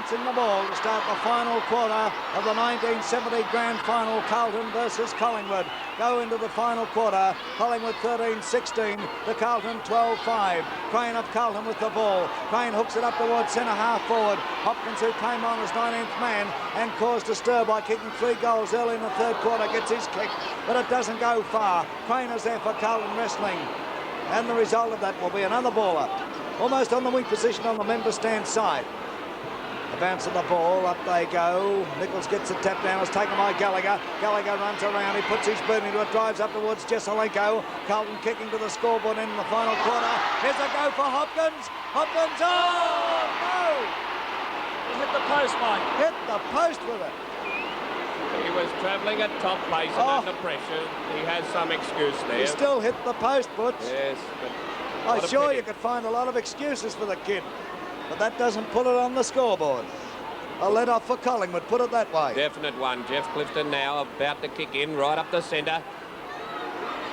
bouncing the ball to start the final quarter of the 1970 Grand Final. Carlton versus Collingwood go into the final quarter. Collingwood 13-16 to Carlton 12-5. Crane of Carlton with the ball. Crane hooks it up towards centre half forward. Hopkins, who came on as 19th man and caused a stir by kicking 3 goals early in the third quarter, gets his kick, but it doesn't go far. Crane is there for Carlton Wrestling, and the result of that will be another baller. Almost on the weak position on the member stand side. The bounce of the ball, up they go. Nichols gets the tap down, it's taken by Gallagher. Gallagher runs around, he puts his boot into it, drives up towards Jesselenko. Carlton kicking to the scoreboard in the final quarter. Here's a go for Hopkins. Hopkins, oh no! He hit the post, Mike. Hit the post with it. He was travelling at top pace and under pressure. He has some excuse there. He still hit the post, Butch. Yes, but I'm sure you could find a lot of excuses for the kid, but that doesn't put it on the scoreboard. A let-off for Collingwood, put it that way. Definite one. Jeff Clifton now about to kick in right up the centre.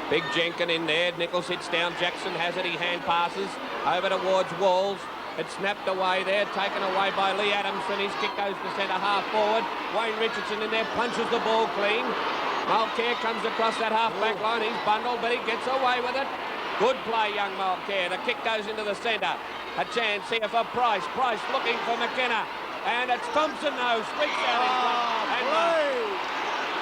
Big Jenkin in there. Nichols hits down. Jackson has it. He hand passes over towards Walls. It's snapped away there, taken away by Lee Adamson. His kick goes to centre half forward. Wayne Richardson in there punches the ball clean. Mulcair comes across that half-back line. He's bundled, but he gets away with it. Good play, young Mulcair. The kick goes into the centre. A chance here for Price. Price looking for McKenna. And it's Thompson now. Streaks out in front.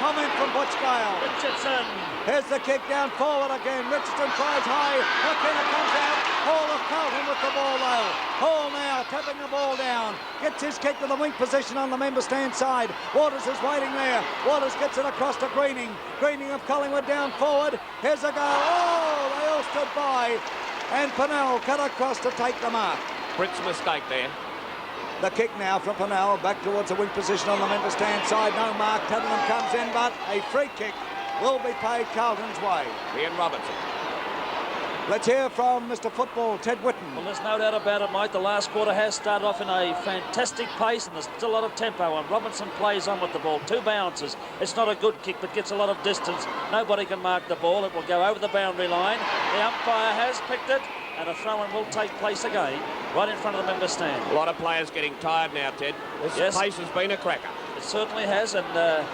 Comment from Butch Gale. Richardson. Here's the kick down forward again. Richardson tries high. McKenna comes out. Hall of Carlton with the ball low. Hall now tapping the ball down. Gets his kick to the wing position on the member stand side. Waters is waiting there. Waters gets it across to Greening. Greening of Collingwood down forward. Here's a go. Oh, they all stood by. And Pennell cut across to take the mark. Britt's mistake there. The kick now from Pennell back towards the wing position on the member stand side. No mark. Tuttenham comes in, but a free kick will be paid Carlton's way. Ian Robertson. Let's hear from Mr. Football, Ted Whitten. Well, there's no doubt about it, Mike. The last quarter has started off in a fantastic pace, and there's still a lot of tempo, and Robinson plays on with the ball. 2 bounces. It's not a good kick, but gets a lot of distance. Nobody can mark the ball. It will go over the boundary line. The umpire has picked it, and a throw-in will take place again, right in front of the member stand. A lot of players getting tired now, Ted. This pace has been a cracker. It certainly has, and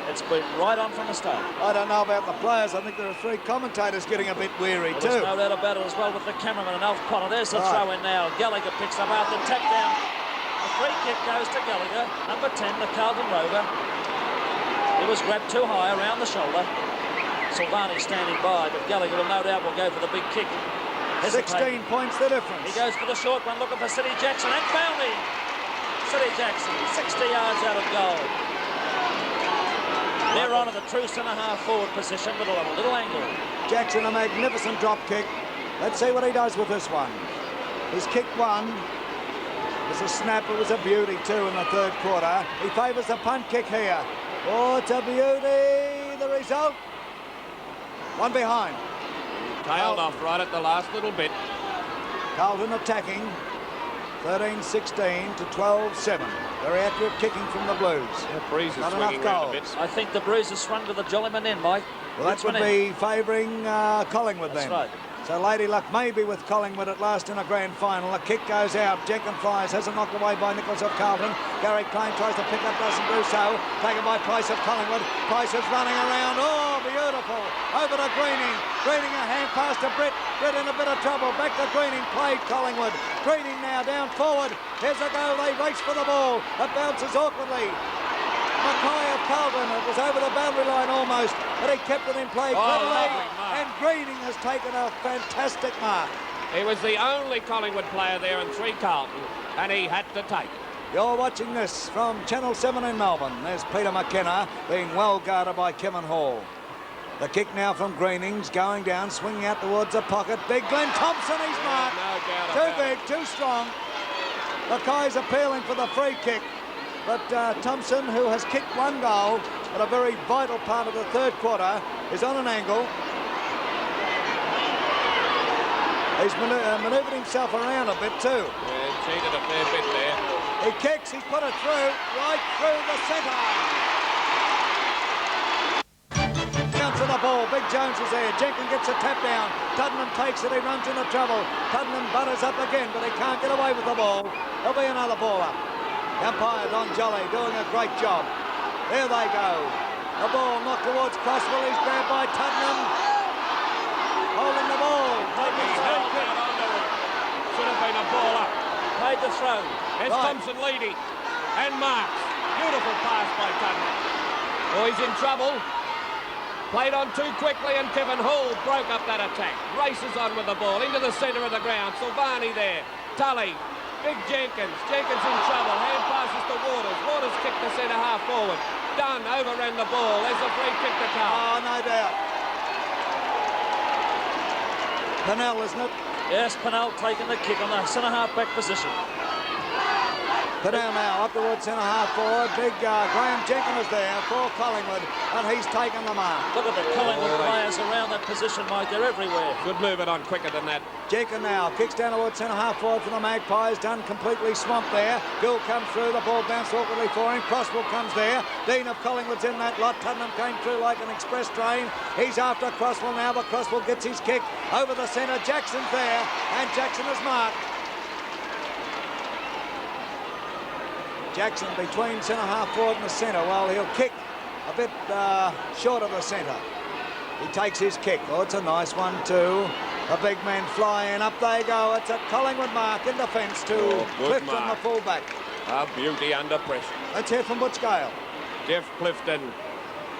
it's been right on from the start. I don't know about the players. I think there are 3 commentators getting a bit weary too. There's no doubt about it as well with the cameraman and Alf Connor. There's the throw-in now. Gallagher picks up Arthur, tap down. The free kick goes to Gallagher, number 10, the Carlton Rover. He was grabbed too high around the shoulder. Silvani standing by, but Gallagher will no doubt will go for the big kick. 16 points the difference. He goes for the short one, looking for City Jackson, and found him. City Jackson, 60 yards out of goal. They're on to the true centre-half forward position, but on a little angle. Jackson, a magnificent drop kick. Let's see what he does with this one. He's kicked one. It was a snap. It was a beauty, too, in the third quarter. He favours a punt kick here. Oh, it's a beauty. The result? One behind. Tailed off right at the last little bit. Carlton attacking. 13-16 to 12-7. Very accurate kicking from the Blues. The breeze is not swinging enough around a bit. I think the breeze has swung to the Jollyman end, Mike. Well, that would be favouring Collingwood then. That's right. So Lady Luck may be with Collingwood at last in a grand final. The kick goes out. Jenkins flies, has it knocked away by Nichols of Carlton. Gary Crane tries to pick up, doesn't do so. Taken by Price of Collingwood. Price is running around. Oh, beautiful. Over to Greening. Greening a hand pass to Britt. Britt in a bit of trouble. Back to Greening. Played Collingwood. Greening now down forward. Here's a go. They race for the ball. It bounces awkwardly. Mackay of Carlton, it was over the boundary line almost, but he kept it in play cleverly, and Greening has taken a fantastic mark. He was the only Collingwood player there in 3 Carlton, and he had to take it. You're watching this from Channel 7 in Melbourne. There's Peter McKenna being well guarded by Kevin Hall. The kick now from Greening's going down, swinging out towards the pocket. Big Glenn Thompson, he's marked. No doubt too big, too strong. Mackay's appealing for the free kick. But Thompson, who has kicked 1 goal at a very vital part of the third quarter, is on an angle. He's manoeuvred himself around a bit too. Yeah, cheated a fair bit there. He kicks, he's put it through, right through the centre. Down to the ball, Big Jones is there. Jenkins gets a tap down. Tuddenham takes it, he runs into trouble. Tuddenham butters up again, but he can't get away with the ball. There'll be another ball up. Umpire Don Jolly doing a great job. There they go. The ball knocked towards Crosswell. He's grabbed by Tuddenham. Holding the ball. Taking He's held down under it. Should have been a ball up. Paid the throw. There's Thompson leading. And marks. Beautiful pass by Tuddenham. Oh, he's in trouble. Played on too quickly, and Kevin Hall broke up that attack. Races on with the ball into the centre of the ground. Silvani there. Tully. Big Jenkins. Jenkins in trouble. Hand passes to Waters. Waters kicked the centre half forward. Dunn overran the ball. There's a free kick to come. Oh, no doubt. Pennell, isn't it? Yes, Pennell taking the kick on the centre half back position. Pennell now up towards centre half forward. Big Graham Jenkins is there for Collingwood, and he's taken the mark. Look at the Collingwood players around that position, Mike. They're everywhere. Good move it on quicker than that. Jenkins now kicks down towards centre half forward for the Magpies. Dunn completely swamped there. Gill comes through. The ball bounced awkwardly for him. Crosswell comes there. Dean of Collingwood's in that lot. Tuddenham came through like an express train. He's after Crosswell now, but Crosswell gets his kick over the centre. Jackson's there, and Jackson is marked. Jackson between centre half forward and the centre. Well, he'll kick a bit short of the centre. He takes his kick. Oh, it's a nice one too. The big men fly in. Up they go. It's a Collingwood mark in defence to Clifton, the fullback. A beauty under pressure. Let's hear from Butch Gale. Jeff Clifton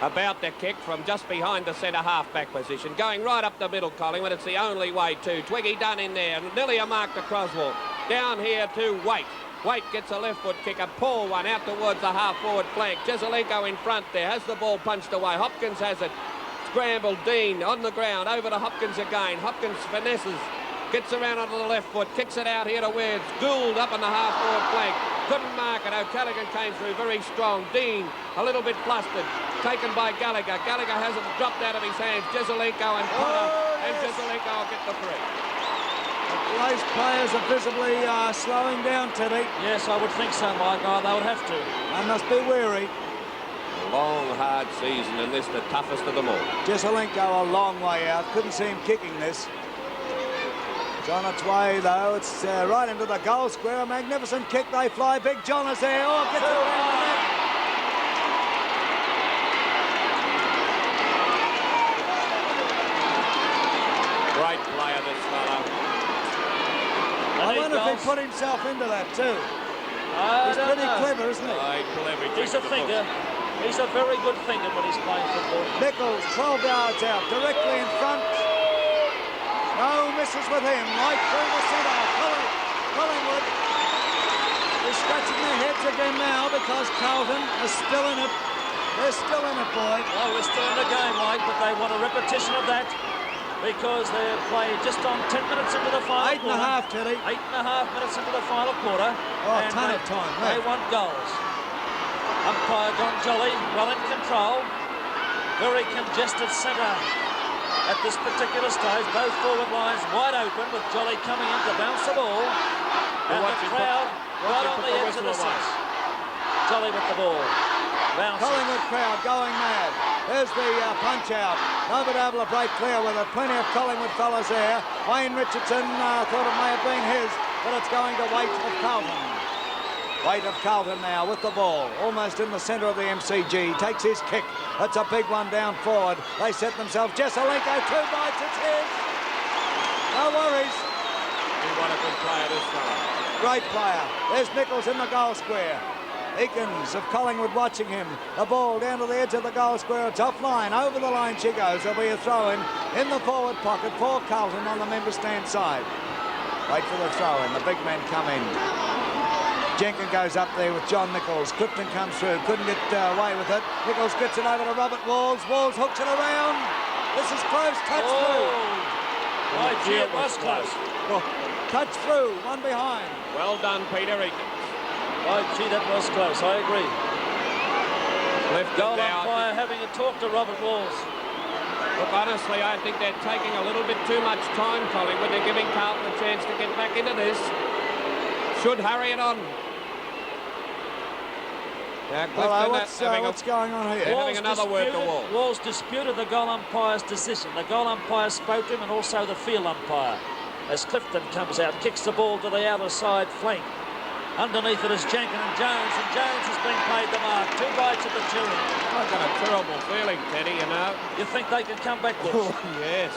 about to kick from just behind the centre half-back position. Going right up the middle, Collingwood. It's the only way to. Twiggy Dunn in there. Nearly a mark to Croswell. Down here to Waite. Waite gets a left foot kick, a poor one out towards the half-forward flank. Jesaulenko in front there, has the ball punched away. Hopkins has it. Scrambled, Dean on the ground, over to Hopkins again. Hopkins finesses, gets around onto the left foot, kicks it out here to Weirds. Gould up on the half-forward flank. Couldn't mark it. O'Callaghan came through very strong. Dean a little bit flustered. Taken by Gallagher. Gallagher has it dropped out of his hands. Jesaulenko and Potter. And Jesaulenko will get the free. Those players are visibly slowing down, Teddy. Yes, I would think so, Mike. Oh, they would have to. They must be weary. A long, hard season, and this the toughest of them all. Jesaulenko a long way out. Couldn't see him kicking this. It's on its way, though. It's right into the goal square. A magnificent kick. They fly. Big John is there. Oh, gets it around the net. Great player, this fella. I wonder if he put himself into that too. He's pretty clever, isn't he? He's a thinker. He's a very good thinker when he's playing football. Nichols, 12 yards out, directly in front. No misses with him, right through the centre. Collingwood is scratching their heads again now because Carlton is still in it. They're still in it, boy. Well, we're still in the game, Mike, but they want a repetition of that, because they're played just on 10 minutes into the final quarter. 8.5, Teddy. 8.5 minutes into the final quarter. Oh, a ton of time. They want goals. Umpire Don Jolly well in control. Very congested centre at this particular stage. Both forward lines wide open with Jolly coming in to bounce the ball. And the crowd right on the edge of the seats. Jolly with the ball. Bouncing. Collingwood crowd going mad. There's the punch out. Nobody able to break clear with it. Plenty of Collingwood fellas there. Wayne Richardson thought it may have been his, but it's going to Waite of Carlton. Waite of Carlton now with the ball, almost in the centre of the MCG. Takes his kick. It's a big one down forward. They set themselves. Jesaulenko, 2 bites, it's his. No worries. What a good player this fella. Great player. There's Nichols in the goal square. Eakins of Collingwood watching him. The ball down to the edge of the goal square. It's offline. Over the line she goes. There'll be a throw-in in the forward pocket for Carlton on the member stand side. Wait for the throw-in. The big men come in. Jenkins goes up there with John Nichols. Clifton comes through. Couldn't get away with it. Nichols gets it over to Robert Walls. Walls hooks it around. This is close. Touch through. Right, gee, it was close. Oh, touch through. One behind. Well done, Peter Eakins. Oh, gee, that was close. I agree. Goal now. umpire having a talk to Robert Walls. Look, honestly, I think they're taking a little bit too much time, Collingwood. They're giving Carlton a chance to get back into this. Should hurry it on. Now, Clifton what's going on here? Having another word to Walls. Walls disputed the goal umpire's decision. The goal umpire spoke to him, and also the field umpire. As Clifton comes out, kicks the ball to the outer side flank. Underneath it is Jenkin and Jones has been paid the mark. 2 bites at the cherry. I've got a terrible feeling, Teddy, you know. You think they can come back, Bush? Oh, yes.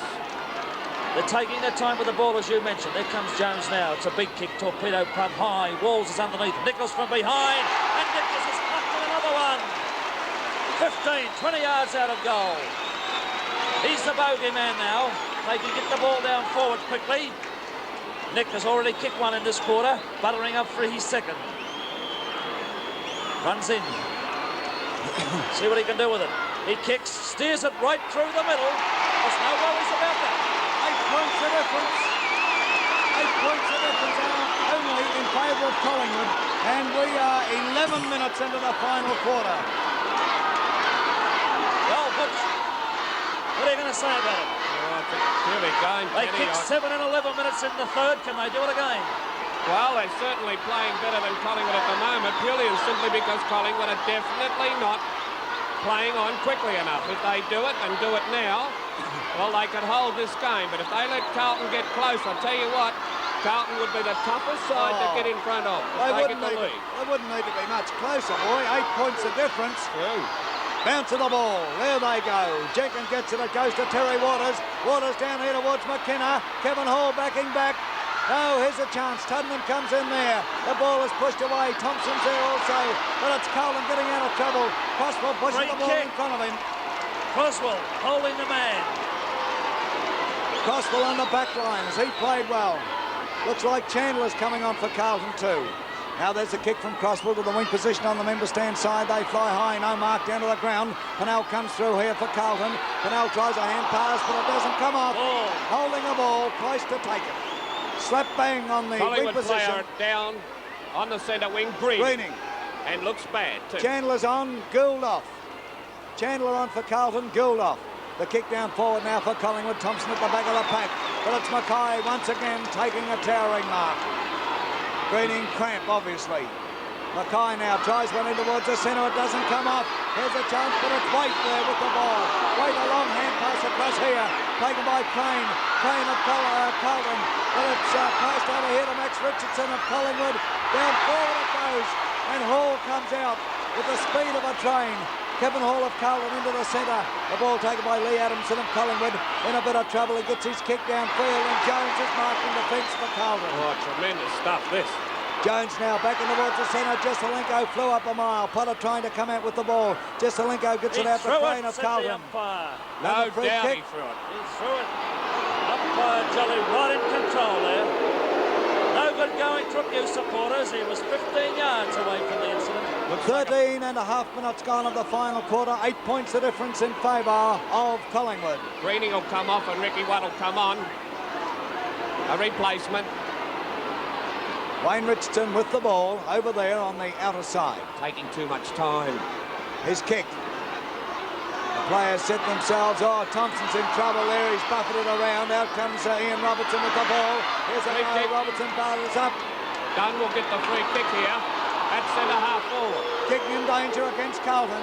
They're taking their time with the ball, as you mentioned. There comes Jones now. It's a big kick, torpedo punt high. Walls is underneath. Nichols from behind. And Nichols has pumped in another one. 15, 20 yards out of goal. He's the bogey man now. They can get the ball down forward quickly. Nick has already kicked one in this quarter, buttering up for his second. Runs in. See what he can do with it. He kicks, steers it right through the middle. There's no worries about that. 8 points the difference. 8 points the difference now only in favour of Collingwood. And we are 11 minutes into the final quarter. Well, Butch, what are you going to say about it? Oh, it's a really game, They Teddy. kicked 7 and 11 minutes in the third. Can they do it again? Well, they're certainly playing better than Collingwood at the moment, purely and simply because Collingwood are definitely not playing on quickly enough. If they do it and do it now, well, they could hold this game. But if they let Carlton get close, I'll tell you what, Carlton would be the toughest side to get in front of if they get the lead. They wouldn't need to be much closer, boy. 8 points the difference. True. Bounce of the ball. There they go. Jenkins gets it. It goes to Terry Waters. Waters down here towards McKenna. Kevin Hall backing back. Oh, here's a chance. Tuddenham comes in there. The ball is pushed away. Thompson's there also. But it's Carlton getting out of trouble. Crosswell pushes the ball in front of him. Crosswell holding the man. Crosswell on the back line as he played well. Looks like Chandler's coming on for Carlton too. Now there's a kick from Crosswell to the wing position on the member stand side. They fly high, no mark down to the ground. Pennell comes through here for Carlton. Pennell tries a hand pass, but it doesn't come off. Oh. Holding the ball, close to take it. Slap bang on the Collingwood wing position. player down on the centre wing, Greening. And looks bad too. Chandler's on, Gould off. Chandler on for Carlton, Gould off. The kick down forward now for Collingwood. Thompson at the back of the pack. But it's Mackay once again taking a towering mark. Greening cramp, obviously. Mackay now tries one in towards the centre. It doesn't come off. Here's a chance, but it's Waite there with the ball. Waite, a long hand pass across here. Taken by Crane. Crane of Carlton. But it's passed over here to Max Richardson of Collingwood. Down forward it goes. And Hall comes out with the speed of a train. Kevin Hall of Carlton into the centre. The ball taken by Lee Adamson of Collingwood. In a bit of trouble. He gets his kick downfield and Jones is marking the fence for Carlton. Oh, tremendous stuff, this. Jones now back in towards the centre. Jesselenko flew up a mile. Potter trying to come out with the ball. Jesselenko gets it out the frame of Carlton. No doubt he threw it. He threw it. Umpire Jolly right in control there. No good going to abuse supporters. He was 15 yards away from the incident. 13 and a half minutes gone of the final quarter. 8 points the difference in favour of Collingwood. Greening will come off and Ricky Watt will come on. A replacement. Wayne Richardson with the ball over there on the outer side. Taking too much time. His kick. The players set themselves. Oh, Thompson's in trouble there. He's buffeted around. Out comes Ian Robertson with the ball. Here's a no. Robertson bars up. Dunn will get the free kick here. At centre half forward. Kicking in danger against Carlton.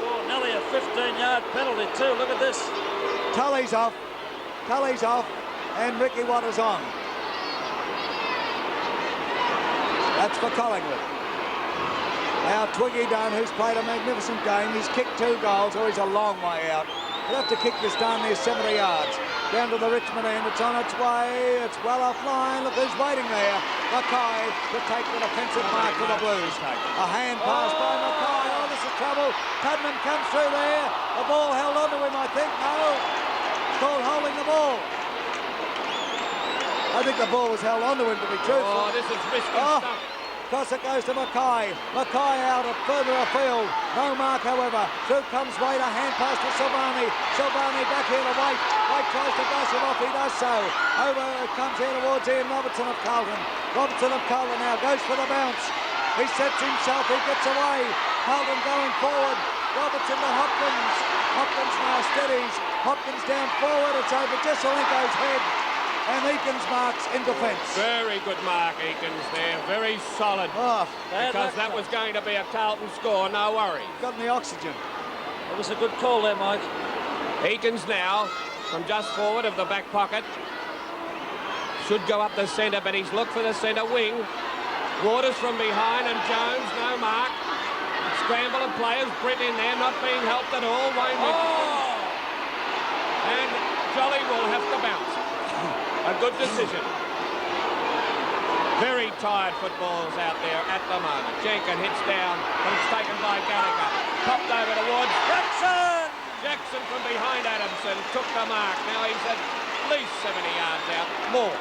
Oh, nearly a 15-yard penalty too. Look at this. Tully's off. Tully's off. And Ricky Waters on. That's for Collingwood. Now Twiggy Dunn, who's played a magnificent game. He's kicked 2 goals, or he's a long way out. He'll have to kick this down there 70 yards. Down to the Richmond end. It's on its way. It's well offline. Look who's waiting there. Mackay to take the defensive mark for the Blues. A hand pass by Mackay. Oh, this is trouble. Tuddenham comes through there. The ball held onto him, I think. No. It's called holding the ball. I think the ball was held onto him, to be truthful. Oh, this is risky stuff. Cross it goes to Mackay. Mackay out further afield. No mark, however. Through comes Waite. A hand pass to Silvani. Silvani back here to Waite. Waite tries to brush him off. He does so. Over comes here towards Ian Robertson of Carlton. Robertson of Carlton now goes for the bounce. He sets himself. He gets away. Carlton going forward. Robertson to Hopkins. Hopkins now steadies. Hopkins down forward. It's over Jesselenko's head. And Eakins marks in defence. Very good mark, Eakins there. Very solid. Oh, because that was going to be a Carlton score, no worries. Got in the oxygen. It was a good call there, Mike. Eakins now, from just forward of the back pocket. Should go up the centre, but he's looked for the centre wing. Waters from behind and Jones, no mark. Scramble of players, Britt in there, not being helped at all. Wayne Richardson. And Jolly will have to bounce. A good decision. Very tired footballers out there at the moment. Jenkin hits down, but it's taken by Gallagher. Popped over towards Jackson! Jackson from behind Adamson took the mark. Now he's at least 70 yards out. More.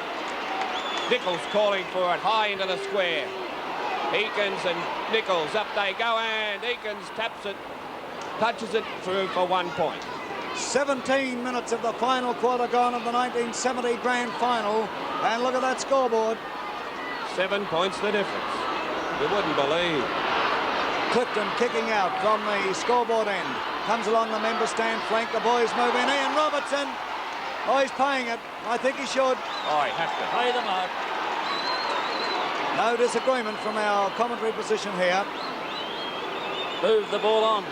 Nichols calling for it, high into the square. Eakins and Nichols, up they go, and Eakins taps it, touches it through for 1 point. 17 minutes of the final quarter gone of the 1970 grand final, and look at that scoreboard. 7 points the difference. You wouldn't believe. Clifton kicking out from the scoreboard end. Comes along the member stand flank, the boys move in. Ian Robertson, oh, he's paying it. I think he should. Oh, he has to. Pay them out. No disagreement from our commentary position here. Move the ball on.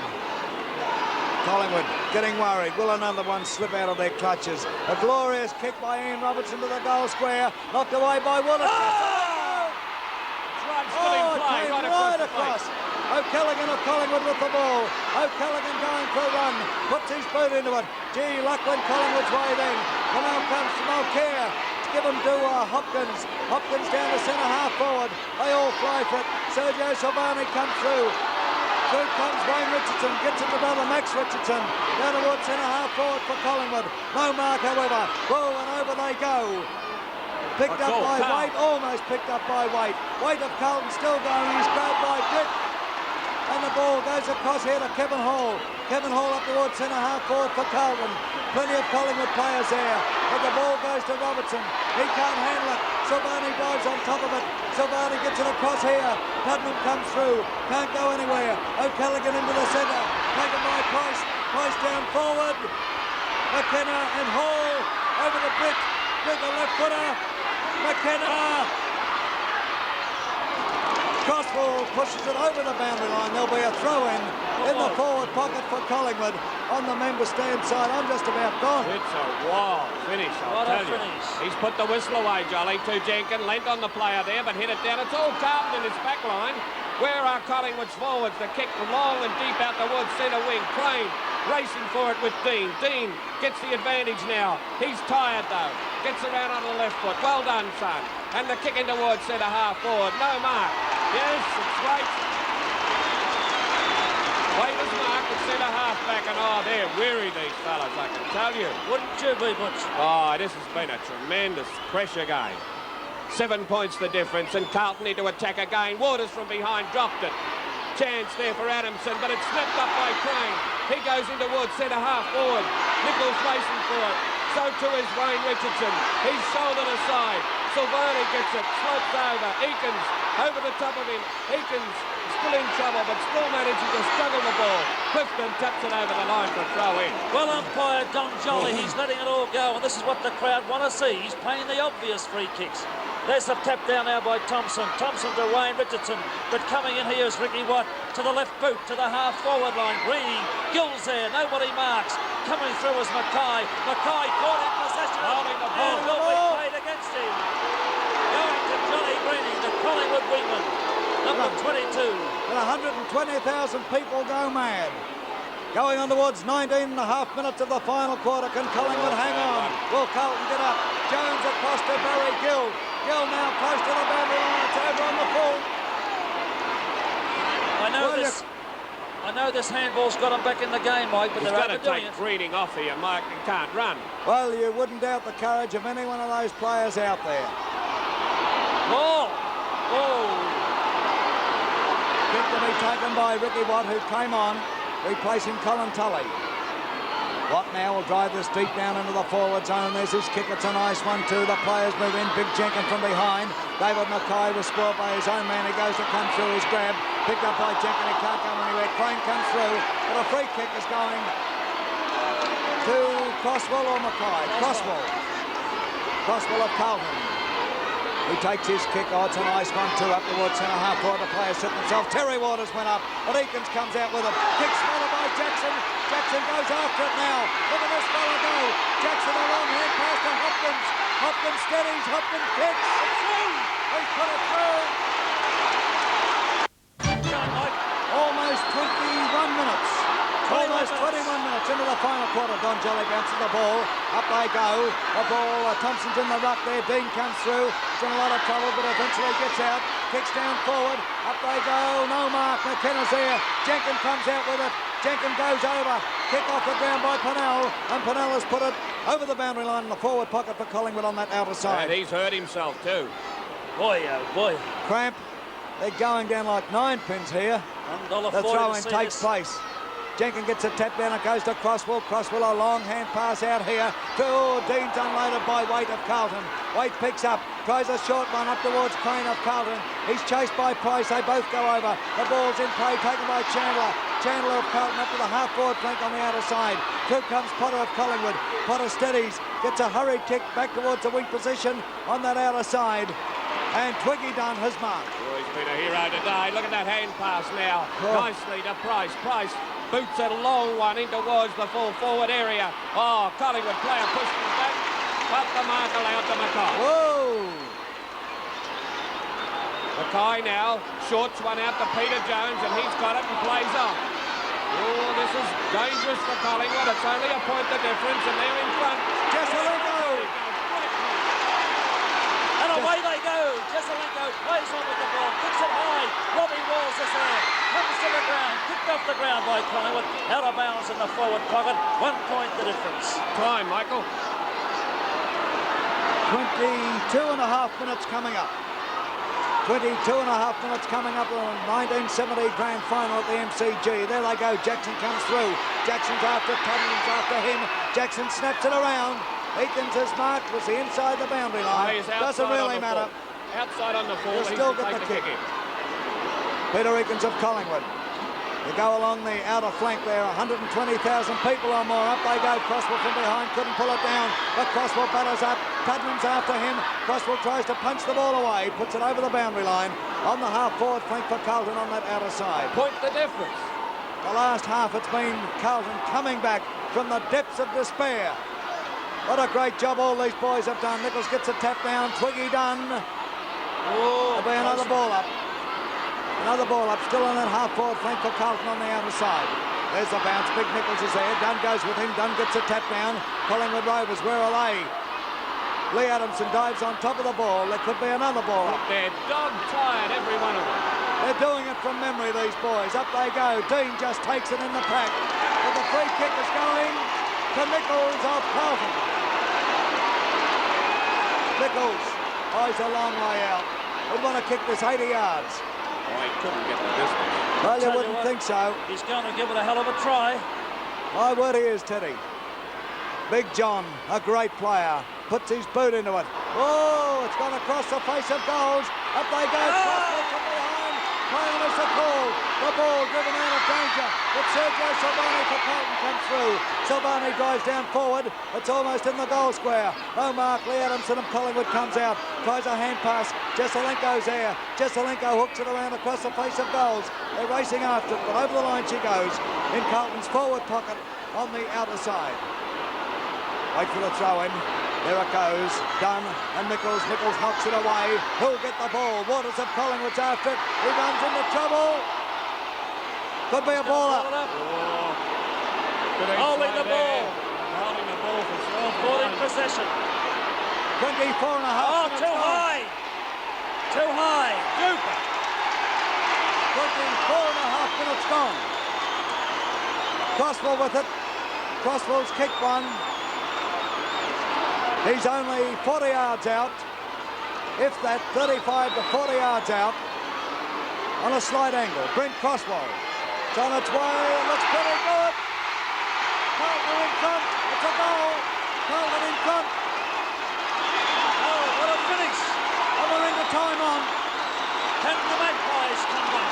Collingwood getting worried. Will another one slip out of their clutches? A glorious kick by Ian Robertson to the goal square. Knocked away by Willis. Oh! Still in play, Came right across. O'Callaghan of Collingwood with the ball. O'Callaghan going for a run. Puts his boot into it. Gee, luck went Collingwood's way then. And now comes from O'Care. Given to Hopkins. Hopkins down to centre half forward. They all fly for it. Sergio Silvani comes through. Through comes Wayne Richardson. Gets it to brother Max Richardson. Down towards centre half forward for Collingwood. No mark, however. Whoa, and over they go. Picked up by Waite. Almost picked up by Waite. Waite of Carlton still going. He's grabbed by Britt. And the ball goes across here to Kevin Hall. Kevin Hall up towards centre half forward for Carlton. Plenty of Collingwood players there. But the ball goes to Robertson. He can't handle it. Silvani drives on top of it. Silvani gets it across here. Putnam comes through. Can't go anywhere. O'Callaghan into the centre. Taken by Price. Price down forward. McKenna and Hall over to Britt. Britt the left footer. McKenna. Crossball pushes it over the boundary line. There'll be a throw-in in the forward pocket for Collingwood on the member stand side. I'm just about gone. It's a wild finish, I'll tell you. He's put the whistle away, Jolly, to Jenkin. Lent on the player there, but hit it down. It's all Carlton in his back line. Where are Collingwood's forwards? The kick long and deep out towards centre wing. Crane racing for it with Dean. Dean gets the advantage now. He's tired, though. Gets around on the left foot. Well done, son. And the kick in towards centre half forward. No mark. Yes, it's Waite. Waite is marked at centre half back, and oh, they're weary, these fellas, I can tell you. Wouldn't you be, Butch? Oh, this has been a tremendous pressure game. 7 points the difference, and Carlton need to attack again. Waters from behind dropped it. Chance there for Adamson, but it's snapped up by Crane. He goes in towards centre half forward. Nichols racing for it. So too is Wayne Richardson. He's shouldered aside. Silvani gets it, slopes over. Eakins over the top of him. Eakins still in trouble, but still managing to struggle the ball. Clifton taps it over the line for a throw in. Well umpired Don Jolly, he's letting it all go, and this is what the crowd want to see. He's playing the obvious free kicks. There's the tap down now by Thompson. Thompson to Wayne Richardson, but coming in here is Ricky Watt to the left boot, to the half-forward line. Greeny, Gills there, nobody marks. Coming through is Mackay. Mackay caught in possession. Holding the ball. And will be played against him. Going to Johnny Greeny, the Collingwood wingman, number 22. And 120,000 people go mad. Going on towards 19 and a half minutes of the final quarter. Can Collingwood hang on? Will Carlton get up? Jones across to Barry Gill. Gill now close to the boundary line. It's over on the full. I know this handball's got him back in the game, Mike, but He's they're got to overdoing take it. Greening off here. Mike can't run. Well, you wouldn't doubt the courage of any one of those players out there. Ball. Oh. Kick to be taken by Ricky Watt, who came on, replacing Colin Tully. Watt now will drive this deep down into the forward zone. There's his kick. It's a nice one too. The players move in. Big Jenkin from behind. David Mackay was spoiled by his own man. He goes to come through. His grab. Picked up by Jenkin. He can't go anywhere. Crane comes through. But a free kick is going to Crosswell or Mackay. Crosswell. Crosswell of Carlton. He takes his kick. Oh, it's a nice one too. Up towards centre half forward. The players sit themselves. Terry Waters went up. But Eakins comes out with it. Kick smothered by Jackson. Jackson goes after it now. Look at this fella go. Jackson a long hand pass to Hopkins. Hopkins steadies. Hopkins kicks. He's put it through. Almost 21 minutes into the final quarter. Don Jolly bounces the ball. Up they go. The ball, Thompson's in the ruck there. Dean comes through. He's in a lot of trouble, but eventually gets out. Kicks down forward. Up they go. No mark. McKenna's there. Jenkins comes out with it. Jenkins goes over. Kick off the ground by Pennell. And Pennell has put it over the boundary line in the forward pocket for Collingwood on that outer side. And he's hurt himself too. Boy, oh boy. Cramp. They're going down like 9 pins here. The throw-in takes place. Jenkins gets a tap down. It goes to Crosswell. Crosswell, a long hand pass out here. Dean's unloaded by Waite of Carlton. Waite picks up, throws a short one up towards Crane of Carlton. He's chased by Price. They both go over. The ball's in play, taken by Chandler. Chandler of Carlton up to the half-forward flank on the outer side. Through comes Potter of Collingwood. Potter steadies, gets a hurried kick back towards the wing position on that outer side. And Twiggy Dunn has marked. Oh, he's been a hero today. Look at that hand pass now. Nicely to Price. Price boots a long one in towards the full forward area. Oh, Collingwood player pushed him back, but the mark allowed to Mackay. Whoa! Mackay now shorts one out to Peter Jones, and he's got it and plays on. Oh, this is dangerous for Collingwood. It's only a point the difference, and they're in front. Jesselenko! And away they go. Jesselenko plays on with the ball, kicks it high. Robbie Walls is there, comes to the ground, kicked off the ground by Collingwood, out of bounds in the forward pocket. 1 point the difference. Time, Michael. 22 and a half minutes coming up. 22 and a half minutes coming up in the 1970 grand final at the MCG. There they go. Jackson comes through. Jackson's after Tudden's after him. Jackson snaps it around. Eakins has marked. Was he inside the boundary line? Doesn't really matter. Outside on the full. He'll still get the kick. Peter Eakins of Collingwood. They go along the outer flank there, 120,000 people or more. Up they go. Crosswell from behind, couldn't pull it down, but Crosswell batters up. Tudden's after him. Crosswell tries to punch the ball away, puts it over the boundary line on the half-forward flank for Carlton on that outer side. Point the difference. The last half, it's been Carlton coming back from the depths of despair. What a great job all these boys have done. Nichols gets a tap down. Twiggy Dunn. There'll be another ball up. Another ball up, still on that half-forward flank for Carlton on the outer side. There's the bounce. Big Nichols is there. Dunn goes with him. Dunn gets a tap down. Collingwood Rovers, where are they? Lee Adamson dives on top of the ball. There could be another ball up. They're dog-tired, every one of them. They're doing it from memory, these boys. Up they go. Dean just takes it in the pack. But the free kick is going to Nichols of Carlton. Nichols. Oh, he's a long way out. Would want to kick this 80 yards. Oh, he couldn't get the distance. Well, you wouldn't think so. He's going to give it a hell of a try. My word, he is, Teddy. Big John, a great player, puts his boot into it. Oh, it's gone across the face of goals. Up they go. Crosswell from behind. Playing as a call. The ball driven out of danger. But Sergio Silvani for Carlton comes through. Silvani drives down forward. It's almost in the goal square. No mark. Lee Adamson of Collingwood comes out. Tries a hand pass. Jesselenko's there. Jesselenko hooks it around across the face of goals. They're racing after it, but over the line she goes in Carlton's forward pocket on the outer side. Wait for the throw-in. There it goes. Dunn and Nichols. Nichols knocks it away. Who'll get the ball? Waters of Collingwood's after it. He runs into trouble. Could be a ball up. Holding the ball. Holding the ball for Storm. Ball in possession. 24 and a half. Oh, too high. Too high. 24 and a half minutes gone. Crosswell with it. Crosswell's kicked one. He's only 40 yards out, if that, 35 to 40 yards out, on a slight angle. Brent Crosswell. It's on its way, it looks pretty good. Carlton in front, it's a goal. Carlton in front. Oh, what a finish. And we're into time on. Can the Magpies come back?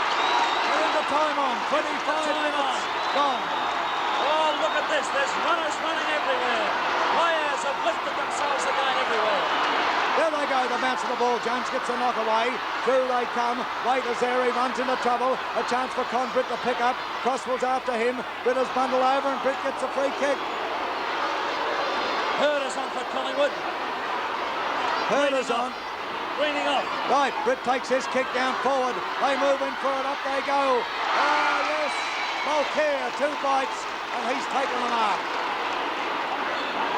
We're into time on, 25 minutes gone. Oh, look at this, there's runners running everywhere. Players have lifted themselves again everywhere. There they go, the bounce of the ball. Jones gets a knock away. Through they come. Waite is there, he runs into trouble. A chance for Con Britt to pick up. Crosswell's after him. Britt is bundled over and Britt gets a free kick. Herd is on for Collingwood. Herd is on. Greening off. Right, Britt takes his kick down forward. They move in for it, up they go. Ah, yes. Mulcair, 2 bites. and he's taken the mark.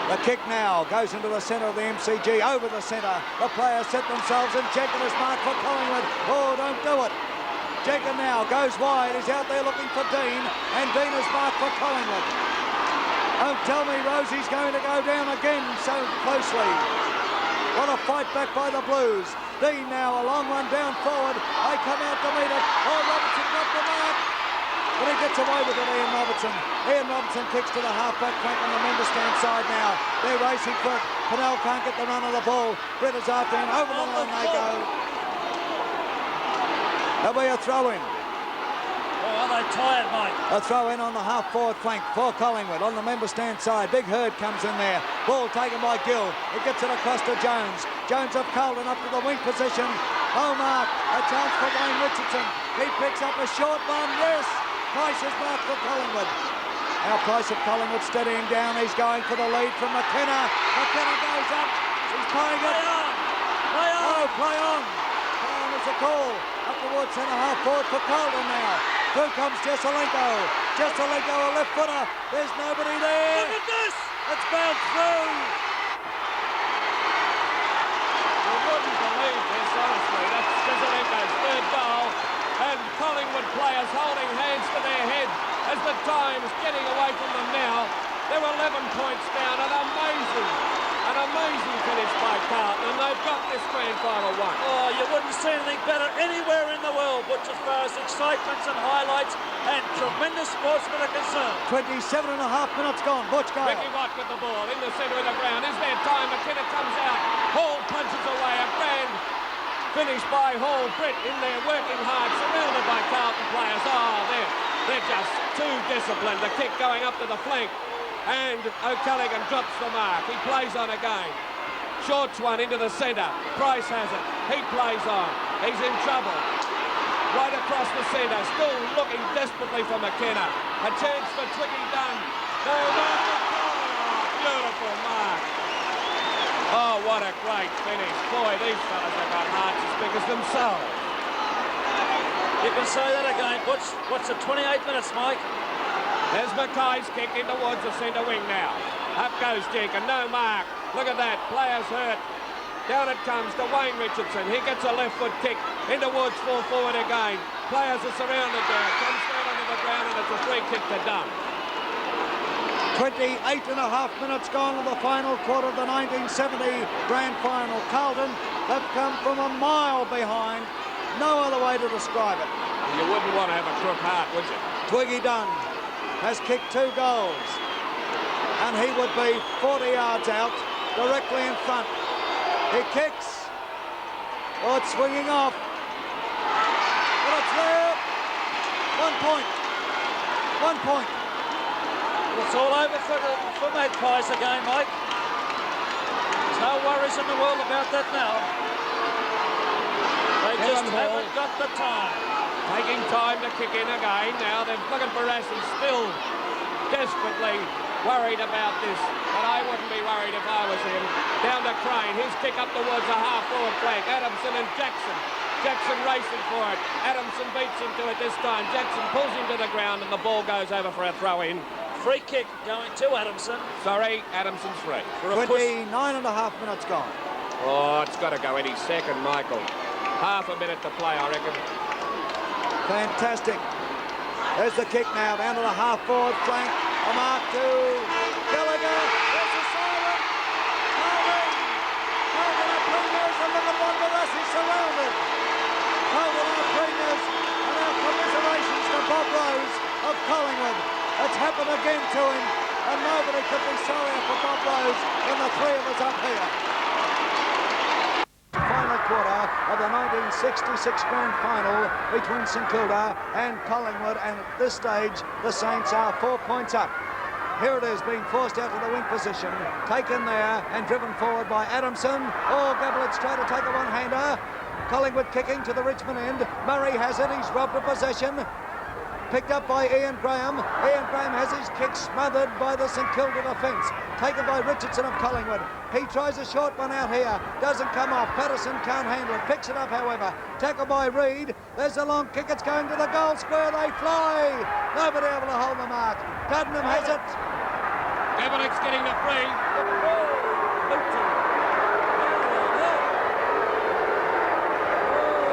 The kick now goes into the centre of the MCG, over the centre. The players set themselves, and Jenkins is marked for Collingwood. Oh, don't do it. Jenkins now goes wide. He's out there looking for Dean, and Dean is marked for Collingwood. Don't tell me Rosie's going to go down again so closely. What a fight back by the Blues. Dean now, a long run down forward. They come out to meet it. Oh, Robertson got the mark. But he gets away with it, Ian Robertson. Ian Robertson kicks to the half-back flank on the member stand side now. They're racing for it. Pennell can't get the run of the ball. Britt is after him. Over the line they go. There'll be a throw-in. Oh, are they tired, Mike? A throw-in on the half-forward flank for Collingwood on the member stand side. Big Herd comes in there. Ball taken by Gill. It gets it across to Jones. Jones of Colden up to the wing position. Oh, mark. A chance for Wayne Richardson. He picks up a short one. Yes. Price is marked for Collingwood. Now Price of Collingwood steadying down. He's going for the lead from McKenna. McKenna goes up. He's playing it. Play on. Oh, play on. Play on is a call. Up towards centre half forward for Colden now. Through comes Jesselenko. Jesselenko, a left footer. There's nobody there. Look at this. It's bounced through. You wouldn't believe this, honestly. That's Jesselenko's third goal. And Collingwood players holding hands to their head as the time's getting away from them now. They were 11 points down. An amazing finish by Carlton, and they've got this grand final won. Oh, you wouldn't see anything better anywhere in the world, Butch, as far as excitements and highlights and tremendous sportsmen are concerned. 27 and a half minutes gone. Butch go. Ricky Watt with the ball in the centre of the ground. Is there time? McKenna comes out. Hall punches away. A grand finish by Hall. Britt in there working hard, surrounded by Carlton players. Oh, they're just too disciplined. The kick going up to the flank. And O'Callaghan drops the mark. He plays on again. Shorts one into the centre. Price has it. He plays on. He's in trouble. Right across the centre. Still looking desperately for McKenna. A chance for Twiggy Dunn. No, beautiful mark. Oh, what a great finish. Boy, these fellas have got hearts as big as themselves. You can say that again, Butch. What's it, 28 minutes, Mike? There's Mackay's kick in towards the centre wing now. Up goes Jenkins, no mark. Look at that, players hurt. Down it comes to Wayne Richardson. He gets a left foot kick in towards full forward again. Players are surrounded there. Comes down onto the ground and it's a free kick to Dunn. 28 and a half minutes gone in the final quarter of the 1970 grand final. Carlton have come from a mile behind. No other way to describe it. You wouldn't want to have a crook heart, would you? Twiggy Dunn has kicked 2 goals, and he would be 40 yards out, directly in front. He kicks. Oh, it's swinging off. But it's there. 1 point. 1 point. It's all over for Magpies again, Mike. There's no worries in the world about that now. They just haven't got the time. Taking time to kick in again. Now they're looking for Rassie, still desperately worried about this. But I wouldn't be worried if I was him. Down to Crane. His kick up towards the half-forward flank. Adamson and Jackson. Jackson racing for it. Adamson beats him to it this time. Jackson pulls him to the ground and the ball goes over for a throw-in. Free kick going to Adamson. Sorry, Adamson's free. 29 and a half minutes gone. Oh, it's got to go any second, Michael. Half a minute to play, I reckon. Fantastic. There's the kick now, down to the half-forward flank. A mark to Gallagher. There's a siren. Colden. Colden are premiers, and look at one Barassi surrounded. Colden are premiers, and our commiserations to Bob Rose of Collingwood. It's happened again to him, and nobody could be sorrier for Bob Rose than the 3 of us up here. Final quarter of the 1966 grand final between St Kilda and Collingwood, and at this stage the Saints are 4 points up. Here it is, being forced out to the wing position, taken there and driven forward by Adamson. Oh, Gablitz trying to take a one-hander. Collingwood kicking to the Richmond end. Murray has it, he's robbed a possession. Picked up by Ian Graham. Ian Graham has his kick smothered by the St Kilda defence. Taken by Richardson of Collingwood. He tries a short one out here. Doesn't come off. Patterson can't handle it. Picks it up, however. Tackled by Reid. There's a long kick. It's going to the goal square. They fly. Nobody able to hold the mark. Gardner has it. Gabelic's getting the free.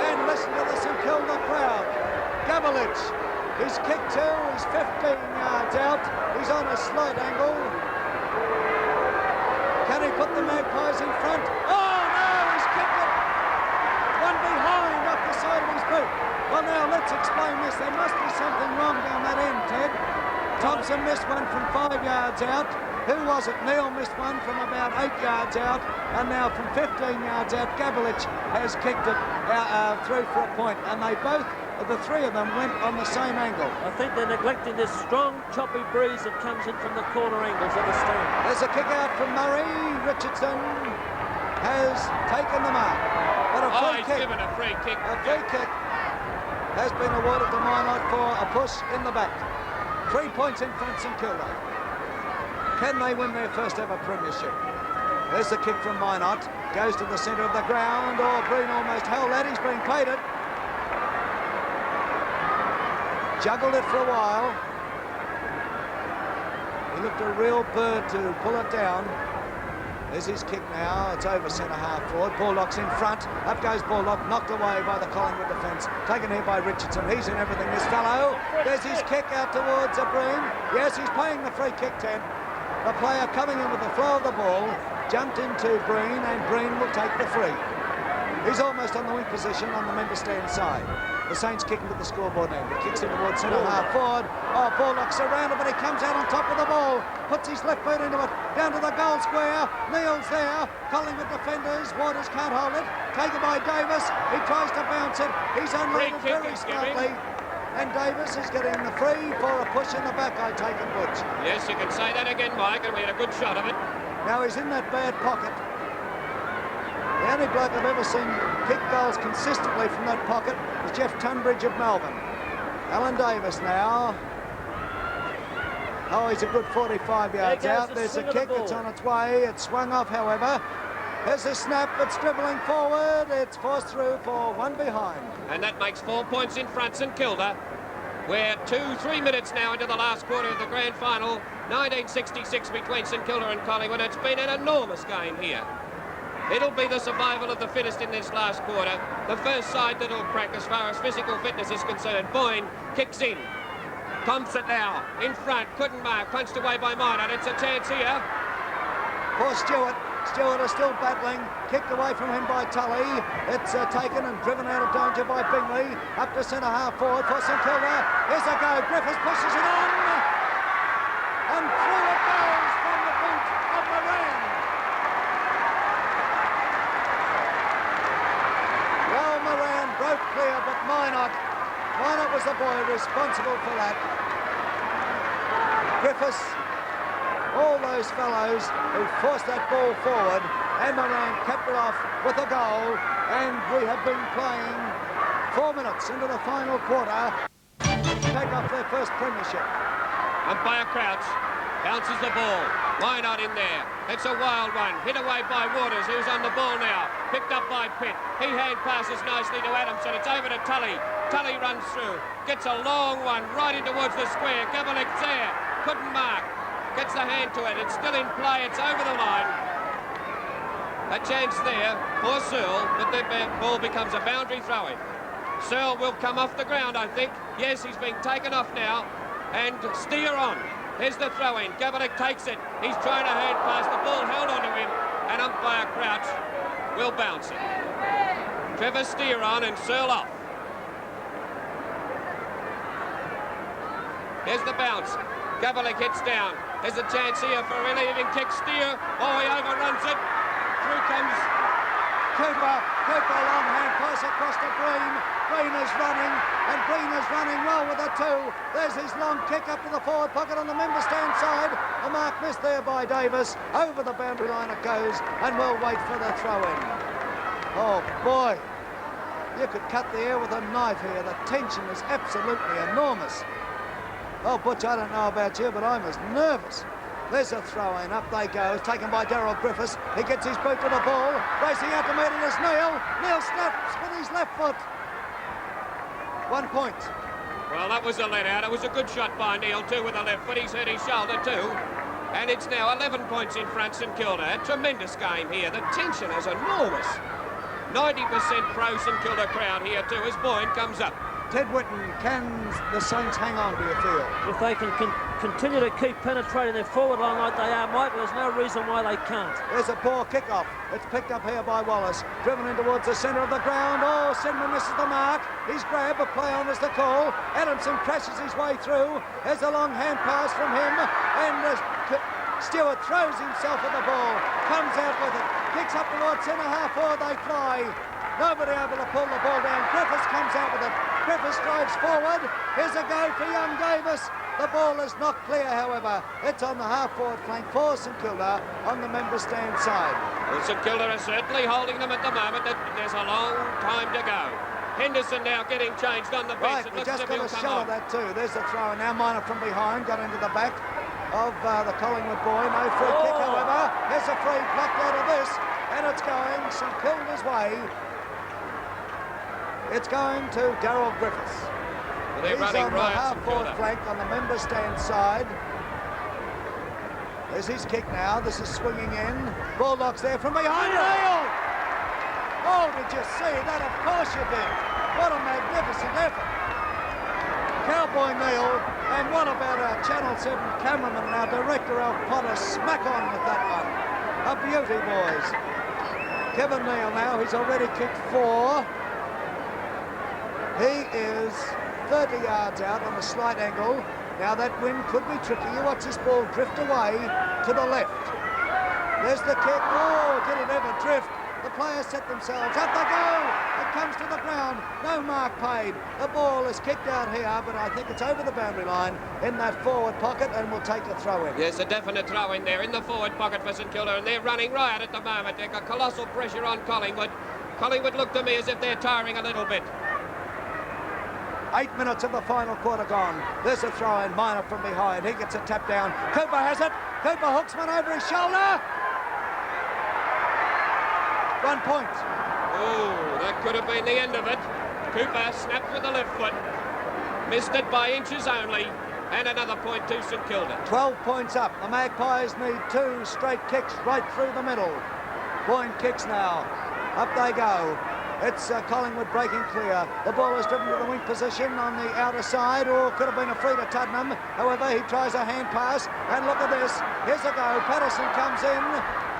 And listen to the St Kilda crowd. Gabelic, he's kicked two, he's 15 yards out. He's on a slight angle. Can he put the Magpies in front? Oh no, he's kicked it. One behind off the side of his boot. Well now, let's explain this. There must be something wrong down that end, Ted. Thompson missed one from 5 yards out. Who was it? Neil missed one from about 8 yards out. And now from 15 yards out, Gabelic has kicked it through for a point. And they both, the three of them, went on the same angle. I think they're neglecting this strong, choppy breeze that comes in from the corner angles of the stand. There's a kick out from Murray. Richardson has taken the mark. But a free He's kick. given a free kick. A free kick has been awarded to Minot for a push in the back. 3 points in front, St Kilda. Can they win their first ever premiership? There's the kick from Minot. Goes to the centre of the ground. Oh, Breen almost held that. He's been paid it. Juggled it for a while. He looked a real bird to pull it down. There's his kick now. It's over centre half forward. Baldock's in front. Up goes Baldock, knocked away by the Collingwood defence. Taken here by Richardson. He's in everything, this fellow. There's his kick out towards Breen. Yes, he's paying the free kick, Ted. The player coming in with the flow of the ball jumped into Breen, and Breen will take the free. He's almost on the wing position on the member stand side. The Saints kicking to the scoreboard end. He kicks in towards centre half forward. Oh, Baldock's surrounded, but he comes out on top of the ball. Puts his left boot into it. Down to the goal square. Neil's there. Collingwood defenders. Waters can't hold it. Taken by Davis. He tries to bounce it. He's unloaded very smartly. And Davis is getting the free for a push in the back, I take it, Butch. Yes, you can say that again, Mike, and we had a good shot of it. Now he's in that bad pocket. The only bloke I've ever seen kick goals consistently from that pocket is Jeff Tunbridge of Melbourne. Alan Davis now. Oh, he's a good 45 yards out. There's a kick, it's on its way. It's swung off, however. There's a snap, it's dribbling forward. It's forced through for one behind. And that makes 4 points in front, St Kilda. We're 2-3 minutes now into the last quarter of the grand final. 1966 between St Kilda and Collingwood. It's been an enormous game here. It'll be the survival of the fittest in this last quarter. The first side that'll crack as far as physical fitness is concerned. Boyne kicks in. Thompson now in front. Couldn't mark. Punched away by Minot. It's a chance here. For Stewart. Stewart is still battling. Kicked away from him by Tully. It's taken and driven out of danger by Bingley. Up to centre half forward for St Kilda. Here's a go. Griffiths pushes it on. And through it goes from the boot of Moran. Well, Moran broke clear, but Minot was the boy responsible for that. Griffiths, all those fellows who forced that ball forward, and Moran kept it off with a goal, and we have been playing 4 minutes into the final quarter. Take off their first premiership. Umpire Crouch bounces the ball. Why not in there? It's a wild one. Hit away by Waters, who's on the ball now. Picked up by Pitt. He hand passes nicely to Adamson. It's over to Tully. Tully runs through. Gets a long one right in towards the square. Gabelic's there. Couldn't mark. Gets the hand to it. It's still in play. It's over the line. A chance there for Searle, but the ball becomes a boundary throw-in. Searle will come off the ground, I think. Yes, he's being taken off now. And steer on. Here's the throw-in. Gabelic takes it. He's trying to hand pass. The ball held onto him. And umpire Crouch will bounce it. Trevor Steer on and Searle off. Here's the bounce. Gabelic hits down. There's a chance here for a relieving kick. Steer. Oh, he overruns it. Through comes Cooper. Cooper, long hand pass across to Breen. Breen is running, and Breen is running well with a two. There's his long kick up to the forward pocket on the member stand side. A mark missed there by Davis. Over the boundary line it goes, and we'll wait for the throw-in. Oh, boy. You could cut the air with a knife here. The tension is absolutely enormous. Oh, Butch, I don't know about you, but I'm as nervous. There's a throw-in. Up they go. It's taken by Darryl Griffiths. He gets his boot to the ball. Racing out to meet it is Neil. Neil snaps with his left foot. 1 point. Well, that was a let-out. It was a good shot by Neil, too, with the left, but he's hurt his shoulder, too. And it's now 11 points in front, St Kilda. A tremendous game here. The tension is enormous. 90% pro St Kilda crowd here, too, as Boyne comes up. Ted Whitten, can the Saints hang on, do you feel? If they can continue to keep penetrating their forward line like they are, Michael, there's no reason why they can't. There's a poor kick-off. It's picked up here by Wallace. Driven in towards the centre of the ground. Oh, Sinman misses the mark. He's grabbed. A play on is the call. Adamson crashes his way through. There's a long hand pass from him. And Stewart throws himself at the ball. Comes out with it. Kicks up towards centre-half forward. They fly. Nobody able to pull the ball down. Griffiths comes out with it. Griffiths drives forward. Here's a go for young Davis. The ball is not clear, however. It's on the half-forward flank for St Kilda on the member stand side. Well, St Kilda are certainly holding them at the moment. There's a long time to go. Henderson now getting changed on the bench. Right, we just got a shot of that too. There's the throw. Now Minor from behind got into the back of the Collingwood boy. No free kick, however. There's a free plucked out of this. And it's going St Kilda's way. It's going to Darryl Griffiths. Well, they're He's running on the right, half-forward flank on the member stand side. There's his kick now. This is swinging in. Bulldogs there from behind. Nailed! Oh, did you see that? Of course you did. What a magnificent effort. Cowboy Neil. And what about our Channel 7 cameraman and our director, Al Potter, smack on with that one. A beauty, boys. Kevin Neil now, he's already kicked 4. He is 30 yards out on a slight angle. Now that wind could be tricky. You watch this ball drift away to the left. There's the kick. Oh, did it ever drift? The players set themselves. Up they go. It comes to the ground. No mark paid. The ball is kicked out here, but I think it's over the boundary line in that forward pocket and will take a throw in. Yes, a definite throw in there in the forward pocket for St Kilda, and they're running riot at the moment. They've got colossal pressure on Collingwood. Collingwood look to me as if they're tiring a little bit. 8 minutes of the final quarter gone. There's a throw in. Minor from behind. He gets a tap down. Cooper has it. Cooper hooks one over his shoulder. 1 point. Oh, that could have been the end of it. Cooper snapped with the left foot. Missed it by inches only. And another point to St Kilda. 12 points up. The Magpies need 2 straight kicks right through the middle. Boyne kicks now. Up they go. It's Collingwood breaking clear. The ball is driven to the wing position on the outer side, or could have been a free to Tuddenham. However, he tries a hand pass, and look at this. Here's a go. Patterson comes in.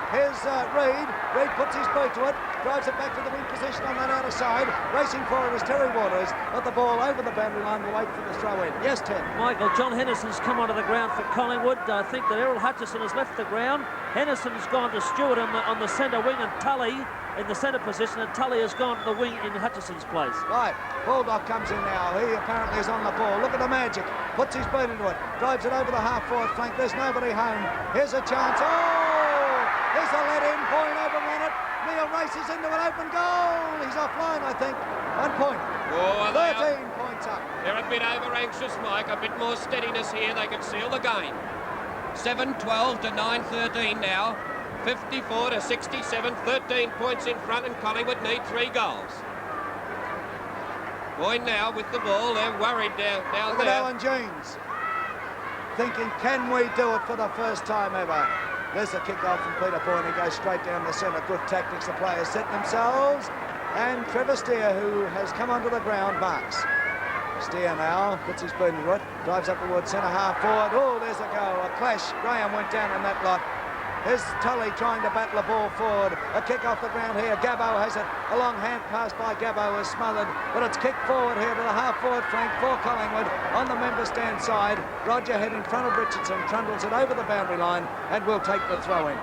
Here's Reid. Reid puts his boot to it, drives it back to the wing position on that outer side. Racing for it is Terry Waters, but the ball over the boundary line will wait for the throw in. Yes, Ted. Michael, John Henderson's come onto the ground for Collingwood. I think that Errol Hutchison has left the ground. Henderson's gone to Stewart on the centre wing, and Tully in the centre position, and Tully has gone to the wing in Hutchison's place. Right, Bulldog comes in now. He apparently is on the ball. Look at the magic. Puts his boot into it. Drives it over the half-forward flank. There's nobody home. Here's a chance. Oh! Here's a let-in. Boyne overrun it. Neil races into an open goal. He's offline, I think. 1 point. Oh, 13 points up. They're a bit over-anxious, Mike. A bit more steadiness here. They could seal the game. 7-12 to 9-13 now. 54 to 67, 13 points in front, and Collingwood need 3 goals. Boyne now with the ball. They're worried down Look there. at Alan Jeans thinking, can we do it for the first time ever? There's a kick-off from Peter Boyne. He goes straight down the centre. Good tactics. The players set themselves. And Trevor Steer, who has come onto the ground, marks. Steer now puts his boot into it. Drives up towards centre half forward. Oh, there's a go. A clash. Graham went down in that lot. Here's Tully trying to battle the ball forward. A kick off the ground here. Gabbo has it. A long hand pass by Gabbo is smothered. But it's kicked forward here to the half-forward flank for Collingwood on the member stand side. Roger head in front of Richardson. Trundles it over the boundary line and will take the throw in.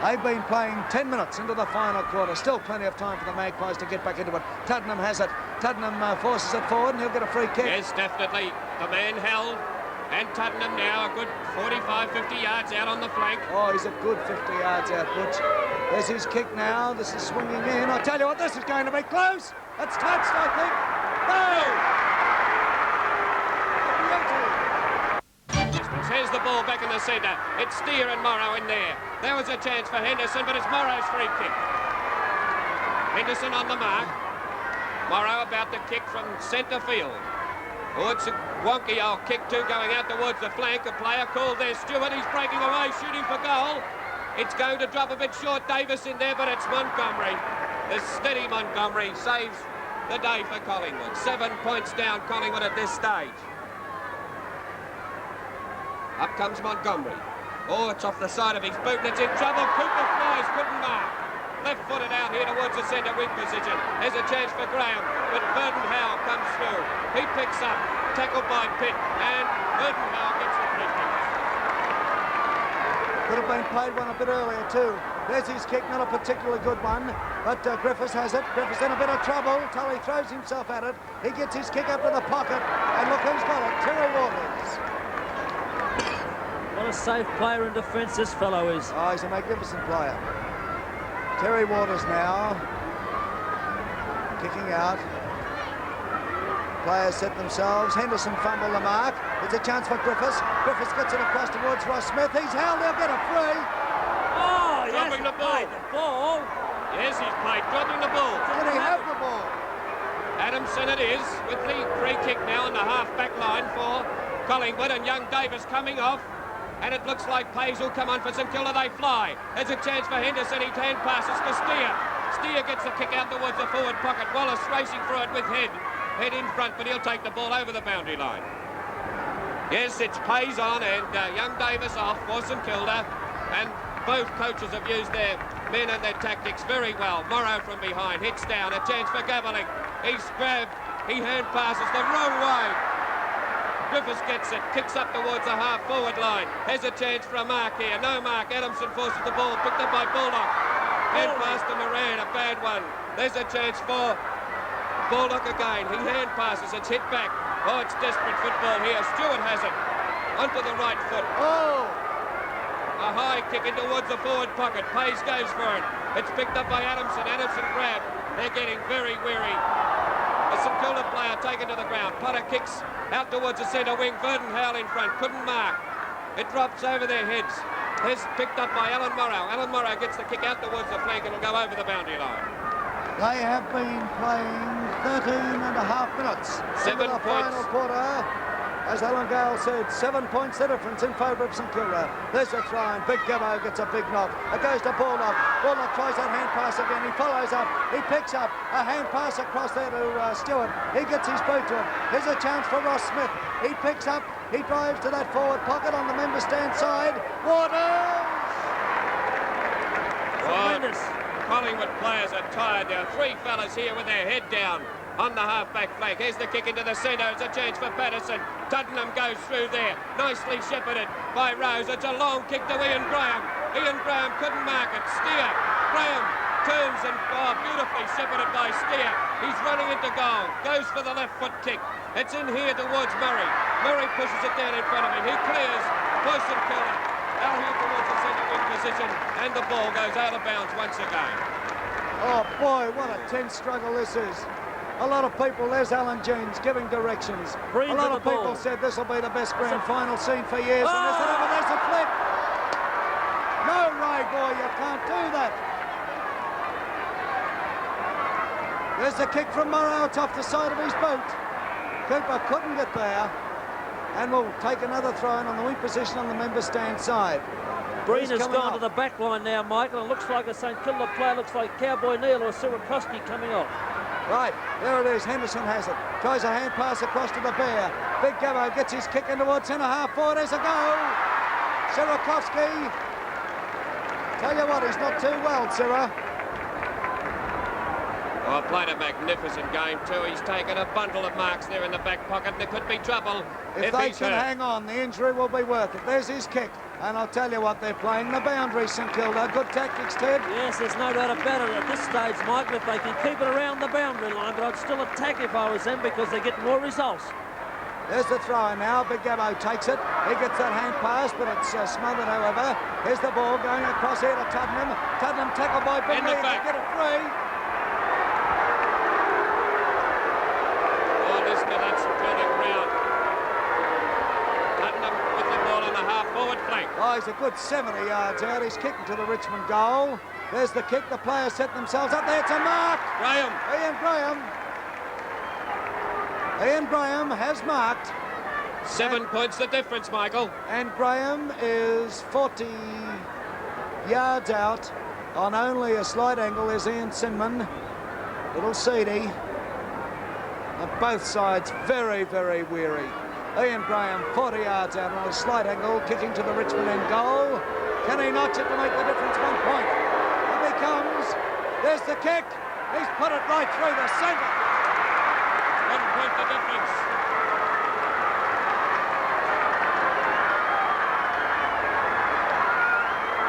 They've been playing 10 minutes into the final quarter. Still plenty of time for the Magpies to get back into it. Tuddenham has it. Tuddenham forces it forward and he'll get a free kick. Yes, definitely. The man held. And Tuddenham now a good 45, 50 yards out on the flank. Oh, he's a good 50 yards out, Butch. There's his kick now. This is swinging in. I tell you what, this is going to be close. It's touched, I think. No! Here's the ball back in the centre. It's Steer and Morrow in there. There was a chance for Henderson, but it's Morrow's free kick. Henderson on the mark. Morrow about to kick from centre field. Oh, it's a wonky old kick too, going out towards the flank. A player called there, Stewart. He's breaking away, shooting for goal. It's going to drop a bit short. Davis in there, but it's Montgomery. The steady Montgomery saves the day for Collingwood. 7 points down Collingwood at this stage. Up comes Montgomery. Oh, it's off the side of his boot and it's in trouble. Cooper flies, couldn't mark. Left-footed out here towards the centre wing position. There's a chance for Graham, but Burton Howe comes through. He picks up, tackled by Pitt, and Burton Howe gets the free kick. Could have been played one a bit earlier too. There's his kick, not a particularly good one, but Griffiths has it. Griffiths in a bit of trouble. Tully throws himself at it. He gets his kick up to the pocket, and look who's got it, Terry Waters. What a safe player in defence this fellow is. Oh, he's a magnificent player. Terry Waters now, kicking out. Players set themselves. Henderson fumbled the mark. It's a chance for Griffiths. Griffiths gets it across towards Ross Smith. He's held. He'll get a free. Oh, dropping the ball. The ball. Yes, he's played, dropping the ball. Did he have the ball? Adamson it is, with the free kick now on the half-back line for Collingwood, and young Davis coming off. And it looks like Pays will come on for St Kilda. They fly. There's a chance for Henderson. He hand passes for Steer. Steer gets the kick out towards the forward pocket. Wallace racing through it with Head in front, but he'll take the ball over the boundary line. Yes, it's Pays on and young Davis off for St Kilda. And both coaches have used their men and their tactics very well. Morrow from behind, hits down. A chance for Gaveling. He's grabbed. He hand passes the wrong way. Griffiths gets it, kicks up towards the half-forward line. There's a chance for a mark here. No mark. Adamson forces the ball, picked up by Baldock. Hand pass to Moran, a bad one. There's a chance for Baldock again. He hand passes, it's hit back. Oh, it's desperate football here. Stewart has it. Onto the right foot. Oh! A high kick in towards the forward pocket. Pays goes for it. It's picked up by Adamson. Adamson grabbed. They're getting very weary. A St Kilda player taken to the ground. Potter kicks out towards the centre wing. Verdon Howell in front. Couldn't mark. It drops over their heads. It's picked up by Alan Morrow. Alan Morrow gets the kick out towards the flank and will go over the boundary line. They have been playing 13 and a half minutes. 7 the points. Final quarter. As Alan Gale said, 7 points the difference in favour of St Kilda. There's a throw in. Big Gabbo gets a big knock. It goes to Baldock. Baldock tries that hand pass again. He follows up. He picks up a hand pass across there to Stewart. He gets his boot to him. Here's a chance for Ross Smith. He picks up. He drives to that forward pocket on the member stand side. Waters! Tremendous. Collingwood players are tired. There are three fellas here with their head down on the half-back flank. Here's the kick into the centre. It's a chance for Patterson. Tottenham goes through there. Nicely shepherded by Rose. It's a long kick to Ian Graham. Ian Graham couldn't mark it. Steer. Graham turns and beautifully shepherded by Steer. He's running into goal. Goes for the left foot kick. It's in here towards Murray. Murray pushes it down in front of him. He clears. Close and Kilda. Out here towards the centre wing position. And the ball goes out of bounds once again. Oh boy, what a tense struggle this is. A lot of people, there's Alan Jeans giving directions. Green a lot to of the people ball. said this will be the best grand final seen for years. Oh! And there's a flick. No, Ray boy, you can't do that. There's the kick from Morrow. It's off the side of his boot. Cooper couldn't get there. And will take another throw in on the wing position on the member stand side. Breen has coming gone up. to the back line now, Michael. It looks like a St Kilda player. Looks like Cowboy Neal or Sirakoski coming off. Right, there it is. Henderson has it. Tries a hand pass across to the Bear. Big Gabbo gets his kick in towards centre half forward. There's a goal. Sirakovsky. Tell you what, he's not too well, Sira. Oh, played a magnificent game too. He's taken a bundle of marks there in the back pocket. There could be trouble If they he's can hurt. hang on, the injury will be worth it. There's his kick. And I'll tell you what, they're playing the boundary, St Kilda. Good tactics, Ted. Yes, there's no doubt about it at this stage, Michael, if they can keep it around the boundary line, but I'd still attack if I was them because they get more results. There's the throw now. Big Gabbo takes it. He gets that hand pass, but it's smothered, however. Here's the ball going across here to Tottenham. Tottenham tackled by Big In the Lee to back. get it free. Oh, listen to that St ground. Tottenham with the ball on the half-forward flank. Oh, he's a good 70 yards out. He's kicking to the Richmond goal. There's the kick. The players set themselves up there. It's a mark. Graham. Ian Graham. Ian Graham has marked. 7 points the difference, Michael. And Graham is 40 yards out on only a slight angle. There's Ian Sinman, little seedy. And both sides very, very weary. Ian Graham 40 yards out on a slight angle, kicking to the Richmond end goal. Can he notch it to make the difference? 1 point. Up he comes. There's the kick. He's put it right through the centre. 1 point the difference.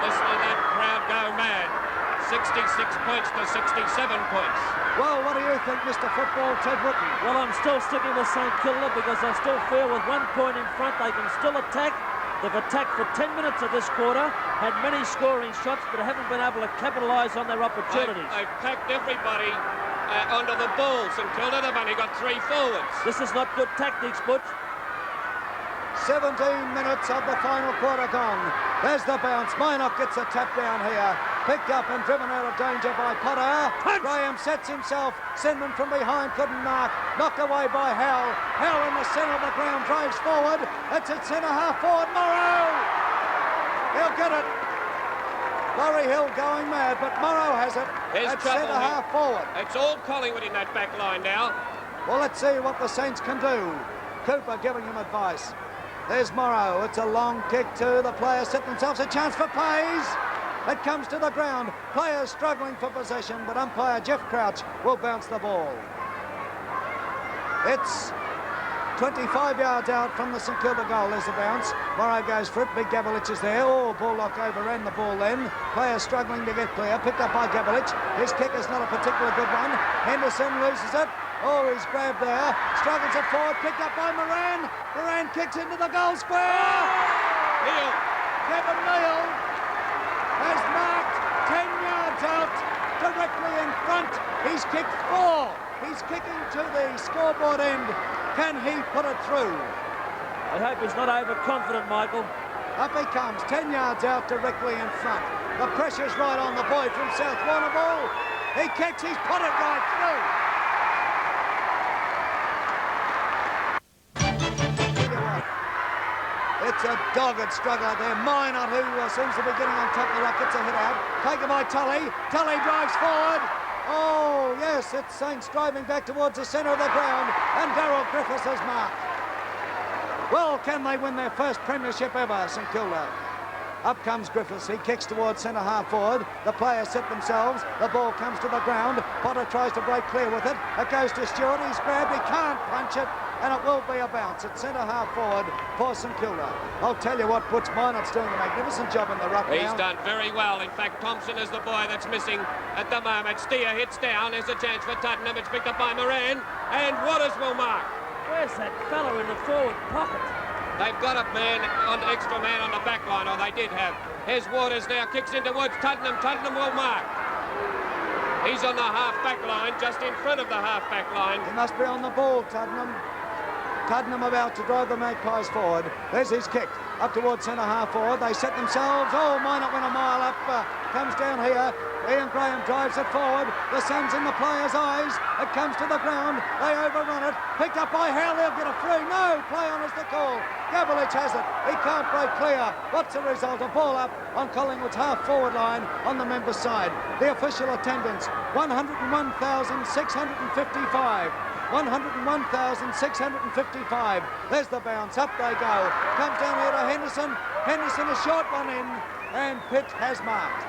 Listen to that crowd go mad. 66 points to 67 points. Well, what do you think, Mr. Football, Ted Whitten? Well, I'm still sticking with St Kilda because I still feel with 1 point in front they can still attack. They've attacked for 10 minutes of this quarter, had many scoring shots, but haven't been able to capitalise on their opportunities. They've packed everybody onto the ball. St Kilda, they've only got 3 forwards. This is not good tactics, Butch. 17 minutes of the final quarter gone. There's the bounce. Minock gets a tap down here. Picked up and driven out of danger by Potter. Graham sets himself. Sinman from behind couldn't mark. Knocked away by Howell. Howell in the centre of the ground drives forward. It's at centre half forward. Morrow! He'll get it. Laurie Hill going mad, but Morrow has it. At centre half forward. It's all Collingwood in that back line now. Well, let's see what the Saints can do. Cooper giving him advice. There's Morrow. It's a long kick too. The players set themselves a chance for Pays. It comes to the ground. Players struggling for possession, but umpire Jeff Crouch will bounce the ball. It's 25 yards out from the St Kilda goal. There's the bounce. Morrow goes for it. Big Gabelich is there. Oh, Bullock overran the ball then. Players struggling to get clear. Picked up by Gabelich. His kick is not a particularly good one. Henderson loses it. Oh, he's grabbed there. Struggles it forward. Picked up by Moran. Moran kicks into the goal square. Neil. Kevin Neal has marked 10 yards out, directly in front. He's kicked 4. He's kicking to the scoreboard end. Can he put it through? I hope he's not overconfident, Michael. Up he comes, 10 yards out, directly in front. The pressure's right on the boy from South Warrnambool. He kicks, he's put it right through. It's a dogged struggle out there. Minot, who seems to be getting on top of the ruck, gets a hit out. Taken by Tully. Tully drives forward. Oh, yes, it's Saints driving back towards the centre of the ground, and Darryl Griffiths has marked. Well, can they win their first premiership ever, St Kilda? Up comes Griffiths. He kicks towards centre half forward. The players set themselves. The ball comes to the ground. Potter tries to break clear with it. It goes to Stewart. He's grabbed. He can't punch it. And it will be a bounce at centre half forward for St Kilda. I'll tell you what, Butch Minot's doing a magnificent job in the ruck now. He's done very well. In fact, Thompson is the boy that's missing at the moment. Steer hits down. There's a chance for Tottenham. It's picked up by Moran. And Waters will mark. Where's that fella in the forward pocket? They've got a man, an extra man on the back line, or they did have. Here's Waters now, kicks in towards Tottenham. Tottenham will mark. He's on the half-back line, just in front of the half-back line. He must be on the ball, Tottenham. Tottenham about to drive the Magpies forward. There's his kick. Up towards centre half forward. They set themselves. Oh, Minot went a mile up. Comes down here. Ian Graham drives it forward. The sun's in the players' eyes. It comes to the ground. They overrun it. Picked up by Howell. They'll get a free. No, play on is the call. Gabelich has it. He can't break clear. What's the result? A ball up on Collingwood's half-forward line on the members' side. The official attendance, 101,655. 101,655. There's the bounce. Up they go. Comes down here to Henderson. Henderson, a short one in. And Pitt has marked.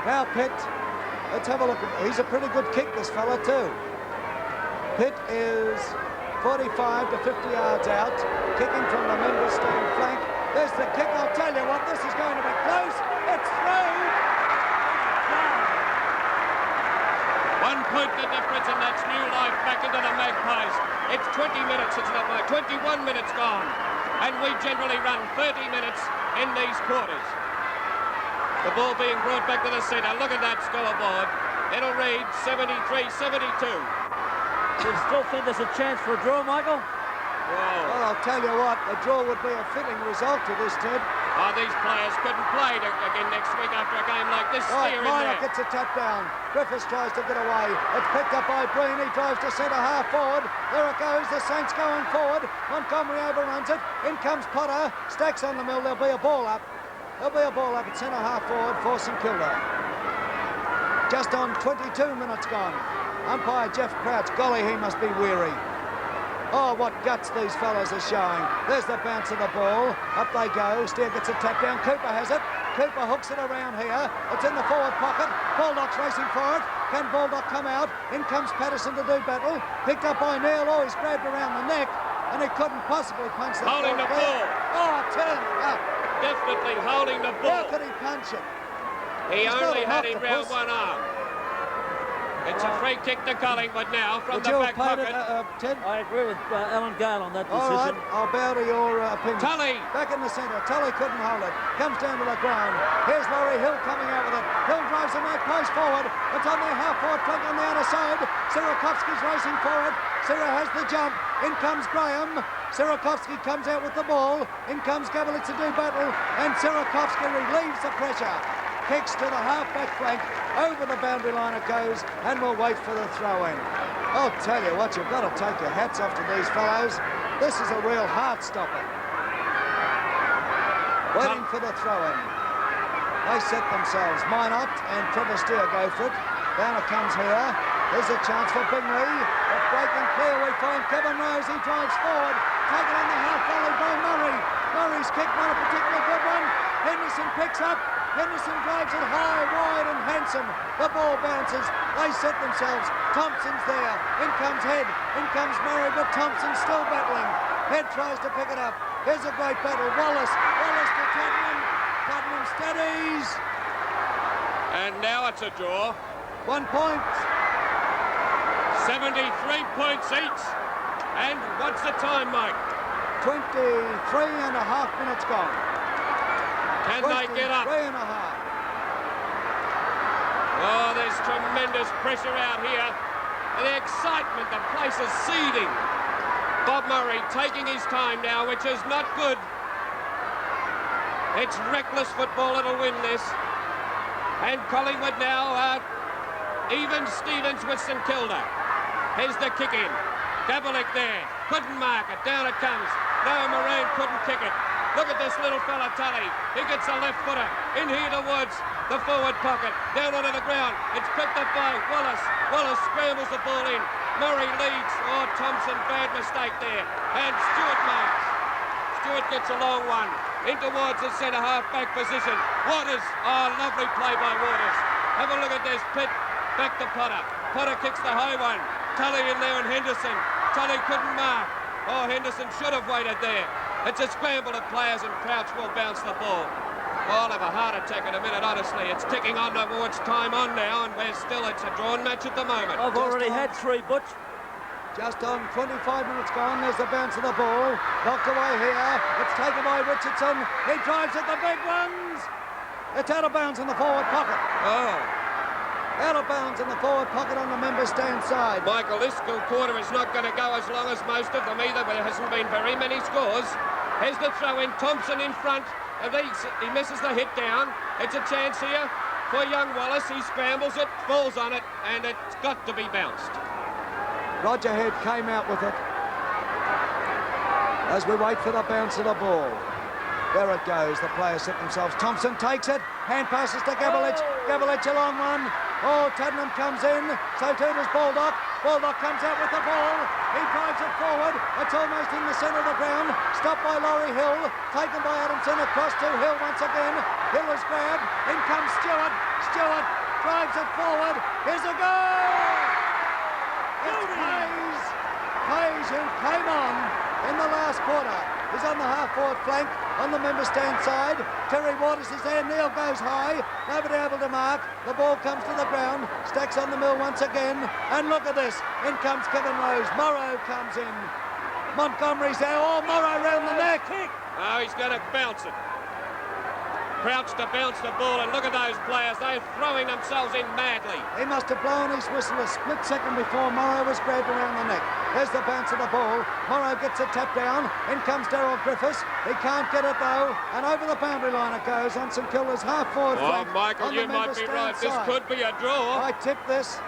Now Pitt, let's have a look. He's a pretty good kick, this fella, too. Pitt is 45 to 50 yards out. Kicking from the members' stand flank. There's the kick. I'll tell you what, this is going to be close. It's through. 1 point the difference, and that's new life back into the Magpies. It's 20 minutes, it's not like 21 minutes gone. And we generally run 30 minutes in these quarters. The ball being brought back to the centre. Look at that scoreboard. It'll read 73-72. Do you still think there's a chance for a draw, Michael? Whoa. Well, I'll tell you what, a draw would be a fitting result to this, Ted. Oh, these players couldn't play again next week after a game like this. Right, Steer in Minor there. gets a tap down. Griffiths tries to get away. It's picked up by Breen. He drives to centre half forward. There it goes. The Saints going forward. Montgomery overruns it. In comes Potter. Stacks on the mill. There'll be a ball up. There'll be a ball up at centre half forward for St Kilda. Just on 22 minutes gone. Umpire Jeff Crouch. Golly, he must be weary. Oh, what guts these fellas are showing. There's the bounce of the ball. Up they go. Steer gets a tap down. Cooper has it. Cooper hooks it around here. It's in the forward pocket. Baldock's racing for it. Can Baldock come out? In comes Patterson to do battle. Picked up by Neil. Oh, he's grabbed around the neck. And he couldn't possibly punch the Holding the ball. Oh, turn up. Definitely holding the ball. How could he punch it? He He's only got had him round one arm. It's a free kick to Collingwood now from Would the you back have played pocket. it, Ted? I agree with Alan Gale on that All decision. right, I'll bow to your opinion. Tully. Back in the centre. Tully couldn't hold it. Comes down to the ground. Here's Laurie Hill coming out with it. Hill drives the make plays forward. It's on their half-forward flank on the outer side. Sirakovsky's racing for it. Sira has the jump. In comes Graham. Sirakovsky comes out with the ball. In comes Gavlich to do battle. And Sirakovsky relieves the pressure. Kicks to the half-back flank. Over the boundary line it goes, and we'll wait for the throw-in. I'll tell you what, you've got to take your hats off to these fellows. This is a real heart-stopper. Waiting for the throw-in. They set themselves. Minot and Trevor Steer go for it. Down it comes here. There's a chance for Bingley. But breaking clear, we find Kevin Rose. He drives forward. Taken on the half volley by Murray. Murray's kick, not a particularly good one. Henderson picks up. Henderson drives it high, wide and handsome. The ball bounces. They set themselves. Thompson's there. In comes Head. In comes Murray, but Thompson's still battling. Head tries to pick it up. Here's a great battle. Wallace. Wallace to Tottenham. Tottenham steadies. And now it's a draw. 1 point. 73 points each. And what's the time, Mike? 23 and a half minutes gone. Can they get up? 3 and a half. Oh, there's tremendous pressure out here. And the excitement, the place is seething. Bob Murray taking his time now, which is not good. It's reckless football that'll win this. And Collingwood now even Stevens with St Kilda. Here's the kick in. Gavlich there. Couldn't mark it. Down it comes. No, Moran couldn't kick it. Look at this little fella, Tully. He gets a left footer. In here towards the forward pocket. Down onto the ground. It's picked up by Wallace. Wallace scrambles the ball in. Murray leads. Oh, Thompson, bad mistake there. And Stewart marks. Stewart gets a long one. In towards the centre half-back position. Waters. Oh, lovely play by Waters. Have a look at this. Pitt back to Potter. Potter kicks the high one. Tully in there and Henderson. Tully couldn't mark. Oh, Henderson should have waited there. It's a scramble of players and Crouch will bounce the ball. Oh, I'll have a heart attack in a minute, honestly. It's ticking on towards time on now, and it's a drawn match at the moment. I've already had 3, Butch. Just on 25 minutes gone, there's the bounce of the ball. Knocked away here. It's taken by Richardson. He drives at the big ones. It's out of bounds in the forward pocket. Oh. Out of bounds in the forward pocket on the member stand side. Michael, this quarter is not going to go as long as most of them either, but there hasn't been very many scores. Here's the throw in. Thompson in front. He misses the hit down. It's a chance here for young Wallace. He scrambles it, falls on it, and it's got to be bounced. Roger Head came out with it as we wait for the bounce of the ball. There it goes. The players set themselves. Thompson takes it. Hand passes to Gavlich. Gavlich a long one. Oh, Tottenham comes in. So too does Baldock. Baldock comes out with the ball. He drives it forward. It's almost in the centre of the ground. Stopped by Laurie Hill. Taken by Adamson. Across to Hill once again. Hill is grabbed. In comes Stewart. Stewart drives it forward. Here's a goal! It's Hayes. Hayes, who came on in the last quarter. He's on the half-forward flank, on the member stand side. Terry Waters is there. Neil goes high. Nobody able to mark. The ball comes to the ground. Stacks on the mill once again. And look at this. In comes Kevin Rose. Morrow comes in. Montgomery's there. Oh, Morrow round the neck. Oh, he's going to bounce it. crouched to bounce the ball, and look at those players. They're throwing themselves in madly. He must have blown his whistle a split second before Morrow was grabbed around the neck. There's the bounce of the ball. Morrow gets a tap down. In comes Darryl Griffiths. He can't get it though, and over the boundary line it goes on St Kilda's half-forward flank. Michael, you might be right. This could be a draw. I tip this.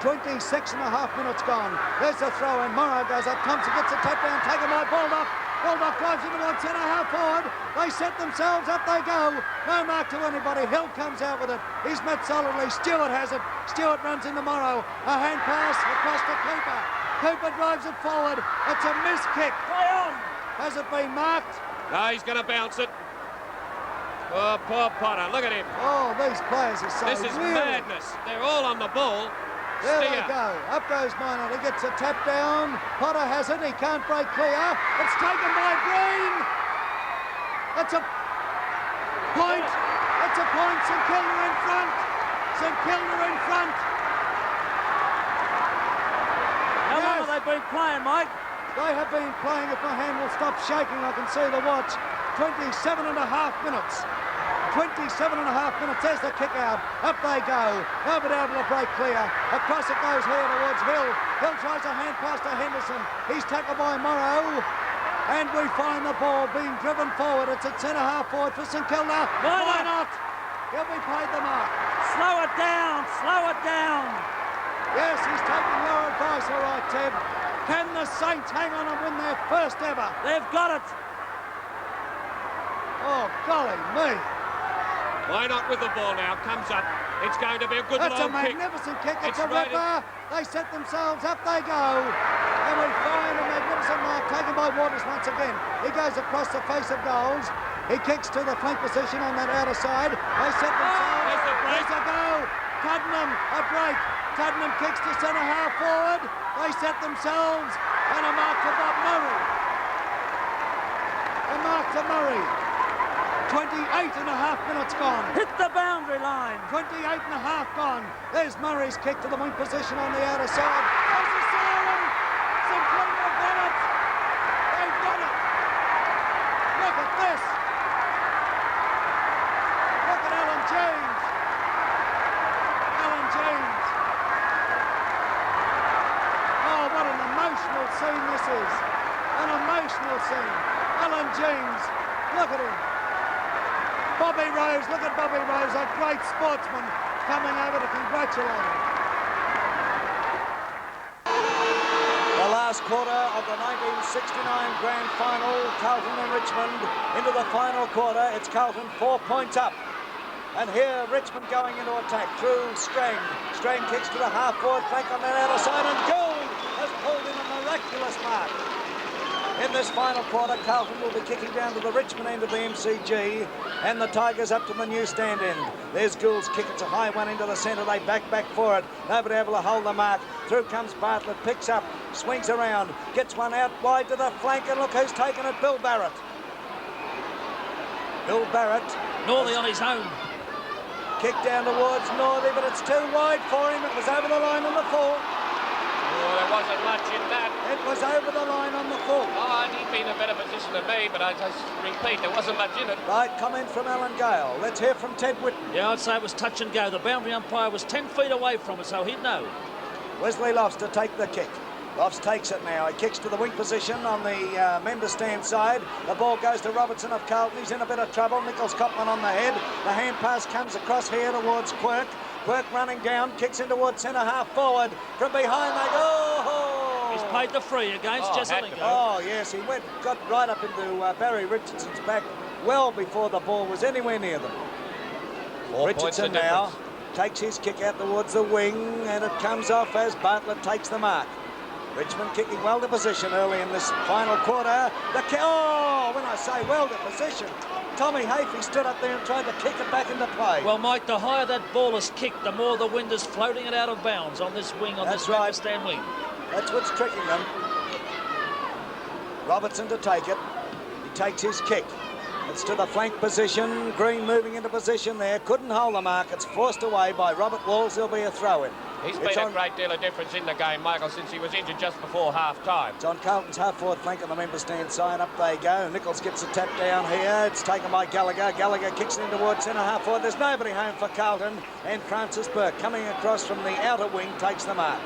26 and a half minutes gone. There's the throw in. Morrow goes up. Thompson gets a tap down. Taken by Baldock. Baldock drives into one centre half forward. They set themselves up. They go. No mark to anybody. Hill comes out with it. He's met solidly. Stewart has it. Stewart runs into Morrow. A hand pass across to Cooper. Cooper drives it forward. It's a missed kick. Play on. Has it been marked? No, he's going to bounce it. Oh, poor Potter. Look at him. Oh, these players are so This is madness. They're all on the ball. There they go. Up goes Minot. He gets a tap down. Potter has it. He can't break clear. It's taken by Green. That's a point. That's a point. St Kilda in front. St Kilda in front. How long have they been playing, Mike? They have been playing. If my hand will stop shaking, I can see the watch. 27 and a half minutes. 27 and a half minutes. There's the kick out. Up they go. Nobody able to break clear. Across it goes here towards Hill. Hill tries a hand pass to Henderson. He's tackled by Morrow. And we find the ball being driven forward. It's at centre half forward for St Kilda. Why not? He'll be paid the mark. Slow it down. Slow it down. Yes, he's taking your advice, all right, Ted. Can the Saints hang on and win their first ever? They've got it. Oh, golly me. Why not with the ball now? Comes up. It's going to be a good That's long a kick. magnificent kick. It's a right ripper. They set themselves up. They go. And we find a magnificent mark taken by Waters once again. He goes across the face of goals. He kicks to the flank position on that outer side. They set themselves. There's the break. There's a go. Tuddenham, a break. Tuddenham kicks to centre half forward. They set themselves. And a mark to Bob Murray. A mark to Murray. 28 and a half minutes gone. Hit the boundary line. 28 and a half gone. There's Murray's kick to the wing position on the outer side. There's the siren. St Kilda have got it. They've got it. Look at this. Look at Alan James. Alan James. Oh, what an emotional scene this is. An emotional scene. Alan James. Look at him. Bobby Rose, look at Bobby Rose, a great sportsman coming over to congratulate him. The last quarter of the 1969 Grand Final, Carlton and Richmond into the final quarter. It's Carlton 4 points up. And here Richmond going into attack through Strain. Strain kicks to the half-forward flank on that outer side, and Gould has pulled in a miraculous mark. In this final quarter, Carlton will be kicking down to the Richmond end of the MCG, and the Tigers up to the new stand end. There's Gould's kick. It's a high one into the centre. They back for it. Nobody able to hold the mark. Through comes Bartlett, picks up, swings around, gets one out wide to the flank, and look who's taken it, Bill Barrett. Bill Barrett. Northey on his own. Kick down towards Northey, but it's too wide for him. It was over the line on the full. Oh, there wasn't much in that. It was over the line on the full. Oh, and he'd been in a better position than me, but I just repeat, there wasn't much in it. Right, comment from Alan Gale. Let's hear from Ted Whitten. Yeah, I'd say it was touch and go. The boundary umpire was 10 feet away from it, so he'd know. Wesley Lofts to take the kick. Lofts takes it now. He kicks to the wing position on the member stand side. The ball goes to Robertson of Carlton. He's in a bit of trouble. Nichols Copman on the head. The hand pass comes across here towards Quirk. Quirk running down, kicks in towards centre half forward. From behind they go. Oh! He's paid the free against Jesselington. Oh, yes, he got right up into Barry Richardson's back well before the ball was anywhere near them. Richardson now takes his kick out towards the wing, and it comes off as Bartlett takes the mark. Richmond kicking well to position early in this final quarter. When I say well to position, Tommy Hafey stood up there and tried to kick it back into play. Well, Mike, the higher that ball is kicked, the more the wind is floating it out of bounds on this wing, on this right stand wing. That's what's tricking them. Robertson to take it. He takes his kick. It's to the flank position. Green moving into position there. Couldn't hold the mark. It's forced away by Robert Walls. There'll be a throw-in. He's been a great deal of difference in the game, Michael, since he was injured just before half-time. It's on Carlton's half-forward flank on the member stand side. Up they go. Nichols gets a tap down here. It's taken by Gallagher. Gallagher kicks it in towards centre half-forward. There's nobody home for Carlton. And Francis Burke coming across from the outer wing takes the mark.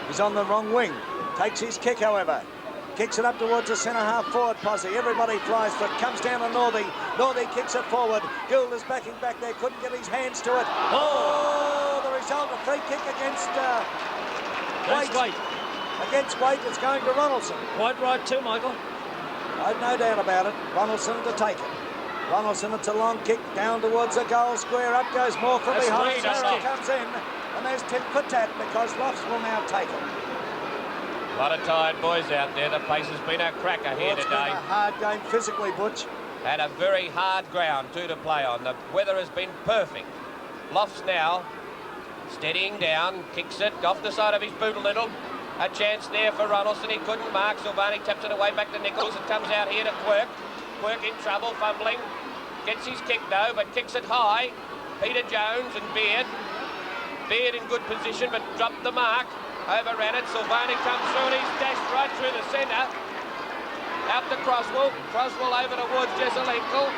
He's on the wrong wing. Takes his kick, however. Kicks it up towards the centre half-forward posse. Everybody flies for it. Comes down to Northey. Northey kicks it forward. Gould is backing back there. Couldn't get his hands to it. Oh, the result, a free kick against Waite. Against Waite, it's going to Ronaldson. Quite right too, Michael. I've no doubt about it. Ronaldson to take it. Ronaldson, it's a long kick down towards the goal square. Up goes Moore from behind. Sarah comes in. And there's tit for tat because Lofts will now take it. A lot of tired boys out there. The pace has been a cracker here It's today. been a hard game physically, Butch. And a very hard ground too to play on. The weather has been perfect. Lofts now steadying down, kicks it off the side of his boot a little. A chance there for Ronaldson. He couldn't mark. Silvani taps it away back to Nichols. It comes out here to Quirk. Quirk in trouble, fumbling. Gets his kick though, but kicks it high. Peter Jones and Beard. Beard in good position, but dropped the mark. Overran it. Silvani comes through and he's dashed right through the centre. Out to Croswell. Croswell over towards Jesselenko.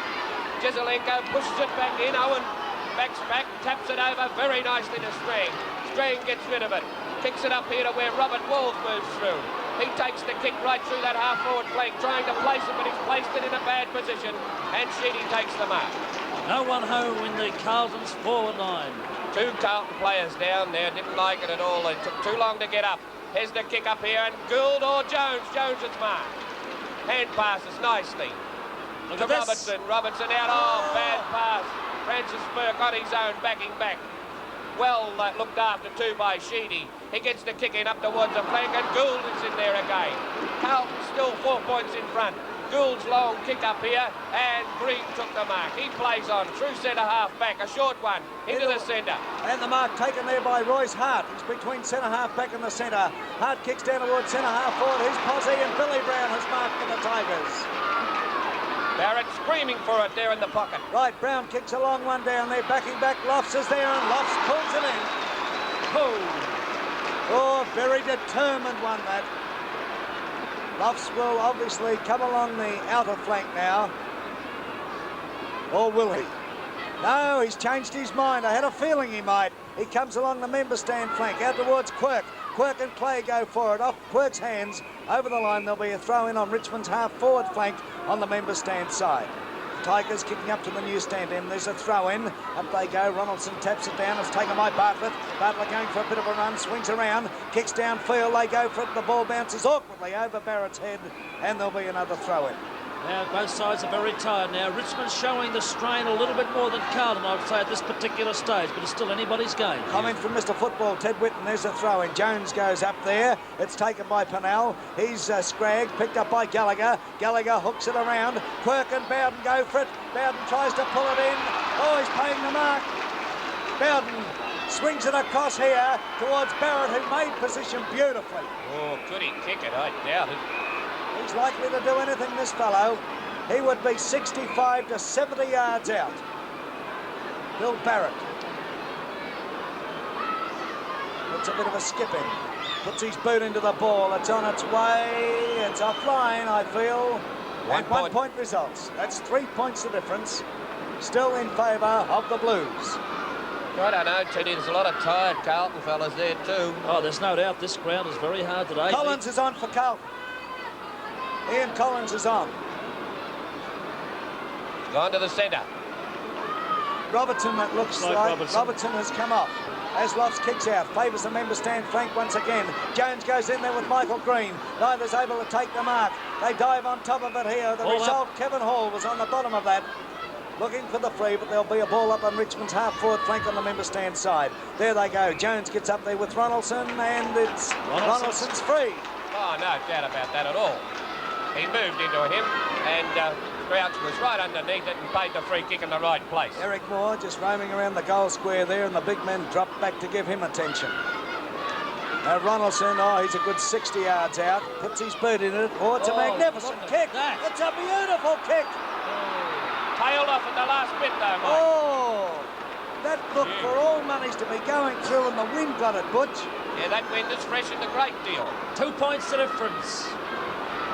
Jesselenko pushes it back in. Owen backs back, taps it over very nicely to Strang. Strang gets rid of it. Kicks it up here to where Robert Walls moves through. He takes the kick right through that half-forward flank, trying to place it, but he's placed it in a bad position, and Sheedy takes the mark. No one home in the Carlton's forward line. Two Carlton players down there, didn't like it at all. It took too long to get up. Here's the kick up here, and Gould or Jones. Jones is marked. Hand passes nicely to Robertson. Robertson out. Oh, bad pass. Francis Burke on his own, backing back. Well looked after too by Sheedy. He gets the kick in up towards the flank, and Gould is in there again. Carlton still 4 points in front. Gould's long kick up here, and Green took the mark. He plays on through centre half back, a short one into the centre. And the mark taken there by Royce Hart. He's between centre half back and the centre. Hart kicks down towards centre half forward. His posse, and Billy Brown has marked for the Tigers. Barrett screaming for it there in the pocket. Right, Brown kicks a long one down there, backing back. Lofts is there, and Lofts pulls it in. Oh, very determined one, that. Lofts will obviously come along the outer flank now. Or will he? No, he's changed his mind. I had a feeling he might. He comes along the member stand flank, out towards Quirk. Quirk and Clay go for it. Off Quirk's hands, over the line. There'll be a throw-in on Richmond's half-forward flank on the member stand side. Tigers kicking up to the new stand end. There's a throw-in. Up they go. Ronaldson taps it down. It's taken by Bartlett. Bartlett going for a bit of a run. Swings around. Kicks downfield. They go for it. The ball bounces awkwardly over Barrett's head. And there'll be another throw-in. Now, both sides are very tired now. Richmond's showing the strain a little bit more than Carlton, I would say, at this particular stage, but it's still anybody's game. Comment from Mr. Football, Ted Whitten. There's a throw-in. Jones goes up there. It's taken by Pennell. He's scragged, picked up by Gallagher. Gallagher hooks it around. Quirk and Bowden go for it. Bowden tries to pull it in. Oh, he's paying the mark. Bowden swings it across here towards Barrett, who made position beautifully. Oh, could he kick it? I doubt it. He's likely to do anything, this fellow. He would be 65 to 70 yards out. Bill Barrett. Puts a bit of a skip in. Puts his boot into the ball. It's on its way. It's offline, I feel. And 1 point results. That's 3 points the difference. Still in favour of the Blues. I don't know, Teddy. There's a lot of tired Carlton fellas there too. Oh, there's no doubt this ground is very hard today. Collins is on for Carlton. Ian Collins is on. Gone to the centre. Robertson, that looks like. Robertson has come off. As Lofts kicks out, favours the member stand flank once again. Jones goes in there with Michael Green. Neither's able to take the mark. They dive on top of it here. The result, Kevin Hall was on the bottom of that, looking for the free, but there'll be a ball up on Richmond's half-forward flank on the member stand side. There they go. Jones gets up there with Ronaldson, and it's Ronaldson's free. Oh, no doubt about that at all. He moved into him, and Crouch was right underneath it and paid the free kick in the right place. Eric Moore just roaming around the goal square there, and the big men dropped back to give him attention. Now Ronaldson, he's a good 60 yards out, puts his boot in it. Oh, it's a magnificent kick. It's a beautiful kick. the last bit, though, Mike. Oh, that looked for all monies to be going through, and the wind got it, Butch. Yeah, that wind has freshened a great deal. 2 points the difference.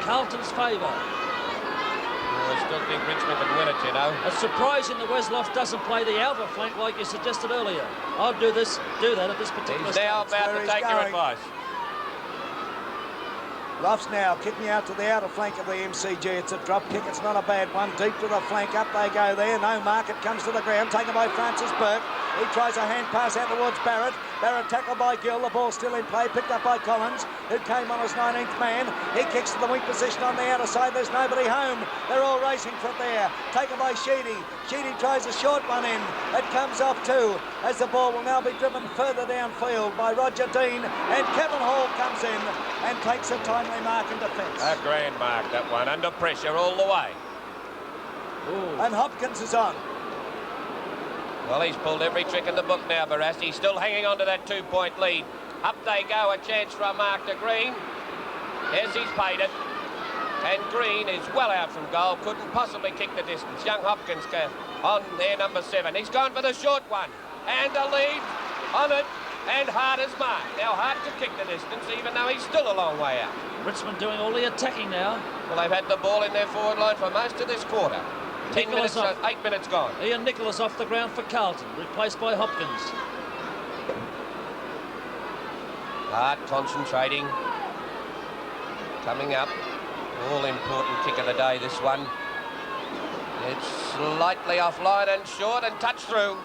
Carlton's favour. Oh, I still think Richmond can win it, you know. It's surprising the Wesloff doesn't play the outer flank like you suggested earlier. I'll do that at this particular He's now stage. about to take your advice. Ruff's now kicking out to the outer flank of the MCG. It's a drop kick. It's not a bad one. Deep to the flank. Up they go there. No mark. It comes to the ground. Taken by Francis Burke. He tries a hand pass out towards Barrett. Barrett tackled by Gill. The ball still in play. Picked up by Collins, who came on as 19th man. He kicks to the weak position on the outer side. There's nobody home. They're all racing for it there. Taken by Sheedy. Sheedy tries a short one in. It comes off too, as the ball will now be driven further downfield by Roger Dean. And Kevin Hall comes in and takes a timely mark in defence. A grand mark, that one. Under pressure all the way. Ooh. And Hopkins is on. Well, he's pulled every trick in the book now, Barras. He's still hanging on to that 2-point lead. Up they go, a chance for a mark to Green. Yes, he's paid it. And Green is well out from goal. Couldn't possibly kick the distance. Young Hopkins on there, number 7. He's gone for the short one. And a lead on it. And Hart is marked. Now Hart can kick the distance, even though he's still a long way out. Richmond doing all the attacking now. Well, they've had the ball in their forward line for most of this quarter. 10 minutes, 8 minutes gone. Ian Nicholas off the ground for Carlton, replaced by Hopkins. Hart concentrating. Coming up. All important kick of the day, this one. It's slightly offline and short and touch through.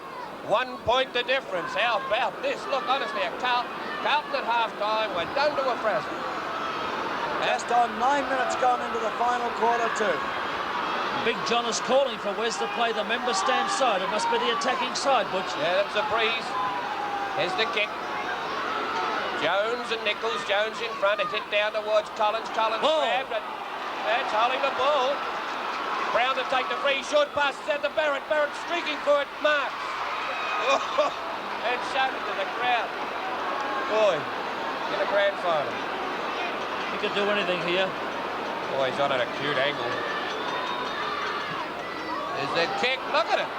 1 point the difference. How about this? Look, honestly, Carlton at half-time were done to a frazzle. Just on 9 minutes gone into the final quarter too. Big John is calling for Wes to play the member stand side. It must be the attacking side, Butch. Yeah, that's a breeze. Here's the kick. Jones and Nichols. Jones in front. It hit down towards Collins. Collins grabbed it. That's holding the ball. Brown to take the free. Short pass out to Barrett. Barrett streaking for it. Marks. And shouted to the crowd. Boy, in the grand final. He could do anything here. Boy, he's on an acute angle. There's that kick. Look at it.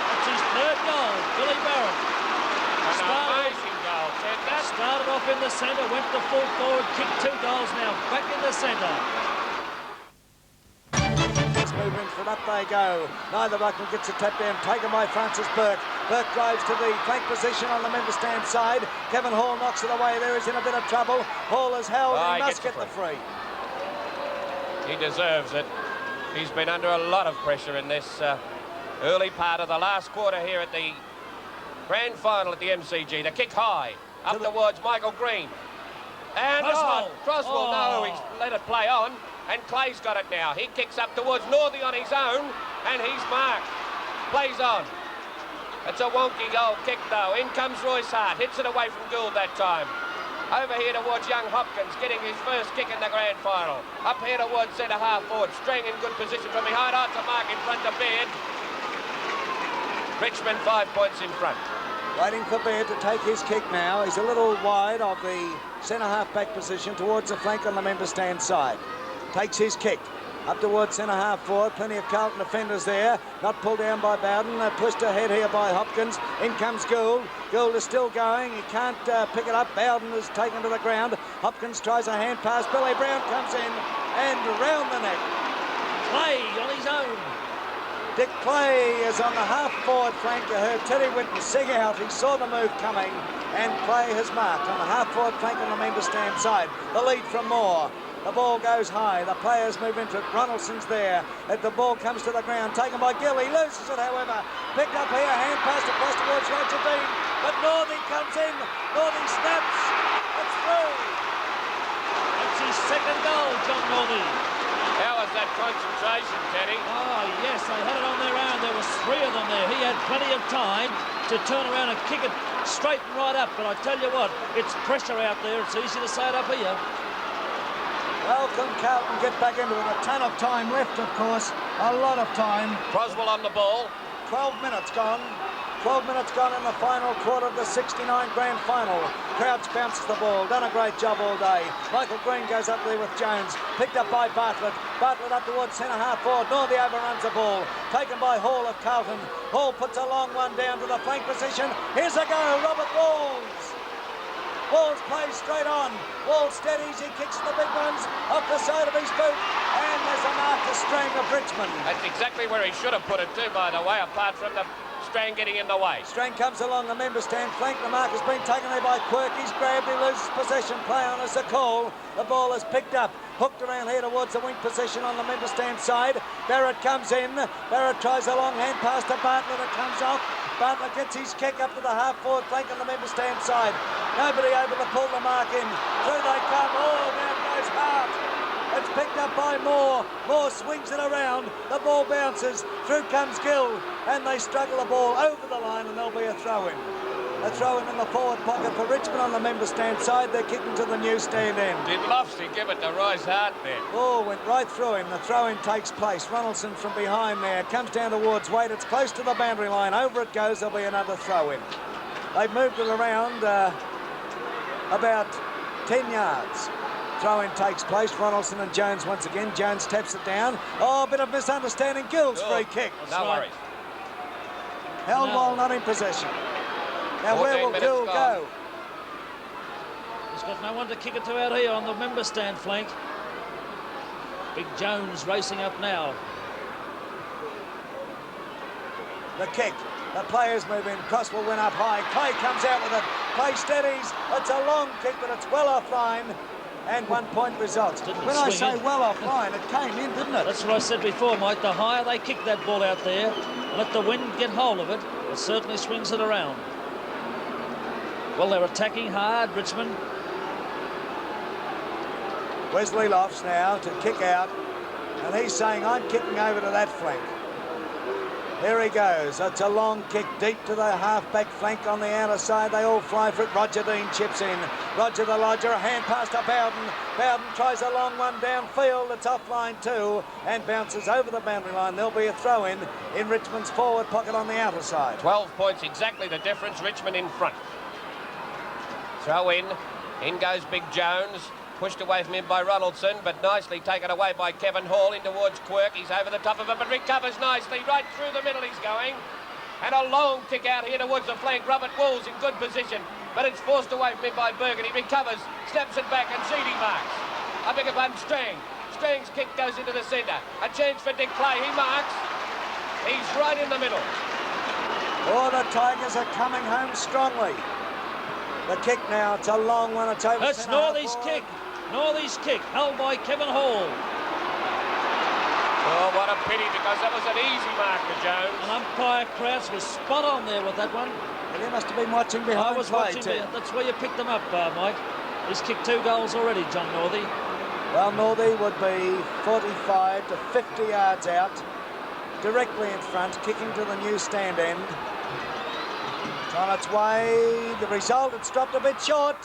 That's his third goal. Billy Barrett. An amazing goal, Ted. That Started off in the centre, went to full forward, kicked 2 goals now. Back in the centre. Move in front, up they go. Neither ruckman gets a tap down, taken by Francis Burke. Burke drives to the flank position on the member stand side. Kevin Hall knocks it away. There is in a bit of trouble. Hall is held. He must get the free. He deserves it. He's been under a lot of pressure in this early part of the last quarter here at the grand final at the MCG. The kick high, up towards Michael Green. And Croswell, no, he's let it play on. And Clay's got it now. He kicks up towards Northey on his own, and he's marked. Plays on. It's a wonky goal kick, though. In comes Royce Hart. Hits it away from Gould that time. Over here towards young Hopkins, getting his first kick in the grand final. Up here towards centre half forward. Strang in good position from behind. Oh, it's a mark in front of Baird. Richmond 5 points in front. Waiting for Baird to take his kick now. He's a little wide of the centre half back position towards the flank on the member stand side. Takes his kick up towards centre half forward. Plenty of Carlton defenders there. Not pulled down by Bowden. A twist ahead here by Hopkins. In comes Gould. Gould is still going. He can't pick it up. Bowden is taken to the ground. Hopkins tries a hand pass. Billy Brown comes in and round the neck. Clay on his own. Dick Clay is on the half forward flank. You heard Teddy Whitten sing out. He saw the move coming, and Clay has marked on the half forward flank on the member stand side. The lead from Moore. The ball goes high. The players move into it. Ronaldson's there. The ball comes to the ground. Taken by Gill. He loses it, however. Picked up here. Hand passed across towards Roger Dean. But Northey comes in. Northey snaps. It's through. That's his second goal, John Northey. How was that concentration, Teddy? Oh, yes, they had it on their own. There was 3 of them there. He had plenty of time to turn around and kick it straight and right up. But I tell you what, it's pressure out there. It's easy to say it up here. Well, can Carlton get back into it? A ton of time left, of course. A lot of time. Croswell on the ball. 12 minutes gone. 12 minutes gone in the final quarter of the 69 grand final. Crouch bounces the ball, done a great job all day. Michael Green goes up there with Jones, picked up by Bartlett. Bartlett up towards centre half forward. Northey overruns the ball, taken by Hall of Carlton. Hall puts a long one down to the flank position. Here's a go, Robert Walls. Walls plays straight on. Walls steadies, he kicks the big ones off the side of his boot. And there's a mark to Strang of Richmond. That's exactly where he should have put it too, by the way, apart from the Strang getting in the way. Strang comes along the member stand flank. The mark has been taken there by Quirk. He's grabbed, he loses possession. Play on as a call. The ball is picked up, hooked around here towards the wing position on the member stand side. Barrett comes in. Barrett tries a long hand pass to Bartlett. It comes off. Bartlett gets his kick up to the half-forward flank on the member stand side. Nobody able to pull the mark in. Through they come. Oh, down goes Hart. It's picked up by Moore. Moore swings it around. The ball bounces. Through comes Gill. And they struggle the ball over the line, and there'll be a throw-in. A throw-in in the forward pocket for Richmond on the member stand side. They're kicking to the new stand end. Did Lofty give it to Royce Hart there? Oh, went right through him. The throw-in takes place. Ronaldson from behind there. Comes down towards Wade. It's close to the boundary line. Over it goes. There'll be another throw-in. They've moved it around about 10 yards. Throw-in takes place. Ronaldson and Jones once again. Jones taps it down. Oh, a bit of misunderstanding. Gill's free kick. No worries. Held while not in possession. Now where will Gill go? He's got no one to kick it to out here on the member stand flank. Big Jones racing up now. The kick. The players move in. Crosswell went up high. Clay comes out with it. Clay steadies. It's a long kick, but it's well offline. And 1 point results. When I say well offline, it came in, didn't it? That's what I said before, Mike. The higher they kick that ball out there, let the wind get hold of it, it certainly swings it around. Well, they're attacking hard, Richmond. Wesley Lofts now to kick out. And he's saying, I'm kicking over to that flank. Here he goes. It's a long kick deep to the half-back flank on the outer side. They all fly for it. Roger Dean chips in. Roger the Lodger, a hand pass to Bowden. Bowden tries a long one downfield. It's offline too and bounces over the boundary line. There'll be a throw-in in Richmond's forward pocket on the outer side. 12 points, exactly the difference. Richmond in front. Throw in. In goes Big Jones. Pushed away from him by Ronaldson, but nicely taken away by Kevin Hall in towards Quirk. He's over the top of it, but recovers nicely. Right through the middle he's going. And a long kick out here towards the flank. Robert Walls in good position, but it's forced away from him by Bergen. He recovers, snaps it back, and Sheedy marks. I beg your pardon, Strang. Strang's kick goes into the centre. A chance for Dick Clay. He marks. He's right in the middle. Oh, the Tigers are coming home strongly. The kick now, it's a long one. It's over. That's Northey's kick. Northey's kick, held by Kevin Hall. Oh, what a pity, because that was an easy mark for Jones. And umpire Krause was spot on there with that one. And you must have been watching behind. I was watching. That's where you picked them up, Mike. He's kicked 2 goals already, John Northey. Well, Northey would be 45 to 50 yards out, directly in front, kicking to the new stand end. It's on its way. The result, it's dropped a bit short.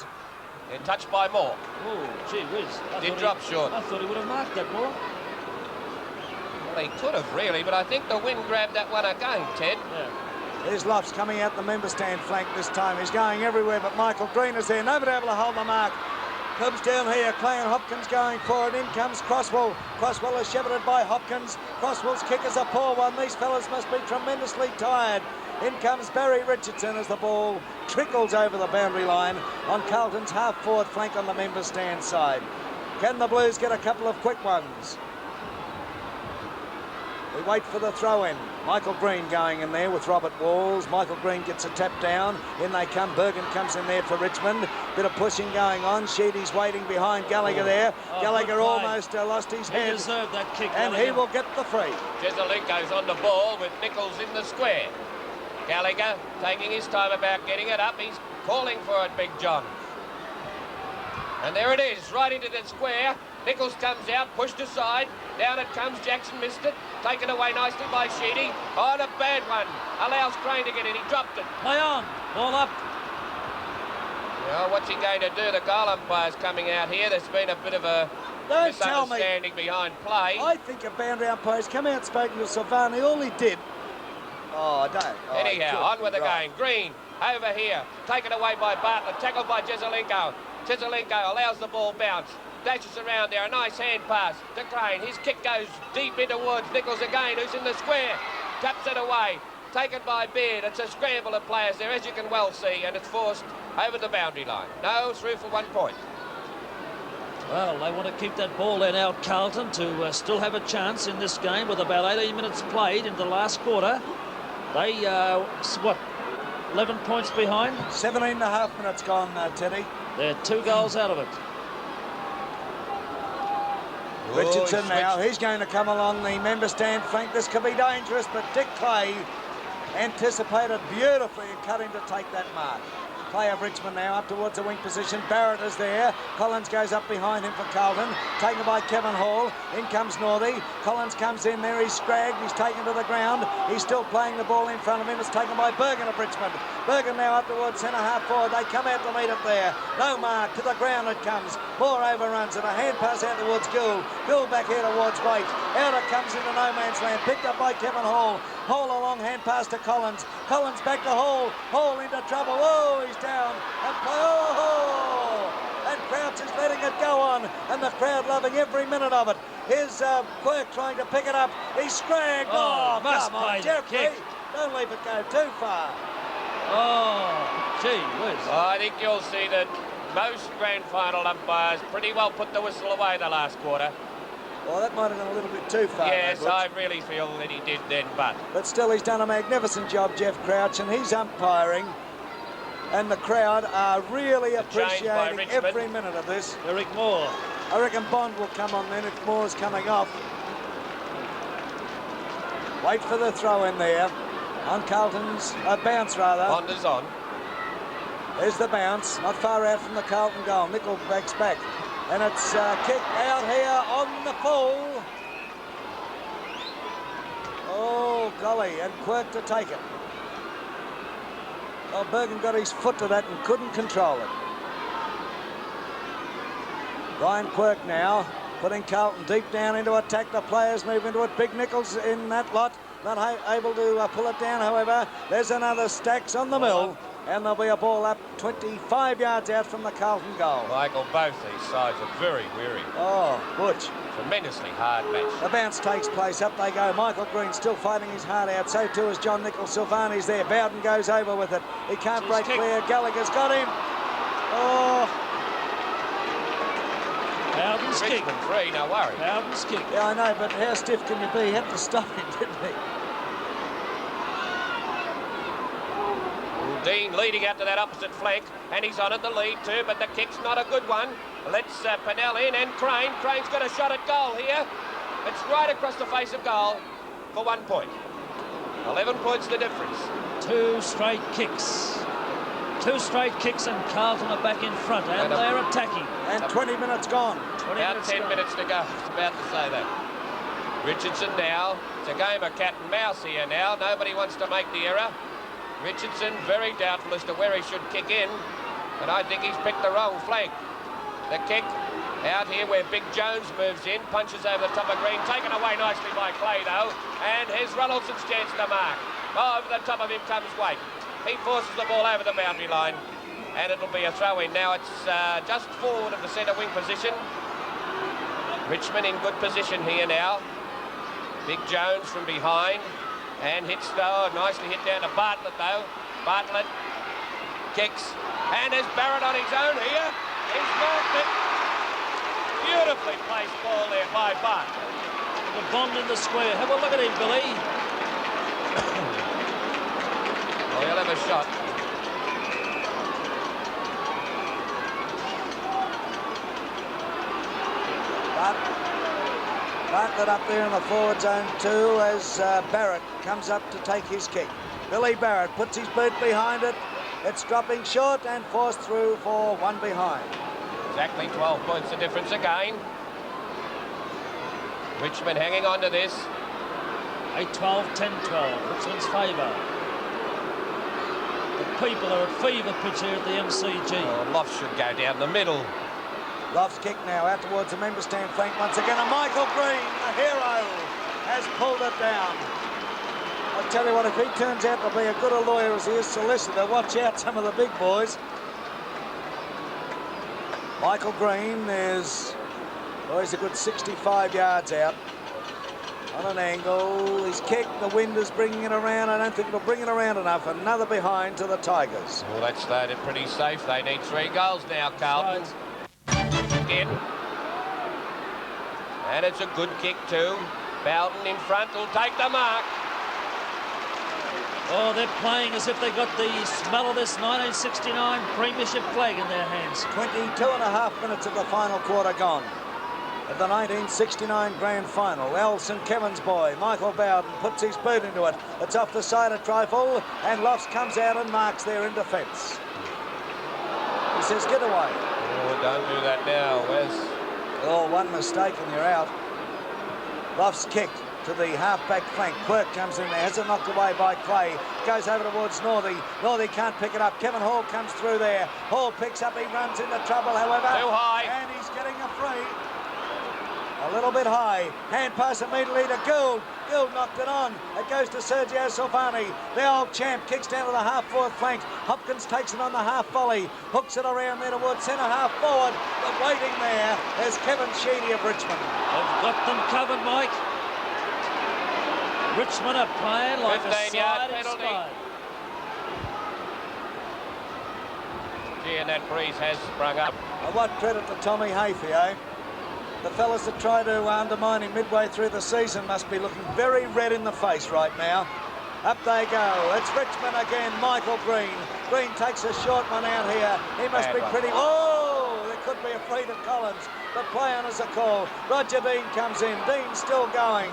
And touched by Moore. Oh, gee whiz. Did drop short. I thought he would have marked that Moore. Well, he could have really, but I think the wind grabbed that one again, Ted. Yeah. There's Lofts coming out the member stand flank this time. He's going everywhere, but Michael Green is there. Nobody able to hold the mark. Comes down here. Clay and Hopkins going forward. In comes Crosswell. Crosswell is shepherded by Hopkins. Crosswell's kick is a poor one. These fellas must be tremendously tired. In comes Barry Richardson as the ball trickles over the boundary line on Carlton's half-forward flank on the member stand side. Can the Blues get a couple of quick ones? We wait for the throw-in. Michael Green going in there with Robert Walls. Michael Green gets a tap down. In they come. Bergen comes in there for Richmond. Bit of pushing going on. Sheedy's waiting behind Gallagher there. Gallagher almost lost his head. He deserved that kick. And Gallagher. he will get the free. Jesaulenko's on the ball with Nichols in the square. Gallagher taking his time about getting it up. He's calling for it, Big John. And there it is, right into the square. Nichols comes out, pushed aside. Down it comes. Jackson missed it. Taken away nicely by Sheedy. Oh, and a bad one. Allows Crane to get in. He dropped it. Play on. Ball up. Well, what's he going to do? The goal umpire's coming out here. There's been a bit of a misunderstanding behind play. I think a boundary umpire's come out and spoken to Silvani. All he did Oh, I don't. Oh, Anyhow, on with the game. Green, over here. Taken away by Bartlett. Tackled by Gezza1967. Gezza1967 allows the ball bounce. Dashes around there. A nice hand pass to Crane. His kick goes deep in towards Nichols again, who's in the square. Taps it away. Taken by Beard. It's a scramble of players there, as you can well see, and it's forced over the boundary line. No, through for 1 point. Well, they want to keep that ball in out, Carlton, to still have a chance in this game with about 18 minutes played in the last quarter. They, what, 11 points behind? 17.5 minutes gone, Teddy. They're 2 goals out of it. Richardson now, he's going to come along the member stand, Frank. This could be dangerous, but Dick Clay anticipated beautifully and cut him to take that mark. Play of Richmond now up towards the wing position. Barrett is there. Collins goes up behind him for Carlton. Taken by Kevin Hall. In comes Northey. Collins comes in there. He's scragged. He's taken to the ground. He's still playing the ball in front of him. It's taken by Bergen of Richmond. Bergen now up towards centre half forward. They come out to meet it there. No mark. To the ground it comes. Moore overruns it. A hand pass out towards Gould. Gould back here towards Waite. Out it comes into no man's land. Picked up by Kevin Hall. Hall a long hand pass to Collins. Collins back to Hall. Hall into trouble. Oh, he's down. And play. Oh! And Crouch is letting it go on. And the crowd loving every minute of it. Here's Quirk trying to pick it up. He's scragged. Oh, come on, Jeffrey. Don't leave it go too far. Oh, gee whiz. Well, I think you'll see that most grand final umpires pretty well put the whistle away the last quarter. Well, that might have gone a little bit too far. Yes, I really feel that he did then, but still, he's done a magnificent job, Jeff Crouch, and he's umpiring. And the crowd are really appreciating every minute of this. Eric Moore. I reckon Bond will come on then if Moore's coming off. Wait for the throw in there. On Carlton's, bounce rather. Bond is on. There's the bounce, not far out from the Carlton goal. Nickelback's back. And it's kicked out here on the full. Oh, golly, and Quirk to take it. Well, Bergen got his foot to that and couldn't control it. Ryan Quirk now, putting Carlton deep down into attack. The players move into it. Big Nichols in that lot. Not able to pull it down, however. There's another Stacks on the mill. And there'll be a ball up 25 yards out from the Carlton goal. Michael, both these sides are very weary. Oh, Butch. Tremendously hard match. The bounce takes place. Up they go. Michael Green still fighting his heart out. So too is John Nichols. Silvani's there. Bowden goes over with it. He can't break clear. Gallagher's got him. Oh. Bowden's kick. Richmond free, no worry. Bowden's kick. Yeah, I know, but how stiff can you be? He had to stop him, didn't he? Dean leading out to that opposite flank, and he's on at the lead too, but the kick's not a good one. Let's Pennell in, and Crane. Crane's got a shot at goal here. It's right across the face of goal for 1 point. 11 points the difference. 2 straight kicks. 2 straight kicks, and Carlton are back in front, and they're attacking. And 20 minutes gone. About 10 minutes to go. I was about to say that. Richardson now. It's a game of cat and mouse here now. Nobody wants to make the error. Richardson very doubtful as to where he should kick in, and I think he's picked the wrong flank. The kick out here where Big Jones moves in, punches over the top of Green, taken away nicely by Clay though, and here's Ronaldson's chance to mark. Oh, over the top of him comes Waite. He forces the ball over the boundary line, and it'll be a throw-in. Now it's just forward of the centre wing position. Richmond in good position here now. Big Jones from behind. And hits, nicely hit down to Bartlett, though. Bartlett kicks. And there's Barrett on his own here. He's marked it. Beautifully placed ball there by Bartlett. The Bond in the square. Have a look at him, Billy. Well, he'll have a shot. Bartlett up there in the forward zone too as Barrett comes up to take his kick. Billy Barrett puts his boot behind it. It's dropping short and forced through for 1 behind. Exactly 12 points the difference again. Richmond hanging on to this. 8-12, 10-12. Richmond's favour. The people are at fever pitch here at the MCG. Oh, Lofts should go down the middle. Lofts kick now out towards the member stand flank once again. And Michael Green, the hero, has pulled it down. I tell you what, if he turns out to be a good a lawyer as he is solicitor, watch out some of the big boys. Michael Green is, oh, he's a good 65 yards out. On an angle, he's kicked, the wind is bringing it around. I don't think it'll bring it around enough. Another behind to the Tigers. Well, that's started pretty safe. They need 3 goals now, Carlton. Again. And it's a good kick too. Bowden in front will take the mark. Oh, they're playing as if they got the smell of this 1969 Premiership flag in their hands. 22.5 minutes of the final quarter gone. At the 1969 Grand Final, Al St. Kevin's boy, Michael Bowden, puts his boot into it. It's off the side a trifle, and Lofts comes out and marks there in defence. He says, get away. Oh, don't do that now, Wes. Oh, one mistake and you're out. Lofts kicked to the half-back flank. Quirk comes in there, has it knocked away by Clay. Goes over towards Northey. Northey can't pick it up. Kevin Hall comes through there. Hall picks up, he runs into trouble, however. Too high. And he's getting a free. A little bit high. Hand pass immediately to Gould. Gould knocked it on. It goes to Sergio Silvani. The old champ kicks down to the half-forward flank. Hopkins takes it on the half volley. Hooks it around there towards centre-half forward. But waiting there is Kevin Sheedy of Richmond. They've got them covered, Mike. Richmond are playing like a 15-yard side penalty. inspired. Gee, and that breeze has sprung up. What credit to Tommy Hafey, eh? The fellas that try to undermine him midway through the season must be looking very red in the face right now. Up they go. It's Richmond again. Michael Green. Green takes a short one out here. He must be pretty... Oh, there could be a free to Collins. But play on as a call. Roger Dean comes in. Dean's still going.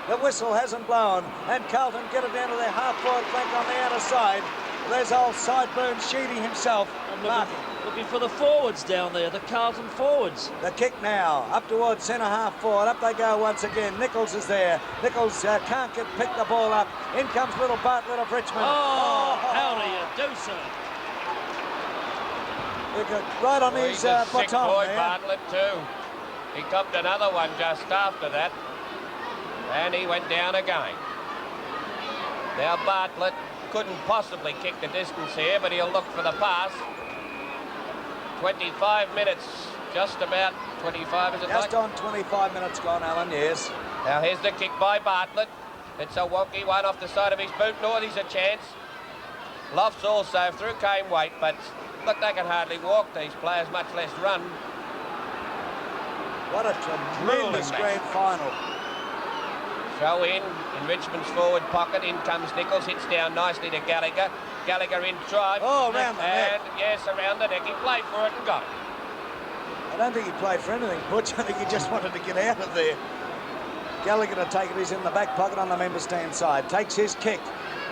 The whistle hasn't blown. And Carlton get it down to their half-forward flank on the outer side. There's old Sideburn Sheedy himself marking. Looking for the forwards down there, the Carlton forwards. The kick now, up towards centre-half forward. Up they go once again. Nichols is there. Nichols can't pick the ball up. In comes little Bartlett of Richmond. Oh, how do you do so? Right on his He's a sick baton boy, there. Bartlett, too. He copped another one just after that. And he went down again. Now Bartlett couldn't possibly kick the distance here, but he'll look for the pass. 25 minutes, just about 25, is it? Just like? on 25 minutes gone, Alan, yes. Now here's the kick by Bartlett. It's a wonky one off the side of his boot. Northey's a chance. Lofts also through came weight, but look, they can hardly walk, these players, much less run. What a tremendous grand final. Throw in Richmond's forward pocket. In comes Nichols, hits down nicely to Gallagher. Gallagher in drive. Oh, around the neck. And yes, around the neck. He played for it and got it. I don't think he played for anything, Butch. I think he just wanted to get out of there. Gallagher to take it. He's in the back pocket on the member stand side. Takes his kick.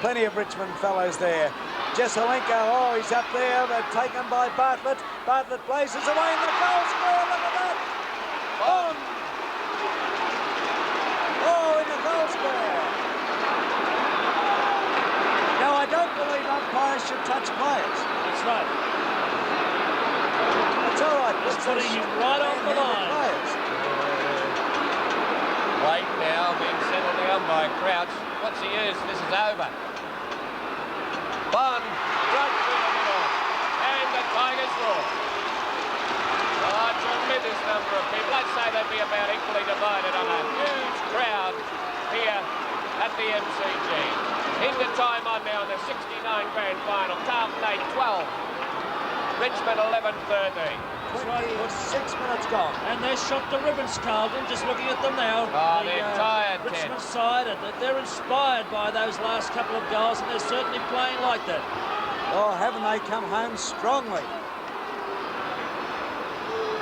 Plenty of Richmond fellows there. Jesselenko, oh, he's up there, but taken by Bartlett. Bartlett blazes away in the goal square. Look at that. On. Oh, in the goal square. Now, I don't believe umpires should touch players. That's right. It's all right. Just putting him right on the line. Wait now, being settled down by Crouch. What's he used? This is over. Bond, right through the middle. And the Tigers roar. Oh, a tremendous number of people. I'd say they'd be about equally divided on a huge crowd here at the MCG. Into time on now in the 69 Grand Final. Carlton 8-12. Richmond 11-13. 26 minutes gone. And they're shot to ribbons, Carlton, just looking at them now. Oh, they're tired, Richmond Ted. side, they're inspired by those last couple of goals, and they're certainly playing like that. Oh, haven't they come home strongly?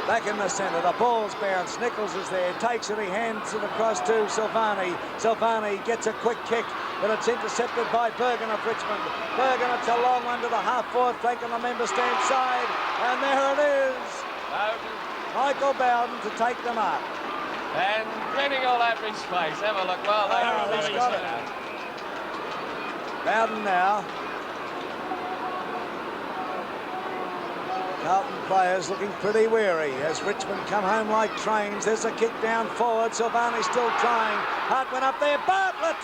Back in the centre, the ball's bounced. Nichols is there, takes it, he hands it across to Silvani. Silvani gets a quick kick, but it's intercepted by Bergen of Richmond. Bergen, it's a long one to the half-forward flank on the member stand side, and there it is. Bowden. Michael Bowden to take the mark. And grinning all over his face. Have a look. Well, He's they got it. Bowden now. Carlton players looking pretty weary as Richmond come home like trains. There's a kick down forward. Silvani still trying. Hart went up there. Bartlett!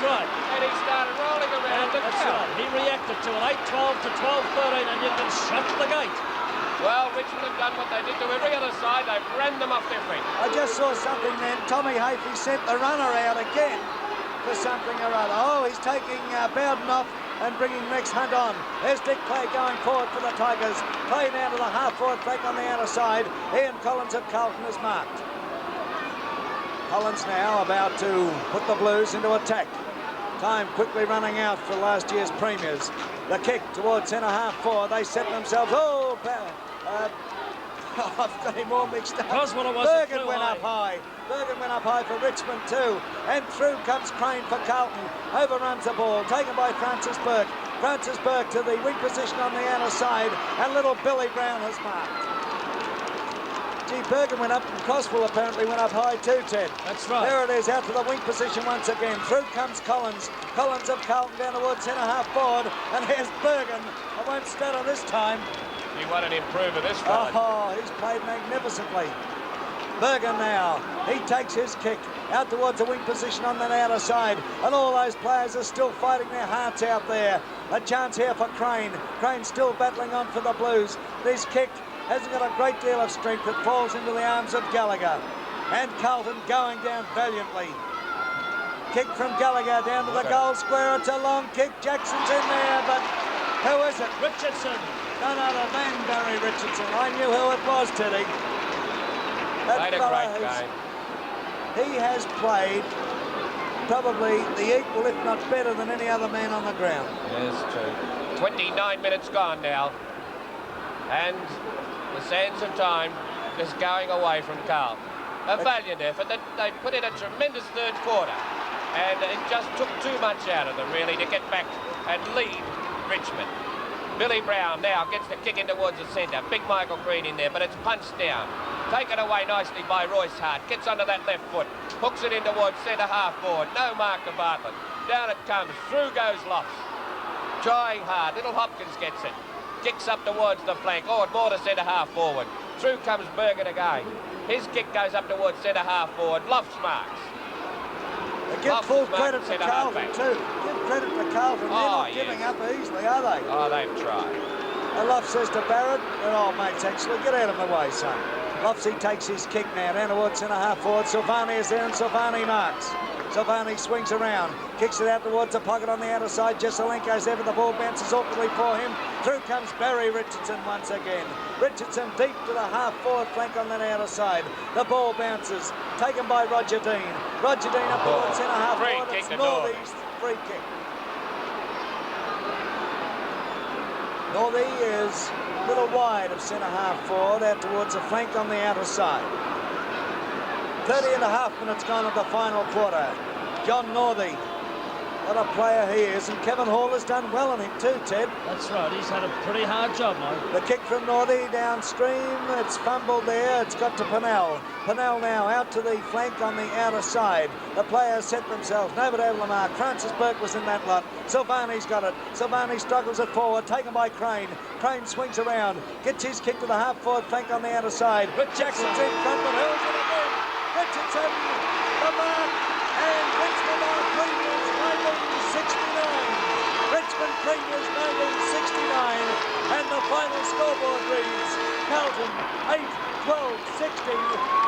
right. And he started rolling around. That's right. He reacted to an 8-12 to 12-13, and you can shut the gate. Well, Richmond have done what they did to every other side. They've ran them off their feet. I just saw something then. Tommy Hafey sent the runner out again for something or other. Oh, he's taking Bowden off and bringing Rex Hunt on. There's Dick Clay going forward for the Tigers. Clay down to the half-forward flank on the outer side. Ian Collins of Carlton is marked. Collins now about to put the Blues into attack. Time quickly running out for last year's premiers. The kick towards centre half forward. They set themselves. Oh, I've got him all mixed up. Bergen went up high. Bergen went up high for Richmond too. And through comes Crane for Carlton. Overruns the ball. Taken by Francis Burke. Francis Burke to the wing position on the outer side. And little Billy Brown has marked. Gee, Bergen went up, and Croswell apparently went up high too, Ted. That's right. There it is, out to the wing position once again. Through comes Collins. Collins of Carlton down towards centre half forward. And here's Bergen. I won't stutter this time. You want an improver, this fella. Oh, he's played magnificently. Bergen now, he takes his kick out towards the wing position on that outer side, and all those players are still fighting their hearts out there. A chance here for Crane. Crane still battling on for the Blues. This kick hasn't got a great deal of strength. It falls into the arms of Gallagher. And Carlton going down valiantly. Kick from Gallagher down to the goal square. It's a long kick. Jackson's in there, but who is it? Richardson. None other than Barry Richardson. I knew who it was, Teddy. Played a great game. He has played probably the equal, if not better, than any other man on the ground. Yes, true. 29 minutes gone now. And the sands of time is going away from Carlton. A valiant effort. They put in a tremendous third quarter. And it just took too much out of them, really, to get back and lead Richmond. Billy Brown now gets the kick in towards the centre. Big Michael Green in there, but it's punched down. Taken away nicely by Royce Hart. Gets under that left foot. Hooks it in towards centre half forward. No mark to Bartlett. Down it comes. Through goes Lofts. Trying hard. Little Hopkins gets it. Kicks up towards the flank. Oh, and more to centre half forward. Through comes Bergen again. His kick goes up towards centre half forward. Lofts marks. Give full credit to Carlton too. Give credit to Carlton. They're not giving up easily, are they? Oh, they've tried. Loft says to Barrett, "They're all mates, actually. Get out of the way, son." Loftsy takes his kick now down towards centre half forward. Silvani is there and Silvani marks. Silvani swings around, kicks it out towards the pocket on the outer side. Jesselenko's there, but the ball bounces awkwardly for him. Through comes Barry Richardson once again. Richardson deep to the half-forward flank on that outer side. The ball bounces, taken by Roger Dean. Roger Dean up towards centre half forward. It's Northey's free kick. Northey is a little wide of centre half forward, out towards the flank on the outer side. 30.5 minutes gone of the final quarter. John Northey, what a player he is, and Kevin Hall has done well on him too, Ted. That's right, he's had a pretty hard job, mate. The kick from Northey downstream, it's fumbled there, it's got to Pennell. Pennell now out to the flank on the outer side. The players set themselves, nobody able to mark. Francis Burke was in that lot. Silvani's got it. Silvani struggles it forward, taken by Crane. Crane swings around, gets his kick to the half-forward flank on the outer side. Jackson's in front, but who's in again? Richardson, the mark, and Richmond are premiers 1969. Richmond premiers 1969, and the final scoreboard reads Carlton 8-12-60,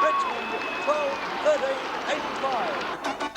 Richmond 12-13-85.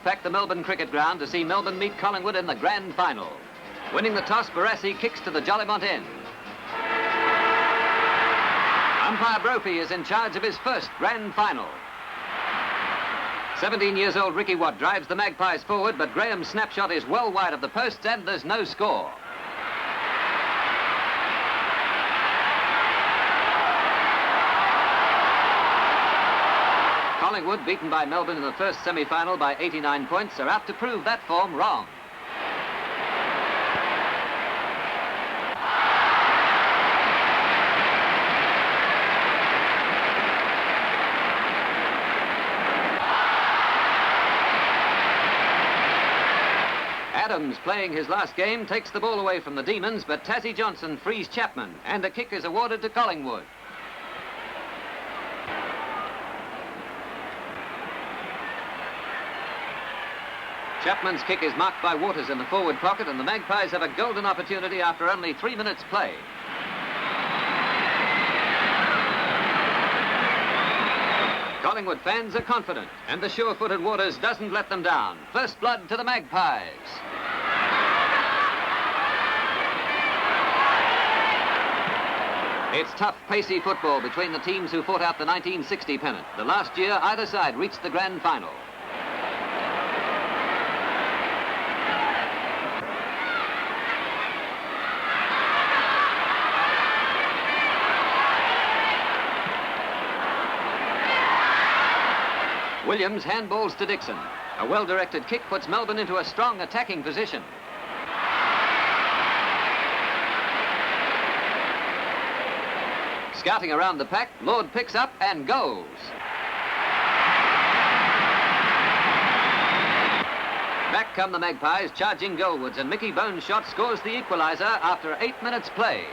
packed the Melbourne cricket ground to see Melbourne meet Collingwood in the grand final. Winning the toss, Barassi kicks to the Jolimont end. Umpire Brophy is in charge of his first grand final. 17 years old Ricky Watt drives the Magpies forward, but Graham's snapshot is well wide of the posts and there's no score. Collingwood, beaten by Melbourne in the first semi-final by 89 points, are out to prove that form wrong. Adams, playing his last game, takes the ball away from the Demons, but Tassie Johnson frees Chapman, and a kick is awarded to Collingwood. Chapman's kick is marked by Waters in the forward pocket, and the Magpies have a golden opportunity after only 3 minutes play. Collingwood fans are confident, and the sure-footed Waters doesn't let them down. First blood to the Magpies. It's tough, pacey football between the teams who fought out the 1960 pennant. The last year, either side reached the grand final. Williams handballs to Dixon. A well-directed kick puts Melbourne into a strong attacking position. Scouting around the pack, Lord picks up and goes. Back come the Magpies, charging goalwards, and Mickey Bones' shot scores the equaliser after 8 minutes play.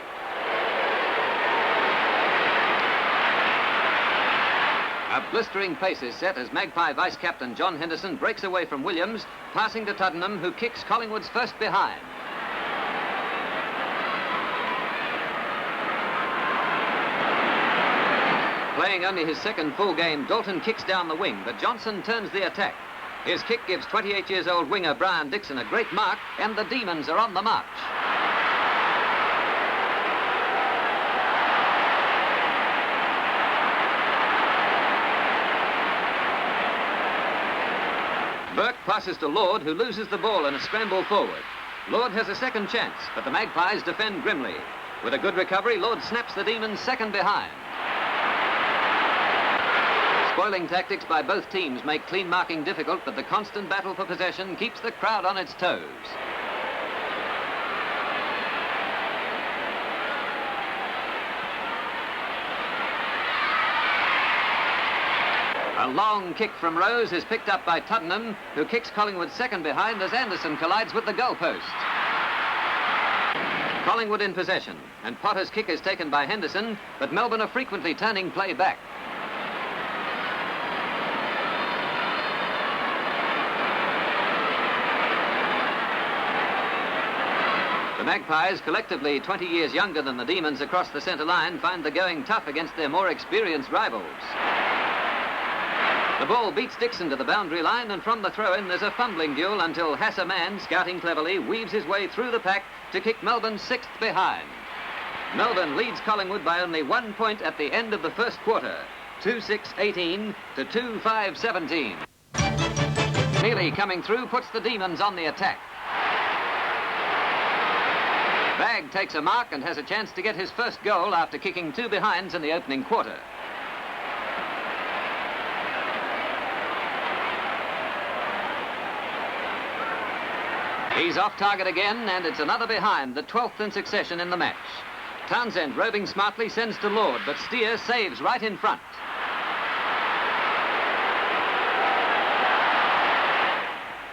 A blistering pace is set as Magpie vice-captain John Henderson breaks away from Williams, passing to Tuddenham, who kicks Collingwood's first behind. Playing only his second full game, Dalton kicks down the wing, but Johnson turns the attack. His kick gives 28-year-old winger Brian Dixon a great mark, and the Demons are on the march. Burke passes to Lord, who loses the ball in a scramble forward. Lord has a second chance, but the Magpies defend grimly. With a good recovery, Lord snaps the Demons' second behind. Spoiling tactics by both teams make clean marking difficult, but the constant battle for possession keeps the crowd on its toes. A long kick from Rose is picked up by Tuddenham, who kicks Collingwood's second behind as Anderson collides with the goalpost. Collingwood in possession, and Potter's kick is taken by Henderson, but Melbourne are frequently turning play back. The Magpies, collectively 20 years younger than the Demons across the centre line, find the going tough against their more experienced rivals. The ball beats Dixon to the boundary line, and from the throw-in there's a fumbling duel until Hasser Mann, scouting cleverly, weaves his way through the pack to kick Melbourne's sixth behind. Melbourne leads Collingwood by only 1 point at the end of the first quarter, 2-6-18 to 2-5-17. Neely coming through puts the Demons on the attack. Bagg takes a mark and has a chance to get his first goal after kicking 2 behinds in the opening quarter. He's off target again, and it's another behind, the 12th in succession in the match. Townsend, roving smartly, sends to Lord, but Steer saves right in front.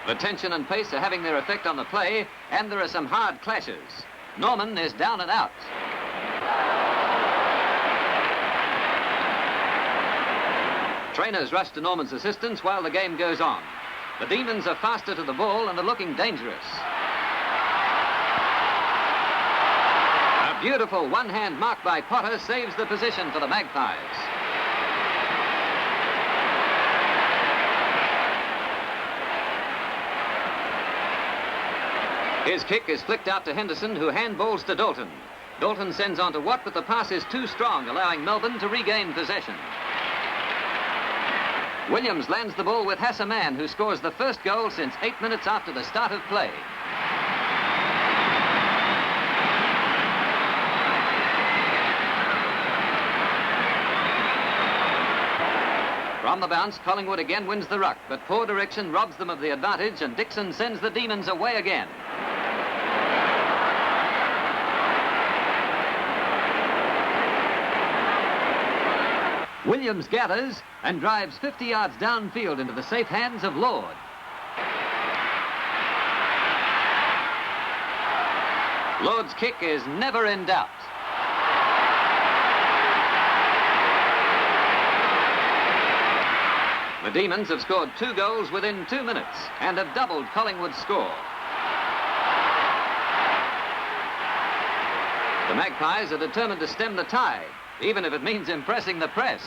The tension and pace are having their effect on the play, and there are some hard clashes. Norman is down and out. Trainers rush to Norman's assistance while the game goes on. The Demons are faster to the ball and are looking dangerous. A beautiful one-hand mark by Potter saves the position for the Magpies. His kick is flicked out to Henderson, who handballs to Dalton. Dalton sends on to Watt, but the pass is too strong, allowing Melbourne to regain possession. Williams lands the ball with Hassaman, who scores the first goal since 8 minutes after the start of play. From the bounce, Collingwood again wins the ruck, but poor direction robs them of the advantage, and Dixon sends the Demons away again. Williams gathers and drives 50 yards downfield into the safe hands of Lord. Lord's kick is never in doubt. The Demons have scored 2 goals within 2 minutes and have doubled Collingwood's score. The Magpies are determined to stem the tide, even if it means impressing the press.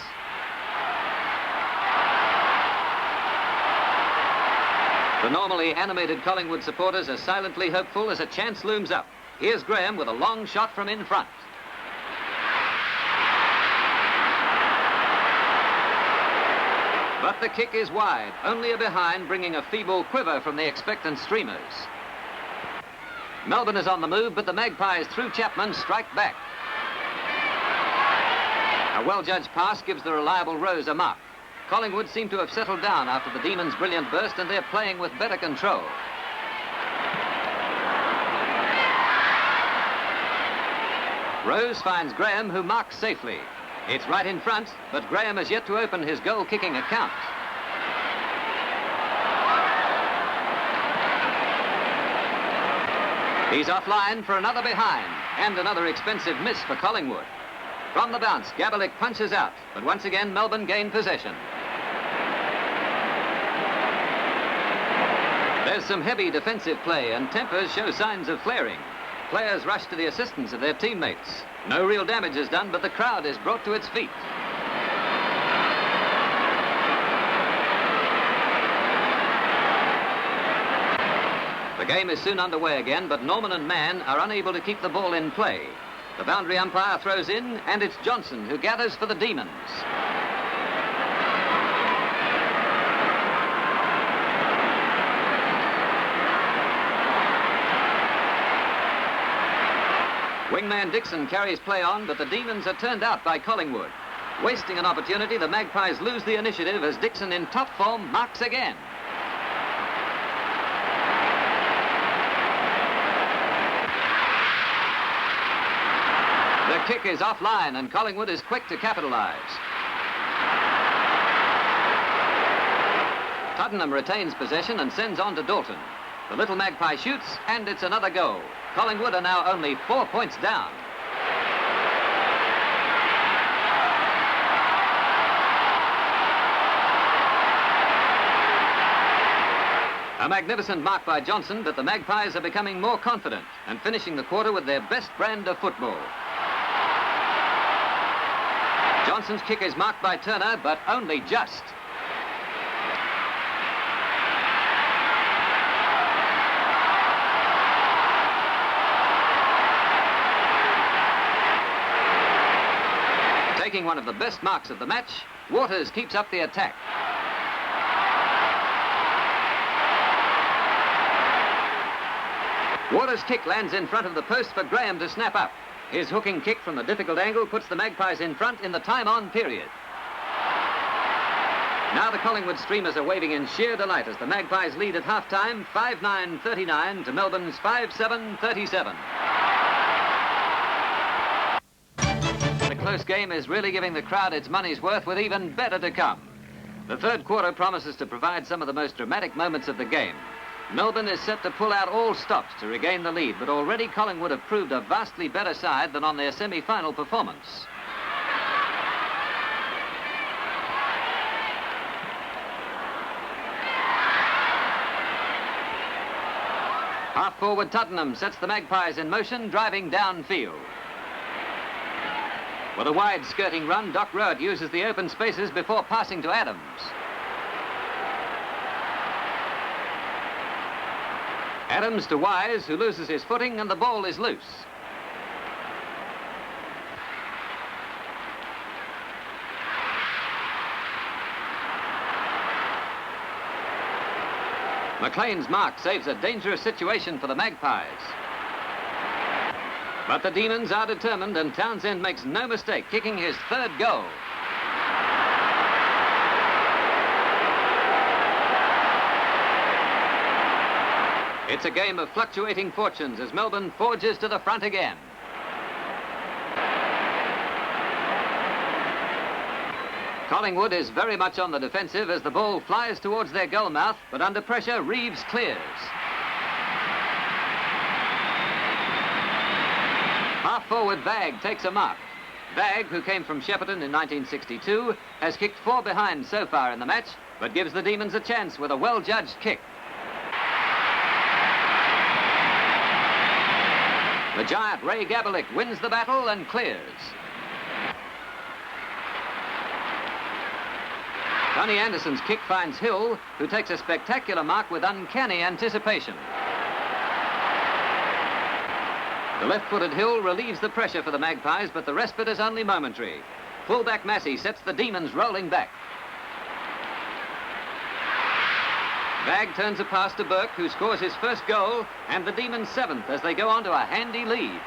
The normally animated Collingwood supporters are silently hopeful as a chance looms up. Here's Graham with a long shot from in front. But the kick is wide, only a behind, bringing a feeble quiver from the expectant streamers. Melbourne is on the move, but the Magpies, through Chapman, strike back. A well-judged pass gives the reliable Rose a mark. Collingwood seem to have settled down after the Demons' brilliant burst, and they're playing with better control. Rose finds Graham, who marks safely. It's right in front, but Graham has yet to open his goal-kicking account. He's offline for another behind, and another expensive miss for Collingwood. From the bounce, Gabalik punches out, but once again Melbourne gain possession. There's some heavy defensive play, and tempers show signs of flaring. Players rush to the assistance of their teammates. No real damage is done, but the crowd is brought to its feet. The game is soon underway again, but Norman and Mann are unable to keep the ball in play. The boundary umpire throws in, and it's Johnson who gathers for the Demons. Wingman Dixon carries play on, but the Demons are turned out by Collingwood. Wasting an opportunity, the Magpies lose the initiative as Dixon, in top form, marks again. The kick is offline, and Collingwood is quick to capitalize. Tottenham retains possession and sends on to Dalton. The little Magpie shoots, and it's another goal. Collingwood are now only 4 points down. A magnificent mark by Johnson, but the Magpies are becoming more confident and finishing the quarter with their best brand of football. Johnson's kick is marked by Turner, but only just. Taking one of the best marks of the match, Waters keeps up the attack. Waters' kick lands in front of the post for Graham to snap up. His hooking kick from a difficult angle puts the Magpies in front in the time-on period. Now the Collingwood streamers are waving in sheer delight as the Magpies lead at half-time, 5-9-39 to Melbourne's 5-7-37. The close game is really giving the crowd its money's worth, with even better to come. The third quarter promises to provide some of the most dramatic moments of the game. Melbourne is set to pull out all stops to regain the lead, but already Collingwood have proved a vastly better side than on their semi-final performance. Half-forward Tottenham sets the Magpies in motion, driving downfield. With a wide skirting run, Doc Road uses the open spaces before passing to Adams. Adams to Wise, who loses his footing, and the ball is loose. McLean's mark saves a dangerous situation for the Magpies. But the Demons are determined, and Townsend makes no mistake, kicking his third goal. It's a game of fluctuating fortunes as Melbourne forges to the front again. Collingwood is very much on the defensive as the ball flies towards their goal mouth, but under pressure, Reeves clears. Half-forward Vagg takes a mark. Vagg, who came from Shepparton in 1962, has kicked 4 behind so far in the match, but gives the Demons a chance with a well-judged kick. The giant Ray Gabelick wins the battle and clears. Tony Anderson's kick finds Hill, who takes a spectacular mark with uncanny anticipation. The left-footed Hill relieves the pressure for the Magpies, but the respite is only momentary. Fullback Massey sets the Demons rolling back. Vagg turns a pass to Burke, who scores his first goal, and the Demons 7th as they go on to a handy lead.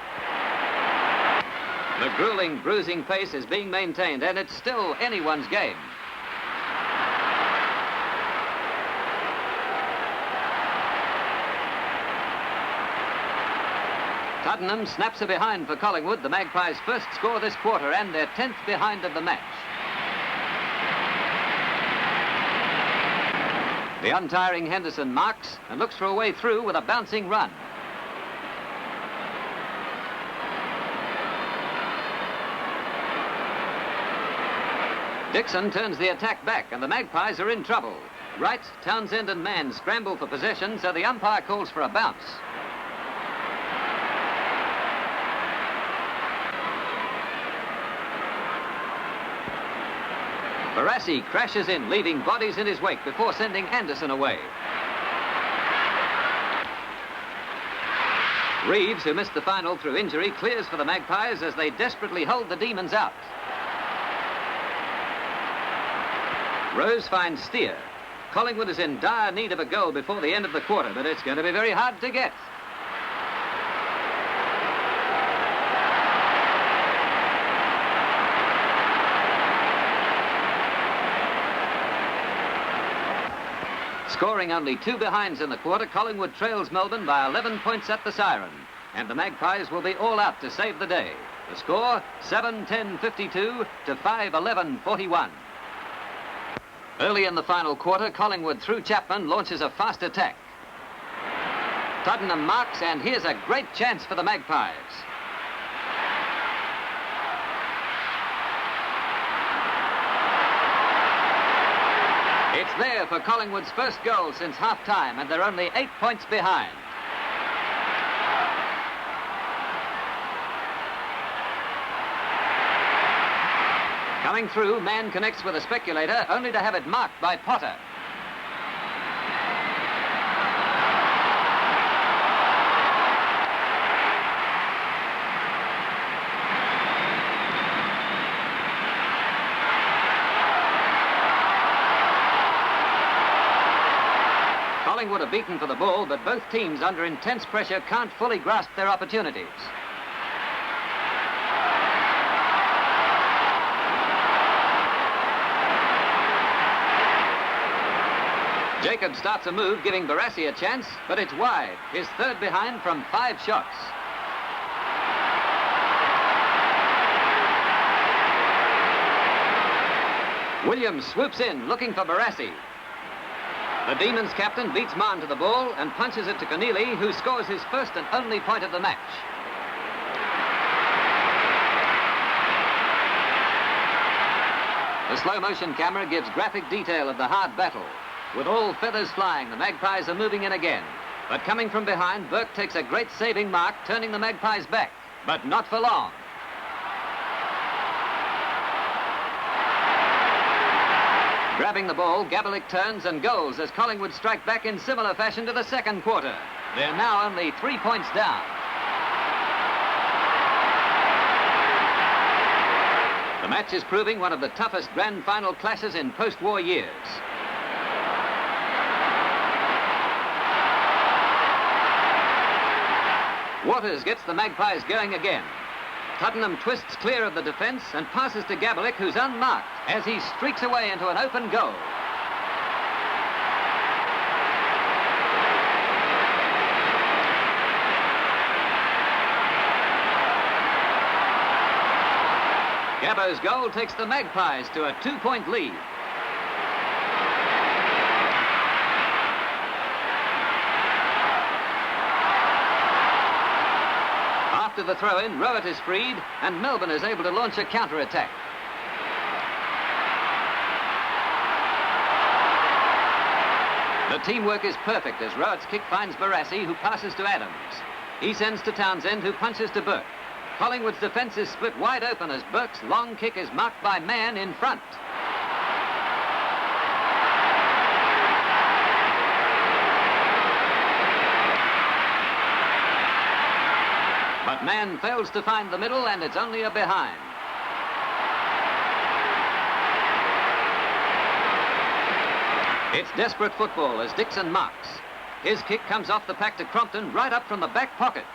The grueling, bruising pace is being maintained, and it's still anyone's game. Tottenham snaps a behind for Collingwood, the Magpies' first score this quarter and their 10th behind of the match. The untiring Henderson marks and looks for a way through with a bouncing run. Dixon turns the attack back and the Magpies are in trouble. Wright, Townsend and Mann scramble for possession, so the umpire calls for a bounce. Barassi crashes in, leaving bodies in his wake before sending Anderson away. Reeves, who missed the final through injury, clears for the Magpies as they desperately hold the Demons out. Rose finds Steer. Collingwood is in dire need of a goal before the end of the quarter, but it's going to be very hard to get. Scoring only 2 behinds in the quarter, Collingwood trails Melbourne by 11 points at the siren, and the Magpies will be all out to save the day. The score, 7-10-52 to 5-11-41. Early in the final quarter, Collingwood, through Chapman, launches a fast attack. Tottenham marks, and here's a great chance for the Magpies. It's there for Collingwood's first goal since half-time, and they're only 8 points behind. Coming through, Mann connects with a speculator, only to have it marked by Potter. Collingwood are beaten for the ball, but both teams under intense pressure can't fully grasp their opportunities. Jacob starts a move, giving Barassi a chance, but it's wide. His third behind from 5 shots. Williams swoops in, looking for Barassi. The Demons captain beats Mann to the ball and punches it to Keneally, who scores his first and only point of the match. The slow-motion camera gives graphic detail of the hard battle. With all feathers flying, the Magpies are moving in again. But coming from behind, Burke takes a great saving mark, turning the Magpies back. But not for long. Grabbing the ball, Gabelick turns and goals as Collingwood strike back in similar fashion to the second quarter. They're now only 3 points down. The match is proving one of the toughest grand final clashes in post-war years. Waters gets the Magpies going again. Tottenham twists clear of the defence and passes to Gabalik, who's unmarked, as he streaks away into an open goal. Gabbo's goal takes the Magpies to a 2-point lead. After the throw-in, Rowett is freed, and Melbourne is able to launch a counter-attack. The teamwork is perfect as Rowett's kick finds Barassi, who passes to Adams. He sends to Townsend, who punches to Burke. Collingwood's defence is split wide open as Burke's long kick is marked by Mann in front. But Mann fails to find the middle, and it's only a behind. It's desperate football as Dixon marks. His kick comes off the pack to Crompton right up from the back pocket.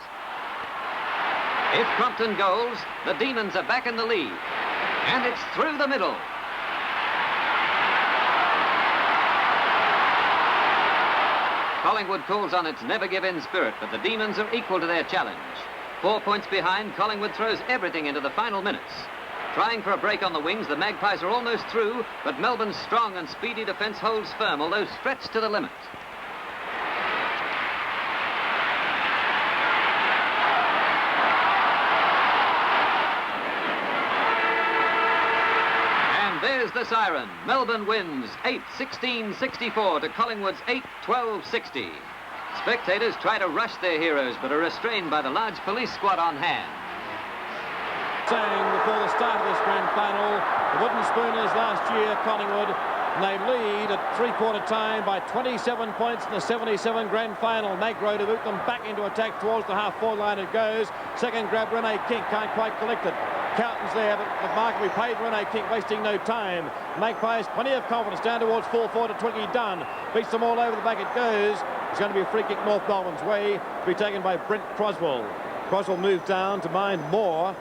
If Crompton goals, the Demons are back in the lead. And it's through the middle. Collingwood calls on its never-give-in spirit, but the Demons are equal to their challenge. 4 points behind, Collingwood throws everything into the final minutes. Trying for a break on the wings, the Magpies are almost through, but Melbourne's strong and speedy defence holds firm, although stretched to the limit. And there's the siren. Melbourne wins 8-16-64 to Collingwood's 8-12-60. Spectators try to rush their heroes, but are restrained by the large police squad on hand. Saying before the start of this grand final, the Wooden Spooners last year, Collingwood, and they lead at three-quarter time by 27 points in the 77 grand final. Magro to boot them back into attack towards the half-forward line it goes. Second grab, Rene King can't quite collect it. Carlton's there, but the mark will be paid. Rene King wasting no time. Magpies, plenty of confidence, down towards full forward to Twiggy Dunn. Beats them all over the back it goes. It's going to be a free kick North Melbourne's way, to be taken by Brent Croswell. Croswell moved down to mind Moore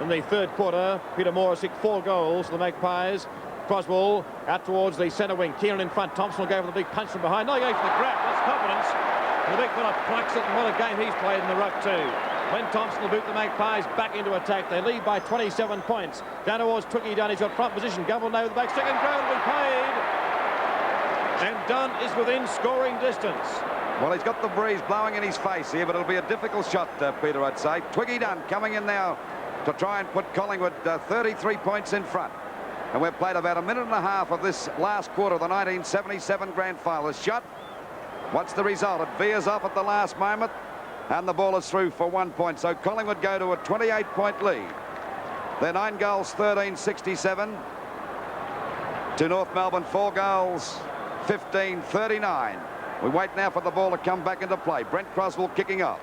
in the third quarter. Peter Moore kicked 4 goals for the Magpies. Croswell out towards the centre wing. Keenan in front. Thompson will go for the big punch from behind. No, he goes for the grab. That's confidence. And the big fella plucks it, and what a game he's played in the ruck too. When Thompson will boot the Magpies back into attack. They lead by 27 points. Down towards Twiggy Dunn. He's got front position. Gumble now with the back. Second grab will be paid. And Dunn is within scoring distance. Well, he's got the breeze blowing in his face here, but it'll be a difficult shot, Peter, I'd say. Twiggy Dunn coming in now to try and put Collingwood 33 points in front. And we've played about a minute and a half of this last quarter of the 1977 grand final. The shot, what's the result? It veers off at the last moment, and the ball is through for 1 point. So Collingwood go to a 28-point lead. They're 9 goals, 13-67. To North Melbourne, 4 goals, 15-39. We wait now for the ball to come back into play. Brent Croswell kicking off.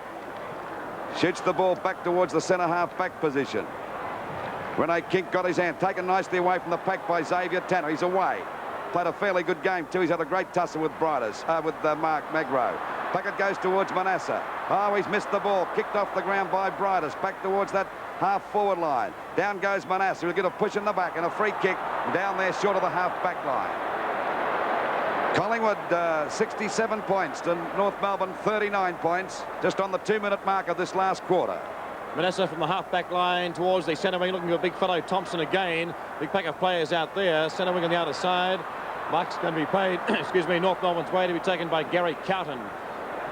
Shoots the ball back towards the centre half back position. Rene Kink got his hand taken nicely away from the pack by Xavier Tanner. He's away. Played a fairly good game too. He's had a great tussle with Mark Magro. Packet goes towards Manasseh. Oh, he's missed the ball. Kicked off the ground by Bridus. Back towards that half-forward line. Down goes Manasseh. He'll get a push in the back and a free kick down there short of the half-back line. Collingwood 67 points to North Melbourne 39 points, just on the 2-minute mark of this last quarter. Manasseh from the half-back line towards the centre wing, looking for a big fellow Thompson again. Big pack of players out there. Centre wing on the outer side. Mark's going to be paid, excuse me, North Melbourne's way to be taken by Gary Cowton.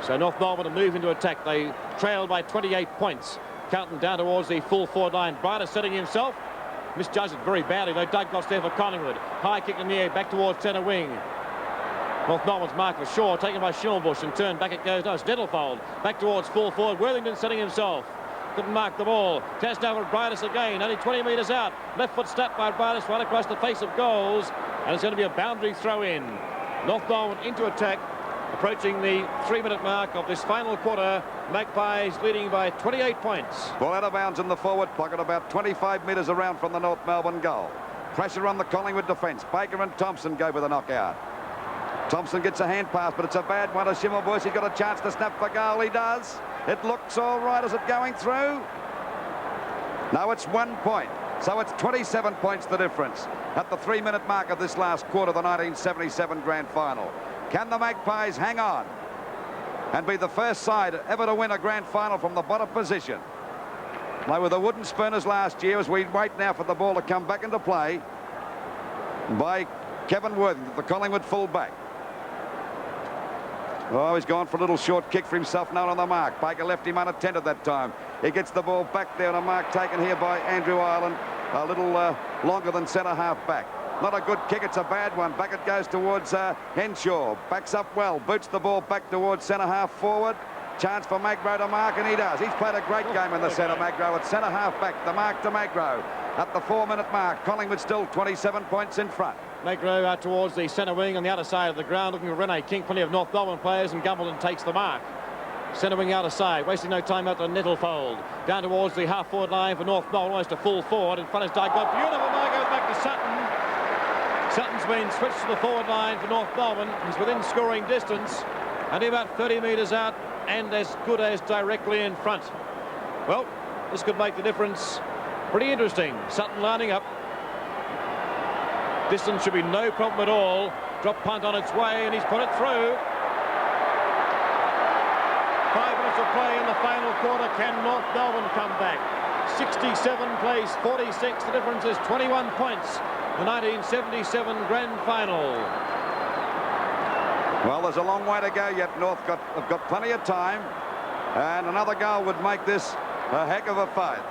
So North Melbourne to move into attack. They trail by 28 points. Cowton down towards the full forward line. Bryder setting himself. Misjudged it very badly, though. Douglas there for Collingwood. High kick in the air, back towards centre wing. North Melbourne's mark was Shaw, taken by Schimmelbusch, and turned back it goes. No, it's Nettlefold. Back towards full forward. Worthington setting himself. Couldn't mark the ball. Test over at Bridus again. Only 20 metres out. Left foot snap by Bridus right across the face of goals. And it's going to be a boundary throw in. North Melbourne into attack. Approaching the 3-minute mark of this final quarter, Magpies leading by 28 points. Ball out of bounds in the forward pocket, about 25 metres around from the North Melbourne goal. Pressure on the Collingwood defence. Baker and Thompson go with a knockout. Thompson gets a hand pass, but it's a bad one to Schimmelbusch. He's got a chance to snap for goal. He does. It looks all right. Is it going through? No, it's 1 point. So it's 27 points the difference at the 3-minute mark of this last quarter of the 1977 Grand Final. Can the Magpies hang on and be the first side ever to win a Grand Final from the bottom position? They were the wooden spooners last year, as we wait now for the ball to come back into play by Kevin Worthington, the Collingwood full-back. Oh, he's gone for a little short kick for himself, no one on the mark. Baker left him unattended that time. He gets the ball back there on a mark taken here by Andrew Ireland, a little longer than centre-half back. Not a good kick, it's a bad one. Back it goes towards Henshaw. Backs up well, boots the ball back towards centre-half forward. Chance for Magro to mark, and he does. He's played a great game in the centre, Magro. At centre-half back, the mark to Magro. At the 4-minute mark, Collingwood still 27 points in front. Magro out towards the centre wing on the outer side of the ground, looking for Rene King. Plenty of North Melbourne players, and Gumbleton takes the mark. Centre wing outer side, wasting no time out to Nettlefold. Down towards the half-forward line for North Melbourne, almost a full forward. In front is Dygott. Beautiful mark, goes back to Sutton. Sutton's been switched to the forward line for North Melbourne. He's within scoring distance, and about 30 metres out, and as good as directly in front. Well, this could make the difference pretty interesting. Sutton lining up. Distance should be no problem at all. Drop punt on its way, and he's put it through. 5 minutes of play in the final quarter. Can North Melbourne come back? 67 plays 46. The difference is 21 points. The 1977 Grand Final. Well, there's a long way to go yet. North have got plenty of time, and another goal would make this a heck of a fight.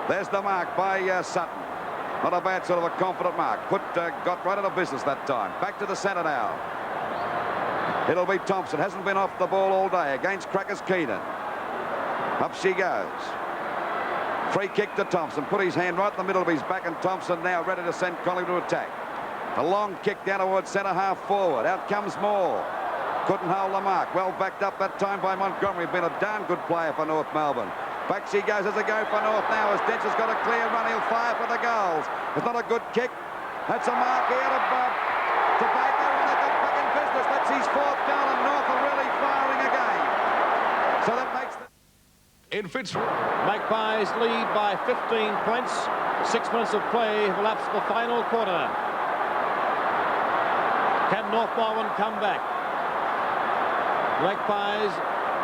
There's the mark by Sutton. Not a bad sort of a confident mark. Got right out of business that time. Back to the centre now. It'll be Thompson. Hasn't been off the ball all day against Crackers Keenan. Up she goes. Free kick to Thompson. Put his hand right in the middle of his back, and Thompson now ready to send Collingwood to attack. A long kick down towards centre-half forward. Out comes Moore. Couldn't hold the mark. Well backed up that time by Montgomery. Been a darn good player for North Melbourne. Back she goes as a go for North now, as Dench has got a clear run. He'll fire for the goals. It's not a good kick. That's a mark here to Baker, and they've got back in business. That's his 4th goal, and North are really firing again. So that makes the... In Fitzroy. Magpies lead by 15 points. 6 minutes of play have elapsed the final quarter. Can North Melbourne come back? Magpies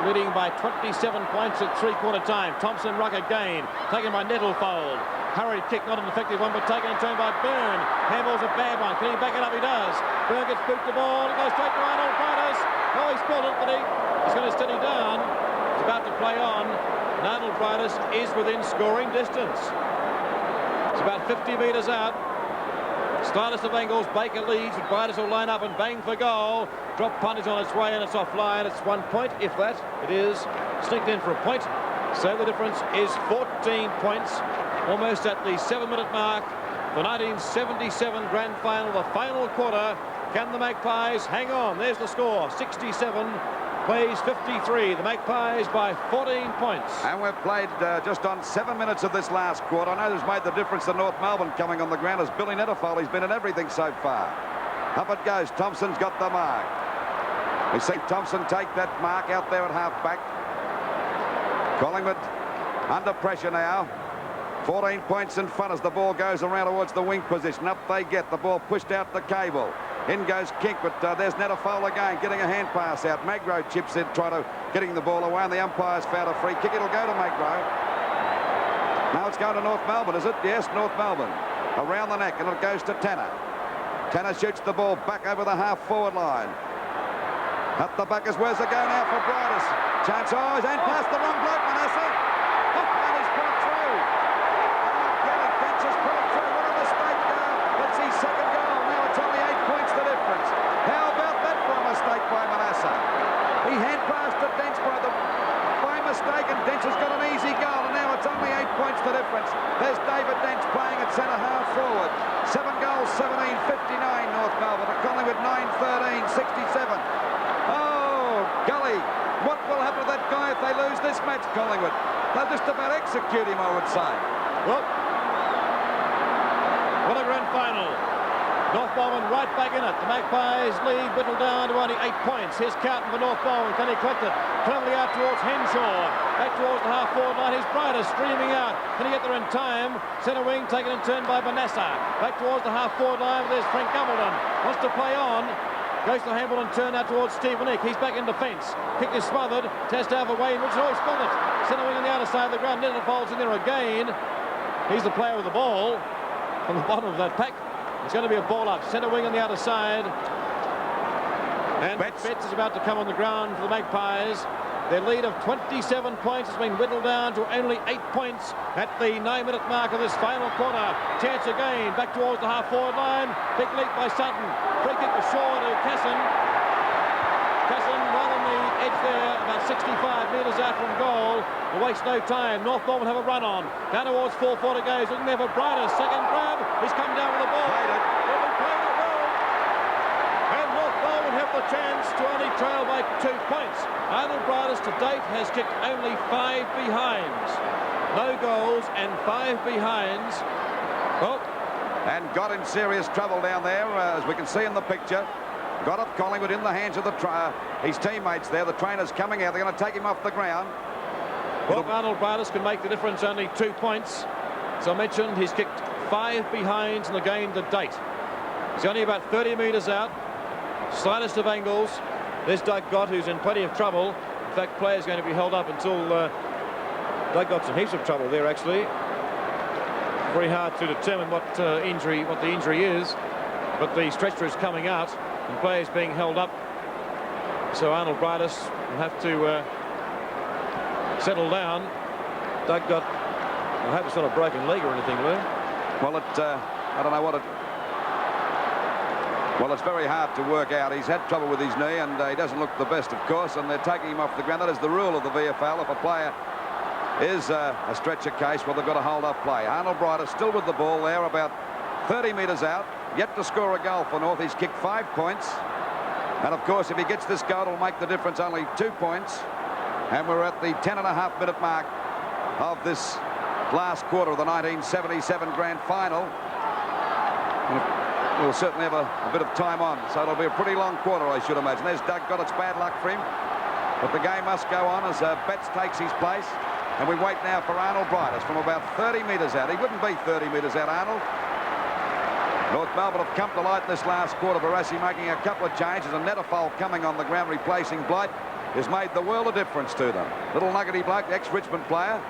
leading by 27 points at 3/4 time. Thompson ruck again, taken by Nettlefold. Hurried kick, not an effective one, but taken in turn by Byrne. Handball's a bad one. Can he back it up? He does. Byrne gets boot the ball. It goes straight to Arnold Brightus. Oh, he spilled it, but he's going to steady down. He's about to play on. And Arnold Brightus is within scoring distance. It's about 50 metres out. Slightest of angles, Baker leads, but Brightus will line up and bang for goal. Drop punt is on its way, and it's offline. It's 1 point, if that. It is sneaked in for a point. So the difference is 14 points, almost at the 7-minute mark. The 1977 Grand Final, the final quarter. Can the Magpies hang on? There's the score, 67 plays 53. The Magpies by 14 points. And we've played just on 7 minutes of this last quarter. I know who's made the difference to North Melbourne coming on the ground is Billy Nettlefold. He's been in everything so far. Up it goes. Thompson's got the mark. We see Thompson take that mark out there at half-back. Collingwood under pressure now. 14 points in front as the ball goes around towards the wing position. Up they get. The ball pushed out the cable. In goes Kink, but there's Nettlefold again, getting a hand pass out. Magro chips in, getting the ball away, and the umpire's found a free kick. It'll go to Magro. Now it's going to North Melbourne, is it? Yes, North Melbourne. Around the neck, and it goes to Tanner. Tanner shoots the ball back over the half-forward line. At the back is where's the go now for Brightus. Chance, oh, his hand past the wrong bloke, Manasseh. And he's put it through. Dench has put it through. What a mistake now. It's his second goal. Now it's only 8 points the difference. How about that for a mistake by Manasseh? He hand passed to Dench by mistake, and Dench has got an easy goal, and now it's only 8 points the difference. There's David Dench playing at centre-half forward. 7 goals, 17, 59 North Melbourne. Collingwood 9, 13, 67. Oh, Gully. What will happen to that guy if they lose this match, Collingwood? They'll just about execute him, I would say. Well, what a grand final. North Melbourne right back in it. The Magpies lead whittled down to only 8 points. Here's Carlton for North Melbourne. Can he collect it? Cleverly out towards Henshaw. Back towards the half-forward line. Here's Brighter streaming out. Can he get there in time? Centre wing taken in turn by Banassa. Back towards the half-forward line. There's Frank Gumbledon. Wants to play on. Goes to Hambledon, turn out towards Stephen Nick. He's back in defence. Kick is smothered. Test over Wayne Richard. Oh, he's spilled it. Centre wing on the outer side of the ground. Nettle falls in there again. He's the player with the ball on the bottom of that pack. It's going to be a ball up. Centre wing on the outer side. And Betts is about to come on the ground for the Magpies. Their lead of 27 points has been whittled down to only 8 points at the 9-minute mark of this final quarter. Chance again, back towards the half-forward line. Big leap by Sutton. Free kick was short to Casson. Casson right on the edge there, about 65 metres out from goal. Will waste no time. North Melbourne have a run on. Down towards 4-4 goes. Looking there for Brighter. Second grab. He's come down with the ball. They've been playing it well. And North Melbourne have the chance to only trail by 2 points. Arnold Brighter to date has kicked only 5 behinds. No goals and 5 behinds. Well, and got in serious trouble down there, as we can see in the picture. Got up Collingwood in the hands of his teammates there. The trainer's coming out. They're going to take him off the ground. Well, Arnold Brighter can make the difference, only 2 points. As I mentioned, he's kicked 5 behinds in the game to date. He's only about 30 metres out. Slightest of angles. There's Doug Gott, who's in plenty of trouble. In fact, player's going to be held up until Doug Gott's in heaps of trouble there, actually. Very hard to determine what the injury is, but the stretcher is coming out and players being held up. So Arnold Brighter will have to settle down. Doug Gott, I hope it's not a broken leg or anything, Lou. Well, I don't know what it... Well, it's very hard to work out. He's had trouble with his knee, and he doesn't look the best, of course, and they're taking him off the ground. That is the rule of the VFL. If a player is a stretcher case, well, they've got to hold up play. Arnold Brighter still with the ball there, about 30 metres out, yet to score a goal for North. He's kicked 5 points, and of course, if he gets this goal, it'll make the difference, only 2 points. And we're at the 10.5-minute mark of this last quarter of the 1977 grand final. We'll certainly have a bit of time on, so it'll be a pretty long quarter, I should imagine. There's Doug Gott. It's bad luck for him, but the game must go on as Betts takes his place. And we wait now for Arnold Brighter from about 30 metres out. He wouldn't be 30 metres out, Arnold. North Melbourne have come to light this last quarter. Barassi making a couple of changes, and Netterfold coming on the ground replacing Blight has made the world of difference to them. Little nuggety bloke, the ex-Richmond player.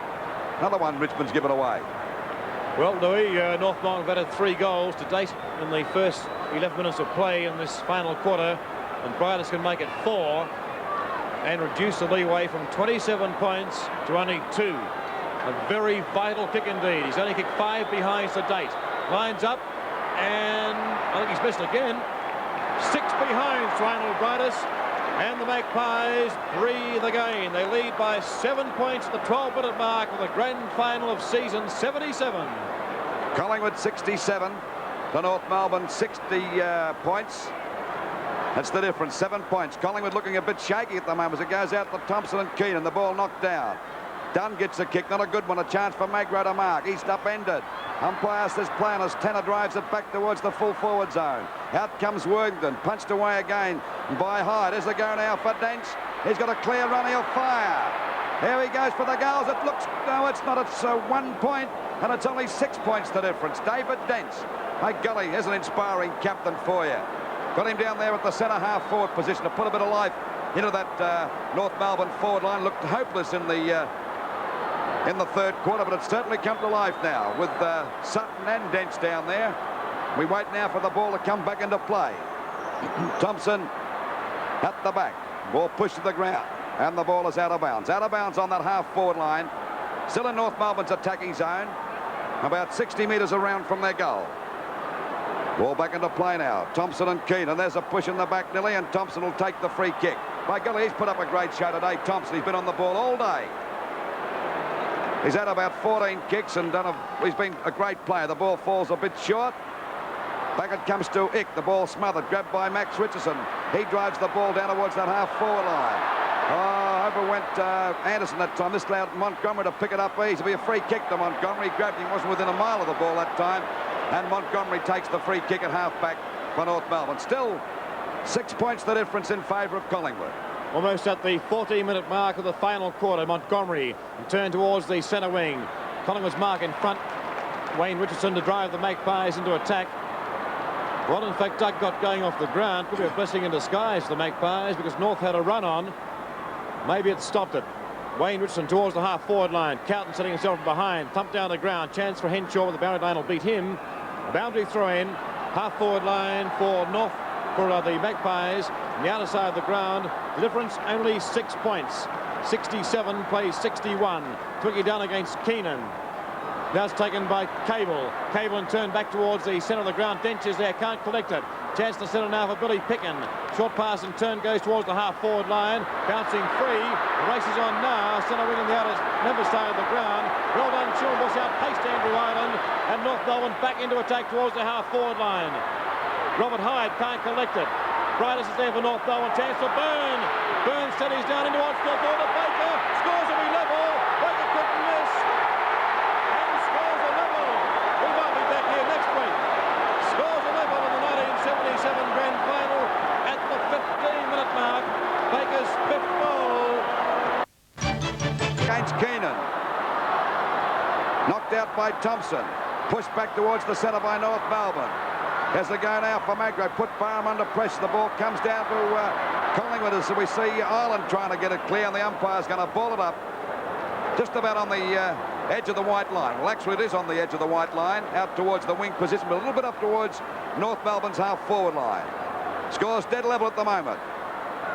Another one Richmond's given away. Well, Louis, North Melbourne have added 3 goals to date in the first 11 minutes of play in this final quarter, and Brighter can make it 4 and reduce the leeway from 27 points to only 2. A very vital kick indeed. He's only kicked 5 behinds to date. Lines up, and I think he's missed again. 6 behinds to Arnold Brighter, and the Magpies breathe again. They lead by 7 points at the 12-minute mark of the grand final of season 77. Collingwood 67 to North Melbourne 60 points. That's the difference, 7 points. Collingwood looking a bit shaky at the moment as it goes out to Thompson and Keenan. The ball knocked down. Dunn gets a kick, not a good one. A chance for Magro to mark. East upended. Umpire says play on as Tanner drives it back towards the full forward zone. Out comes Worthington, punched away again by Hyde. There's the go now for Dents. He's got a clear run, he'll fire. Here he goes for the goals. It looks, no, it's not. It's 1 point, and it's only 6 points the difference. David Dents. Hey, Gully, here's an inspiring captain for you. Got him down there at the centre half forward position to put a bit of life into that North Melbourne forward line. Looked hopeless in the third quarter, but it's certainly come to life now with Sutton and Dents down there. We wait now for the ball to come back into play. Thompson at the back. Ball pushed to the ground, and the ball is out of bounds. Out of bounds on that half forward line. Still in North Melbourne's attacking zone, about 60 metres around from their goal. Ball back into play now. Thompson and Keenan. There's a push in the back, Nilly, and Thompson will take the free kick. By golly, he's put up a great show today, Thompson. He's been on the ball all day. He's had about 14 kicks and he's been a great player. The ball falls a bit short. Back it comes to Ick. The ball smothered, grabbed by Max Richardson. He drives the ball down towards that half-forward line. Oh, over went Anderson that time. This allowed Montgomery to pick it up easy. It'll be a free kick to Montgomery. He grabbed him, wasn't within a mile of the ball that time. And Montgomery takes the free kick at half-back for North Melbourne. Still 6 points the difference in favour of Collingwood. Almost at the 14-minute mark of the final quarter, Montgomery turned towards the centre wing. Collingwood's mark in front. Wayne Richardson to drive the Magpies into attack. Well, in fact, Doug got going off the ground. Could be a blessing in disguise for the Magpies because North had a run on. Maybe it stopped it. Wayne Richardson towards the half-forward line. Cowton setting himself from behind. Thumped down the ground. Chance for Henshaw with the boundary line will beat him. A boundary throw-in. Half-forward line for North, for the Magpies. On the outer side of the ground. The difference only 6 points. 67 plays 61. Twiggy down against Keenan. Now it's taken by Cable. Cable in turn back towards the centre of the ground. Dench is there, can't collect it. Chance to centre now for Billy Picken. Short pass in turn goes towards the half-forward line. Bouncing free. The race is on now. Centre wing on the outer member side of the ground. Well done, Chilbush outpaced Andrew Ireland. And North Melbourne back into attack towards the half-forward line. Robert Hyde can't collect it. Bridus is there for North Melbourne. Chance for Byrne. Byrne steadies down into what's the border. Baker scores to be level. Baker couldn't miss. And scores a level. We might be back here next week. Scores a level in the 1977 Grand Final at the 15-minute mark. Baker's 5th goal. Against Keenan. Knocked out by Thompson. Pushed back towards the centre by North Melbourne. As they go now for Magro, put Barham under pressure. The ball comes down to Collingwood as we see Ireland trying to get it clear, and the umpire's going to ball it up just about on the edge of the white line. Well, actually, it is on the edge of the white line, out towards the wing position, but a little bit up towards North Melbourne's half-forward line. Scores dead level at the moment.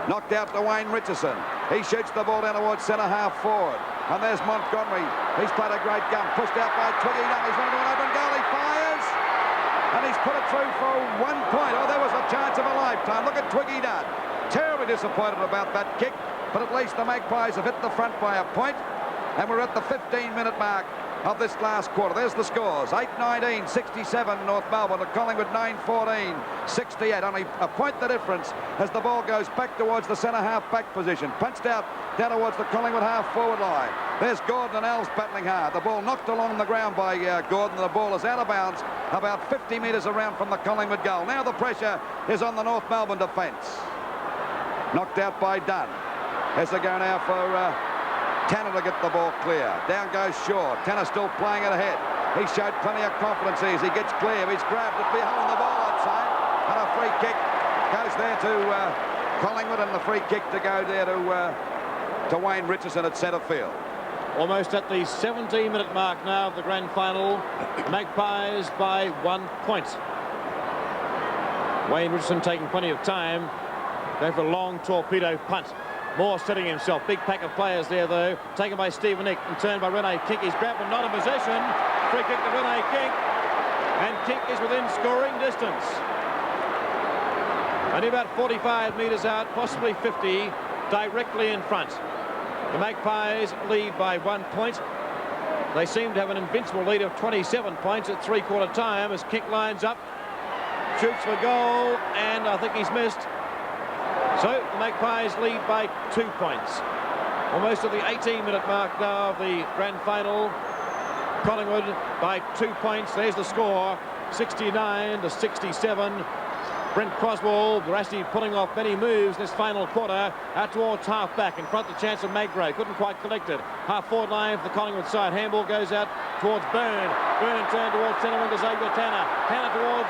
Knocked out to Wayne Richardson. He shoots the ball down towards centre half-forward. And there's Montgomery. He's played a great gun. Pushed out by Twiggy. He's running to an open goal. He fires. And he's put it through for 1 point. Oh, there was a chance of a lifetime. Look at Twiggy Dunn. Terribly disappointed about that kick, but at least the Magpies have hit the front by a point. And we're at the 15-minute mark of this last quarter. There's the scores. 8-19, 67 North Melbourne to Collingwood 9-14, 68. Only a point the difference as the ball goes back towards the centre half-back position. Punched out down towards the Collingwood half-forward line. There's Gordon and Els battling hard. The ball knocked along the ground by Gordon. The ball is out of bounds about 50 metres around from the Collingwood goal. Now the pressure is on the North Melbourne defence. Knocked out by Dunn. As they go now for Tanner to get the ball clear. Down goes Shaw. Tanner still playing it ahead. He showed plenty of confidence as he gets clear. He's grabbed it behind the ball, I'd say. And a free kick goes there to Collingwood, and the free kick to go there to Wayne Richardson at centre field. Almost at the 17-minute mark now of the grand final. Magpies by 1 point. Wayne Richardson taking plenty of time. Going for a long torpedo punt. Moore setting himself. Big pack of players there, though. Taken by Stephen Nick and turned by Rene Kink. He's grabbed but not in possession. Free kick to Rene Kink. And Kink is within scoring distance. Only about 45 metres out, possibly 50, directly in front. The Magpies lead by 1 point. They seem to have an invincible lead of 27 points at three-quarter time as Kink lines up. Shoots for goal, and I think he's missed. So the Magpies lead by 2 points. Almost at the 18-minute mark now of the grand final. Collingwood by 2 points. There's the score, 69-67. Brent Croswell, Barassi pulling off many moves this final quarter out towards half-back. In front the chance of Magro. Couldn't quite collect it. Half-forward line for the Collingwood side. Handball goes out towards Byrne. Byrne turned towards centre wing to Xavier Tanner. Tanner towards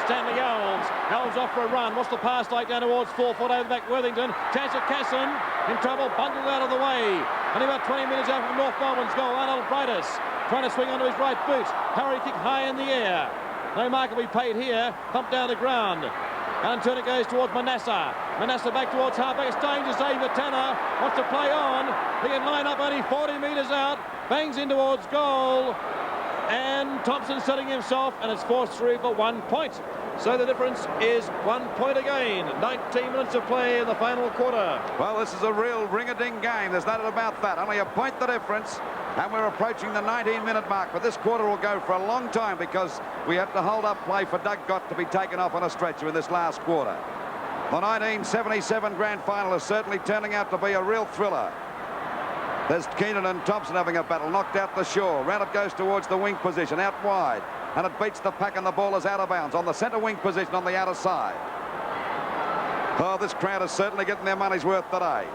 Stanley Elves. Elves off for a run. What's the pass like down towards 4 foot over back Worthington. Chance of Casson. In trouble. Bundled out of the way. Only about 20 minutes out from North Melbourne's goal. Arnold Bridus trying to swing onto his right boot. Hurry kick high in the air. No mark will be paid here. Pumped down the ground. And turn it goes towards Manasseh. Manasseh back towards halfback. It's dangerous. Xavier Tanner wants to play on. He can line up only 40 metres out. Bangs in towards goal. And Thompson setting himself, and it's forced through for 1 point. So the difference is 1 point again. 19 minutes of play in the final quarter. Well, this is a real ring-a-ding game. There's no doubt about that. Only a point the difference. And we're approaching the 19-minute mark. But this quarter will go for a long time because we have to hold up play for Doug Gott to be taken off on a stretcher in this last quarter. The 1977 grand final is certainly turning out to be a real thriller. There's Keenan and Thompson having a battle. Knocked out the shore. Round it goes towards the wing position, out wide. And it beats the pack, and the ball is out of bounds on the centre wing position on the outer side. Oh, this crowd is certainly getting their money's worth today.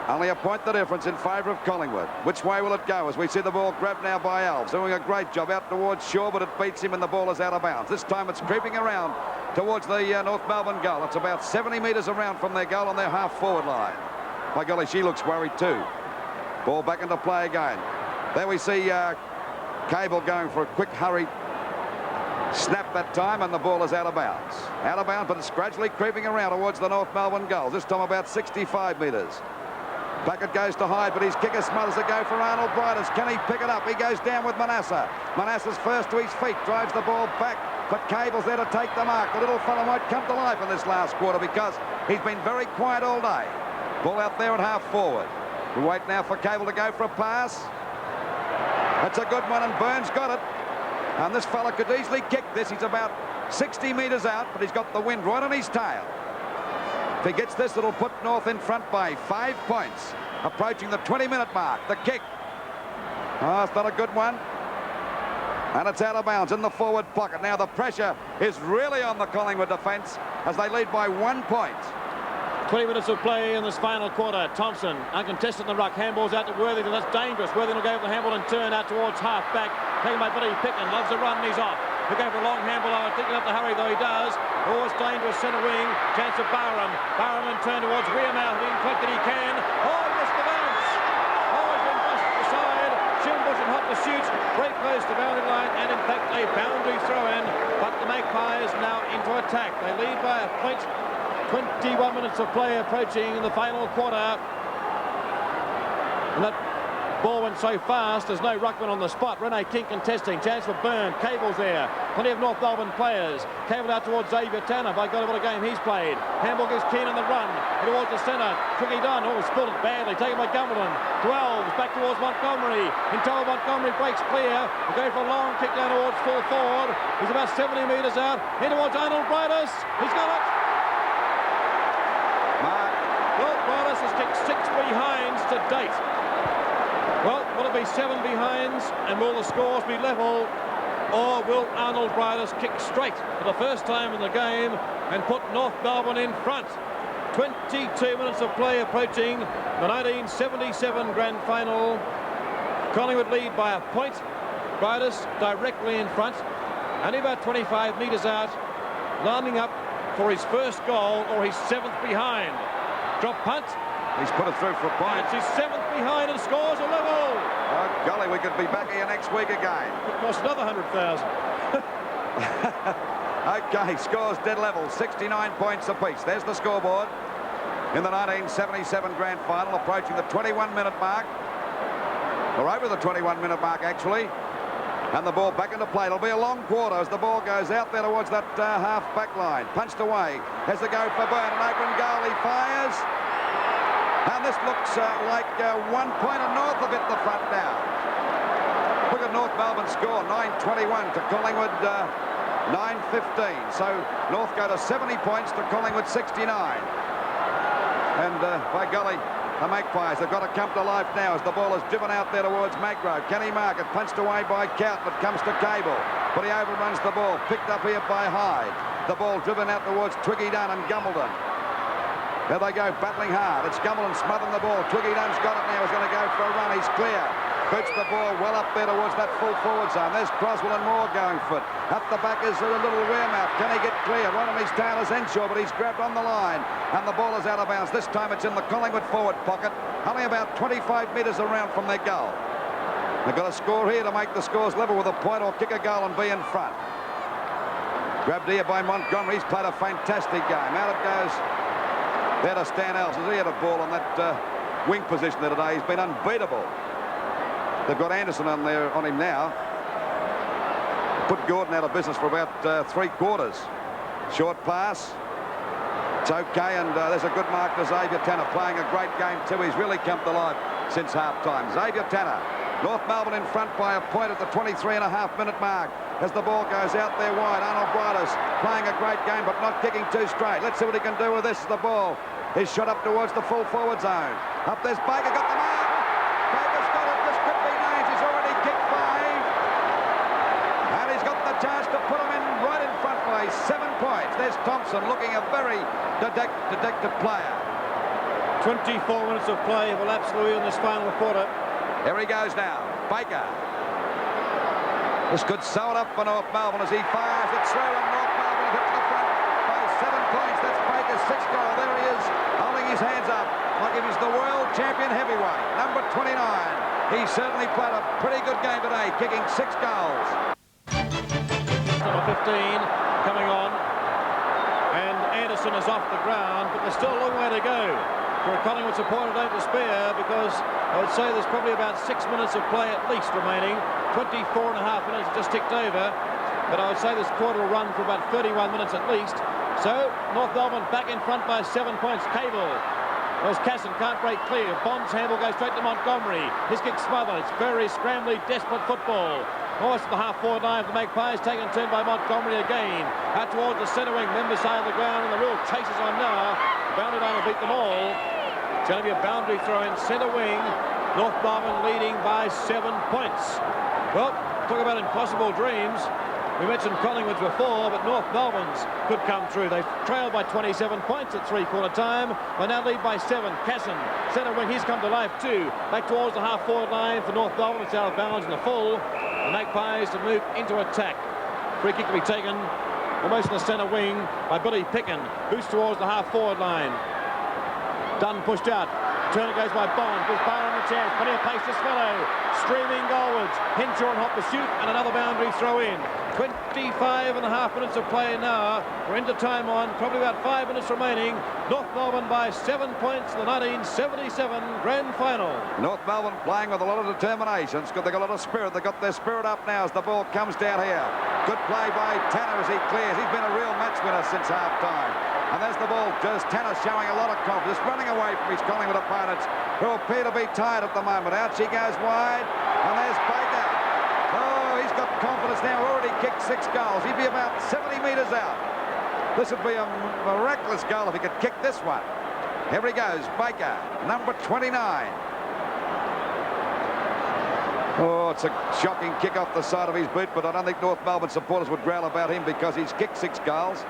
Only a point the difference in favour of Collingwood. Which way will it go as we see the ball grabbed now by Alves, doing a great job out towards shore, but it beats him and the ball is out of bounds. This time it's creeping around towards the North Melbourne goal. It's about 70 metres around from their goal on their half-forward line. By golly, she looks worried too. Ball back into play again. There we see Cable going for a quick hurry snap that time, and the ball is out of bounds. Out of bounds, but it's gradually creeping around towards the North Melbourne goals. This time about 65 metres. Bucket goes to Hyde, but his kicker smothers a go for Arnold Brightus. Can he pick it up? He goes down with Manasseh. Manasseh's first to his feet, drives the ball back, but Cable's there to take the mark. The little fellow might come to life in this last quarter because he's been very quiet all day. Ball out there at half forward. We wait now for Cable to go for a pass. That's a good one, and Burns got it. And this fella could easily kick this. He's about 60 metres out, but he's got the wind right on his tail. If he gets this, it'll put North in front by 5 points. Approaching the 20-minute mark. The kick. Oh, it's not a good one. And it's out of bounds in the forward pocket. Now the pressure is really on the Collingwood defence as they lead by 1 point. 20 minutes of play in this final quarter. Thompson, uncontested in the ruck. Handball's out to Worthington. That's dangerous. Worthington will go for the handball and turn out towards half-back. Taken by Billy Picken. Loves the run, and he's off. He'll go for a long handball. I think he'll have to hurry, though he does. Oh, it's dangerous. Centre wing. Chance of Barham. Barham and turn towards Wearmouth. He inflected he can. Oh, he missed the bounce. Oh, he's been pushed to the side. Schimbush and hot to shoot. Very close to the boundary line, and in fact a boundary throw-in. But the Magpies now into attack. They lead by a point. 21 minutes of play approaching in the final quarter. And that ball went so fast, there's no ruckman on the spot. Rene King contesting. Chance for Byrne. Cable's there. Plenty of North Melbourne players. Cable out towards Xavier Tanner. By God, what a game he's played. Handball gives Keenan the run. Towards the centre. Tricky done. Oh, spilled it badly. Taken by Gumbleton. 12. Back towards Montgomery. Until Montgomery breaks clear. We'll go for a long kick down towards full forward. He's about 70 metres out. In towards Arnold Brightus. He's got it. Well, Brightus has kicked 6 behinds to date. Well, will it be 7 behinds, and will the scores be level, or will Arnold Brightus kick straight for the first time in the game and put North Melbourne in front? 22 minutes of play approaching the 1977 grand final. Collingwood lead by a point. Brightus directly in front, only about 25 metres out, lining up for his first goal or his 7th behind. Drop punt. He's put it through for a point. It's his 7th behind and scores a level. Oh, golly, we could be back here next week again. Could cost another 100,000. Okay, scores dead level, 69 points apiece. There's the scoreboard in the 1977 grand final, approaching the 21-minute mark. Or over the 21-minute mark, actually. And the ball back into play. It'll be a long quarter as the ball goes out there towards that half-back line. Punched away. Has to go for Byrne. An open goal. He fires. And this looks like 1 point north of it, the front now. Look at North Melbourne score, 9-21 to Collingwood 9-15. So North go to 70 points to Collingwood 69. And by golly, the Magpies have got to come to life now as the ball is driven out there towards Magro. Can he mark it? Punched away by Count, but comes to Cable. But he overruns the ball. Picked up here by Hyde. The ball driven out towards Twiggy Dunn and Gumbleton. There they go, battling hard. It's Gumbleton smothering the ball. Twiggy Dunn's got it now. He's going to go for a run. He's clear. Boots the ball well up there towards that full forward zone. There's Croswell and Moore going for it. Up the back is a little Wearmouth. Can he get clear? Right on his tail is Henshaw, but he's grabbed on the line. And the ball is out of bounds. This time it's in the Collingwood forward pocket. Only about 25 metres around from their goal. They've got a score here to make the scores level with a point or kick a goal and be in front. Grabbed here by Montgomery. He's played a fantastic game. Out it goes there to Stan Alves. He had a ball on that wing position there today. He's been unbeatable. They've got Anderson on him now. Put Gordon out of business for about 3 quarters. Short pass. It's okay, and there's a good mark to Xavier Tanner, playing a great game too. He's really come to life since half-time. Xavier Tanner. North Melbourne in front by a point at the 23.5-minute mark. as the ball goes out there wide. Arnold Brightus playing a great game, but not kicking too straight. Let's see what he can do with this as the ball is shot up towards the full forward zone. Up there's Baker, got the mark. Baker's got it. This could be names. He's already kicked 5. And he's got the chance to put him in right in front by 7 points. There's Thompson looking a very detective player. 24 minutes of play will absolutely in this final quarter. Here he goes now. Baker. This could sew it up for North Melbourne as he fires it through, and North Melbourne hits the front by 7 points. That's Baker's 6th goal. There he is, holding his hands up like if he's the world champion heavyweight. Number 29. He certainly played a pretty good game today, kicking 6 goals. Number 15 coming on, and Anderson is off the ground, but there's still a long way to go. For a Collingwood supporter, don't despair, because I would say there's probably about 6 minutes of play at least remaining. 24.5 minutes just ticked over, but I would say this quarter will run for about 31 minutes at least. So North Melbourne back in front by 7 points. Cable. Whereas Casson can't break clear. Bond's handle goes straight to Montgomery. His kick smothered. It's very scrambly, desperate football. Almost at the half-forward line of the Magpies, taken a turn by Montgomery again. Out towards the centre wing, member side of the ground, and the real chase is on now. The boundary line will beat them all. It's going to be a boundary throw in centre wing. North Melbourne leading by 7 points. Well, talk about impossible dreams. We mentioned Collingwood's before, but North Melbourne's could come through. They trailed by 27 points at three-quarter time. They now lead by 7. Casson, centre wing, he's come to life too. Back towards the half-forward line for North Melbourne. It's out of bounds in the full. The Magpies to move into attack. Free kick to be taken almost in the centre wing by Billy Picken. Boost towards the half-forward line. Dunn pushed out. Turn it goes by Bond. Gives Byron the chance. Plenty of pace to Swallow. Streaming goalwards. Henshaw and hot pursuit, and another boundary throw in. 25.5 minutes of play now. We're into time on. Probably about 5 minutes remaining. North Melbourne by 7 points in the 1977 Grand Final. North Melbourne playing with a lot of determination. They've got a lot of spirit. They've got their spirit up now as the ball comes down here. Good play by Tanner as he clears. He's been a real match winner since half-time. And there's the ball. Just Tanner showing a lot of confidence, running away from his Collingwood opponents, who appear to be tired at the moment. Out she goes wide, and there's Baker. Oh, he's got confidence now. Already kicked 6 goals. He'd be about 70 metres out. This would be a miraculous goal if he could kick this one. Here he goes, Baker, number 29. Oh, it's a shocking kick off the side of his boot, but I don't think North Melbourne supporters would growl about him because he's kicked 6 goals.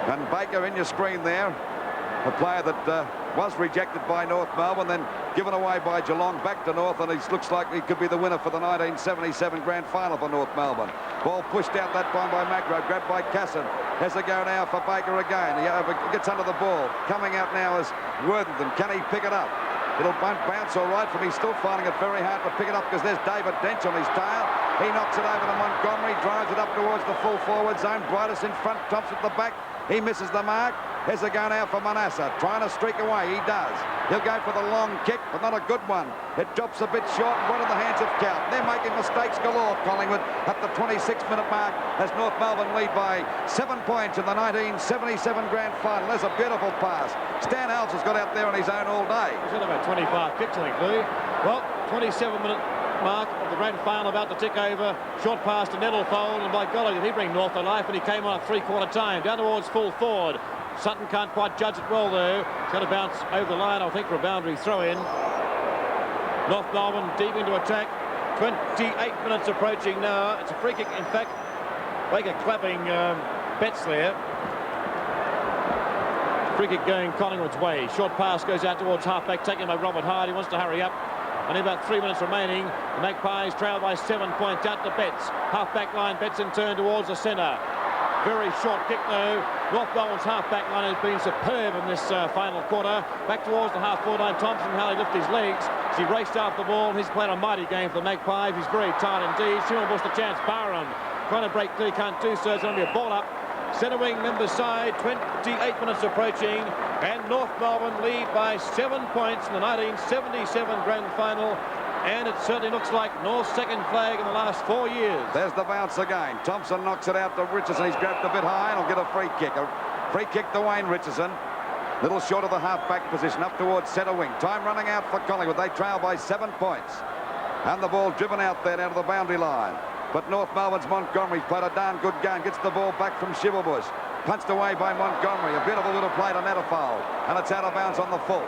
And Baker in your screen there, a player that was rejected by North Melbourne, then given away by Geelong back to North, and he looks like he could be the winner for the 1977 Grand Final for North Melbourne. Ball pushed out that time by Magro, grabbed by Casson. Has a go now for Baker again. He gets under the ball. Coming out now is Worthington. Can he pick it up? It'll bounce all right from him. He's still finding it very hard to pick it up because there's David Dench on his tail. He knocks it over to Montgomery, drives it up towards the full forward zone. Brightus in front, Thompson at the back. He misses the mark. Here's a go now for Manasseh, trying to streak away. He does. He'll go for the long kick, but not a good one. It drops a bit short and right in the hands of Count. They're making mistakes galore, Collingwood, at the 26-minute mark as North Melbourne lead by 7 points in the 1977 Grand Final. There's a beautiful pass. Stan Alves has got out there on his own all day. He's got about 25 kicks, I think, Lou. Well, 27-minute mark of the Grand Final about to tick over. Short pass to Nettlefold, and by golly, did he bring North to life, and he came on at three-quarter time. Down towards full forward. Sutton can't quite judge it well, though. It's going to bounce over the line, I think, for a boundary throw-in. North Melbourne deep into attack. 28 minutes approaching now. It's a free kick, in fact. Baker clapping Betts there. Free kick going Collingwood's way. Short pass goes out towards halfback, taken by Robert Hyde. He wants to hurry up. Only about 3 minutes remaining. The Magpies trail by 7 points out to Betts. Half-back line, Betts in turn towards the centre. Very short kick, though. North Melbourne's half-back line has been superb in this final quarter. Back towards the half-forward line. Thompson, how he lifted his legs. He raced after the ball, and he's played a mighty game for the Magpies. He's very tight indeed. Simon Bush the chance. Barham trying to break clear, can't do so. It's going to be a ball up. Centre wing, member side, 28 minutes approaching, and North Melbourne lead by 7 points in the 1977 Grand Final, and it certainly looks like North's second flag in the last 4 years. There's the bounce again. Thompson knocks it out to Richardson. He's grabbed a bit high and he'll get a free kick. A free kick to Wayne Richardson. Little short of the half-back position, up towards centre wing. Time running out for Collingwood. They trail by 7 points. And the ball driven out there down to the boundary line. But North Melbourne's Montgomery's played a darn good game. Gets the ball back from Shiverbush. Punched away by Montgomery. A beautiful little play to Netterfold. And it's out of bounds on the full.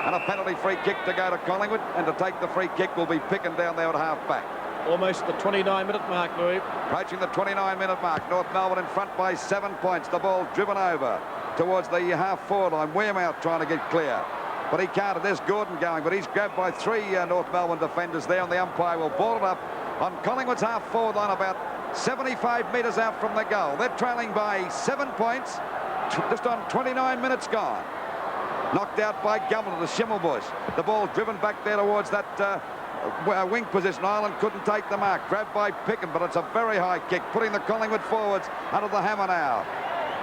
And a penalty free kick to go to Collingwood. And to take the free kick will be Picken down there at half-back. Almost the 29-minute mark, Louis. Approaching the 29-minute mark. North Melbourne in front by 7 points. The ball driven over towards the half-forward line. Wearmouth trying to get clear. But he can't. There's Gordon going. But he's grabbed by 3 North Melbourne defenders there. And the umpire will ball it up on Collingwood's half-forward line about 75 metres out from the goal. They're trailing by 7 points. Just on 29 minutes gone. Knocked out by Gumbel to Schimmelbusch. The ball driven back there towards that wing position. Ireland couldn't take the mark. Grabbed by Picken, but it's a very high kick, putting the Collingwood forwards under the hammer now.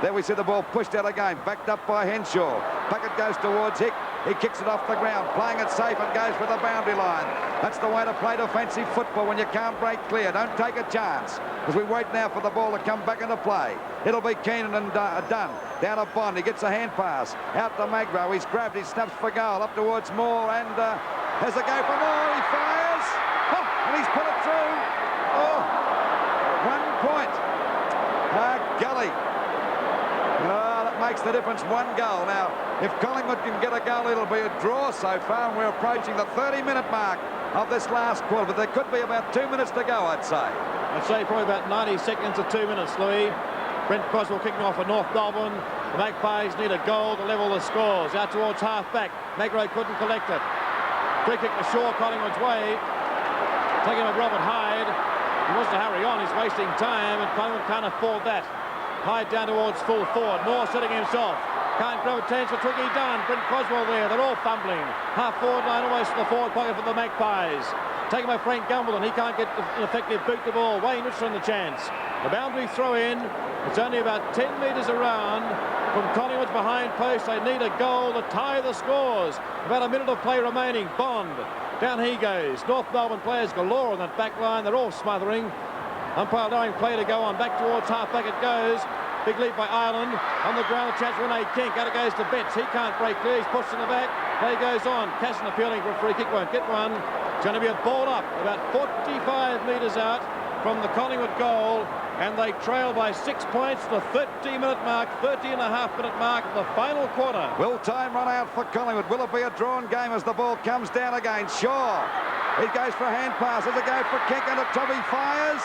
There we see the ball pushed out again, backed up by Henshaw. Packet goes towards Hick. He kicks it off the ground, playing it safe and goes for the boundary line. That's the way to play defensive football when you can't break clear. Don't take a chance, as we wait now for the ball to come back into play. It'll be Keenan and Dunn. Down to Bond. He gets a hand pass. Out to Magro. He's grabbed. He snaps for goal. Up towards Moore, and has a go for Moore. He fires. Oh, and he's put it through. Oh, 1 point. Gully. Oh, that makes the difference. 1 goal. Now, if Collingwood can get a goal, it'll be a draw so far, and we're approaching the 30-minute mark of this last quarter. But there could be about 2 minutes to go, I'd say. I'd say probably about 90 seconds to 2 minutes, Louis. Brent Croswell kicking off for North Melbourne. The Magpies need a goal to level the scores. Out towards half-back. Magro couldn't collect it. Free kick to Shaw, Collingwood's way. Taking with Robert Hyde. He wants to hurry on. He's wasting time, and Collingwood can't afford that. Hyde down towards full forward. Moore setting himself. Can't grab a chance for Tricky Dunn. Brent Croswell there. They're all fumbling. Half-forward line almost to the forward pocket for the Magpies. Taken by Frank Gumbel, and he can't get an effective boot the ball. Wayne Richardson the chance. The boundary throw in. It's only about 10 metres around from Collingwood's behind post. They need a goal to tie the scores. About a minute of play remaining. Bond. Down he goes. North Melbourne players galore on that back line. They're all smothering. Umpire allowing play to go on. Back towards half-back it goes. Big leap by Ireland. On the ground, a chance for Renee Kink. Out it goes to Betts. He can't break clear. He's pushed in the back. Play goes on. Casson appealing for a free kick. Won't get one. It's going to be a ball up about 45 metres out from the Collingwood goal. And they trail by 6 points to the 30-minute mark, 30-and-a-half-minute mark of the final quarter. Will time run out for Collingwood? Will it be a drawn game as the ball comes down again? Shaw. He goes for a hand pass. There's a go for Kink, and Toby fires.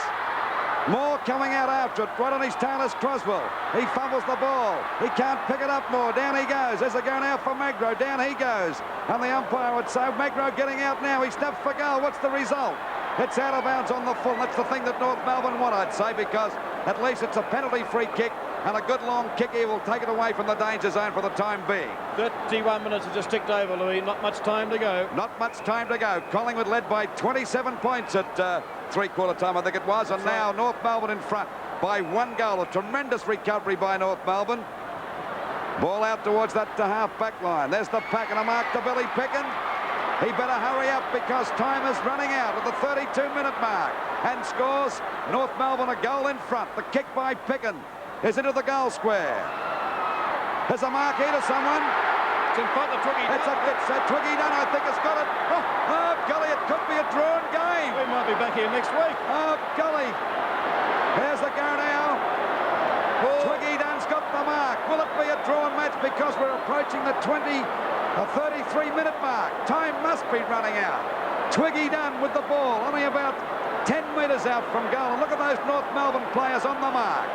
Moore coming out after it. Right on his tail is Croswell. He fumbles the ball. He can't pick it up more. Down he goes. There's a go now for Magro. Down he goes. And the umpire would say, Magro getting out now. He snaps for goal. What's the result? It's out of bounds on the full. That's the thing that North Melbourne want, I'd say, because at least it's a penalty free kick, and a good long kick here will take it away from the danger zone for the time being. 31 minutes have just ticked over, Louis. Not much time to go. Not much time to go. Collingwood led by 27 points at three-quarter time, I think it was, and now North Melbourne in front by 1 goal. A tremendous recovery by North Melbourne. Ball out towards that half-back line. There's the pack and a mark to Billy Picken. He better hurry up because time is running out at the 32-minute mark, and scores North Melbourne a goal in front. The kick by Picken is into the goal square. There's a mark here to someone. It's in front of Twiggy Dunn. It's Twiggy Dunn, I think, has got it. Oh, golly, it could be a drawn game. We might be back here next week. Oh, golly. There's the go now. Twiggy Dunn's got the mark. Will it be a drawn match because we're approaching the 33-minute mark? Time must be running out. Twiggy Dunn with the ball, only about 10 metres out from goal. And look at those North Melbourne players on the mark.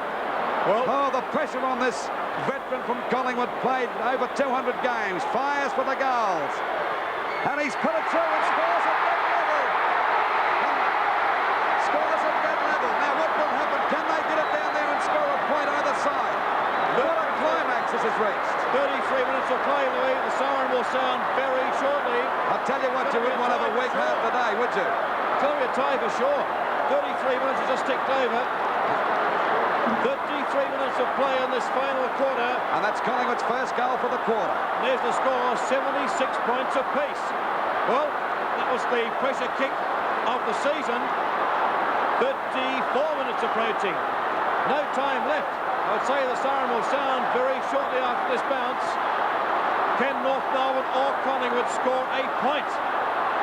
Well, oh, the pressure on this veteran from Collingwood, played over 200 games, fires for the goals. And he's put it through and scores at that level. Scores at that level. Now, what will happen? Can they get it down there and score a point either side? What a climax this has reached. 33 minutes of play, Louis. The siren will sound very shortly. I'll tell you what, you wouldn't want to have a week out today, would you? Tell me a tie for sure. 33 minutes has just ticked over. 33 minutes of play in this final quarter. And that's Collingwood's first goal for the quarter. And there's the score, 76 points apiece. Well, that was the pressure kick of the season. 34 minutes approaching. No time left. I would say the siren will sound very shortly after this bounce. Can North Melbourne or Collingwood score a point?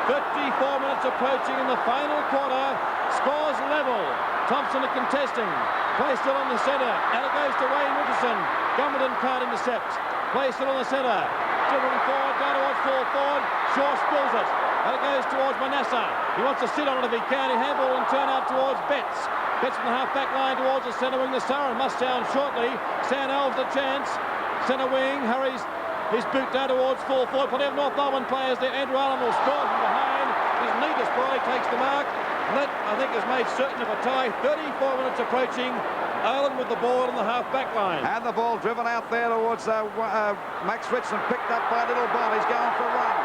34 minutes approaching in the final quarter. Scores level. Thompson are contesting. Play still on the centre. And it goes to Wayne Richardson. Gummerton can't intercept. Play still on the centre. Dribbling forward, down towards full forward. Shaw spills it. And it goes towards Manasseh. He wants to sit on it if he can. He handball and turn out towards Betts. Betts from the half-back line towards the centre wing. The Surrey must down shortly. Stan Elves a chance. Centre wing hurries his boot down towards full forward. Plenty of North Melbourne players there. Andrew Allen will score from behind. His knee destroy takes the mark. And that, I think, has made certain of a tie. 34 minutes approaching. Allen with the ball on the half-back line. And the ball driven out there towards Max Ritson, picked up by Little Bond. He's going for a run.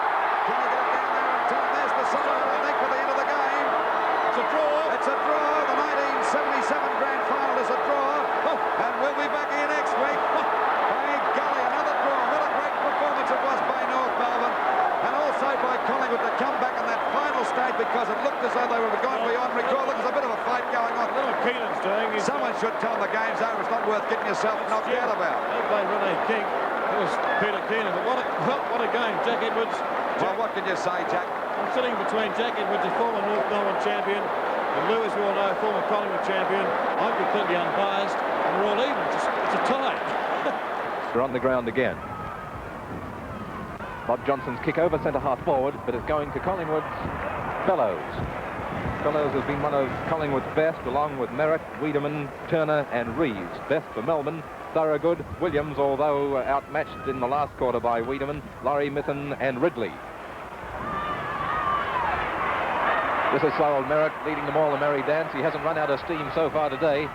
Can he get it down there in time? There's the siren, I think, for the end of the game. It's a draw. It's a draw. The 1977 grand final is a draw. And we'll be back here next week. By golly, another draw. What a great performance it was by North Melbourne. And also by Collingwood to come back in that final stage, because it looked as though they would have gone beyond recall. Look, there's a bit of a fight going on. Little Keenan's doing. Someone should tell the game's over. It's not worth getting yourself knocked out about. Don't blame Rene King. It was Peter Keenan. But what a game. Jack Edwards. Well, what can you say, Jack? I'm sitting between Jack Edwards, a former North Melbourne champion, and Lou, as we all know, former Collingwood champion. I'm completely unbiased, and we're all even. It's a tie. They're on the ground again. Bob Johnson's kick over centre half forward, but it's going to Collingwood's Fellows. Fellows has been one of Collingwood's best, along with Merritt, Wiedemann, Turner and Reeves. Best for Melbourne, Thorogood, Williams, although outmatched in the last quarter by Wiedemann, Laurie, Mithun and Ridley. This is Cyril Merritt leading them all a merry dance. He hasn't run out of steam so far today.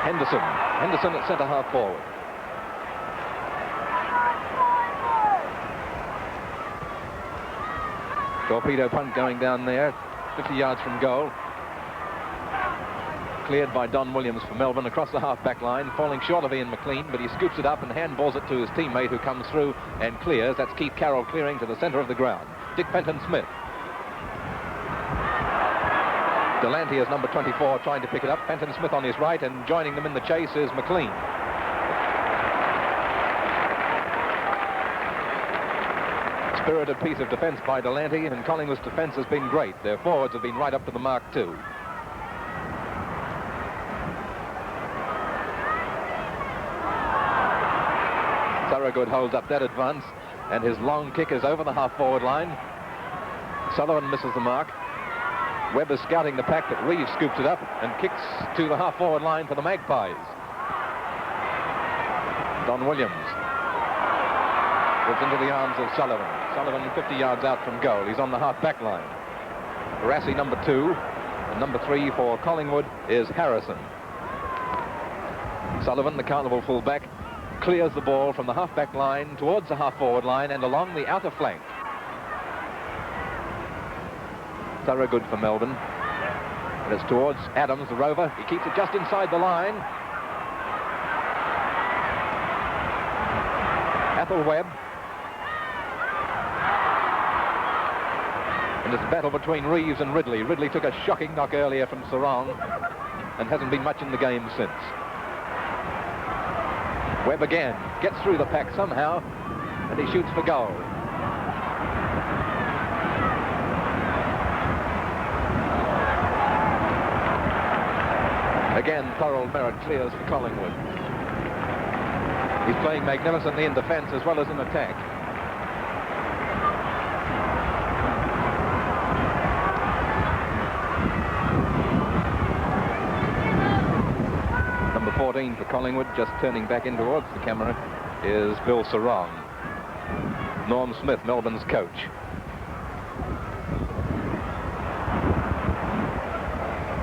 Henderson at centre half forward. Torpedo punt going down there, 50 yards from goal. Cleared by Don Williams for Melbourne across the half-back line, falling short of Ian McLean, but he scoops it up and handballs it to his teammate who comes through and clears. That's Keith Carroll clearing to the centre of the ground. Dick Fenton-Smith. Delante is number 24 trying to pick it up. Fenton-Smith on his right, and joining them in the chase is McLean. Spirited piece of defence by Delante, and Collingwood's defence has been great. Their forwards have been right up to the mark too. Thorogood holds up that advance, and his long kick is over the half-forward line. Sullivan misses the mark. Webb is scouting the pack, but Reeves scoops it up and kicks to the half-forward line for the Magpies. Don Williams gives into the arms of Sullivan. Sullivan 50 yards out from goal. He's on the half-back line. Barassi number 2, and number 3 for Collingwood is Harrison. Sullivan, the Carnival fullback, clears the ball from the half-back line towards the half-forward line and along the outer flank. Thorogood for Melbourne. And it's towards Adams, the rover. He keeps it just inside the line. Athol Webb. And it's a battle between Reeves and Ridley. Ridley took a shocking knock earlier from Sarong and hasn't been much in the game since. Webb again gets through the pack somehow, and he shoots for goal. Again, Thorold Merritt clears for Collingwood. He's playing magnificently in defence as well as in attack. Number 14 for Collingwood, just turning back in towards the camera, is Bill Sarong. Norm Smith, Melbourne's coach.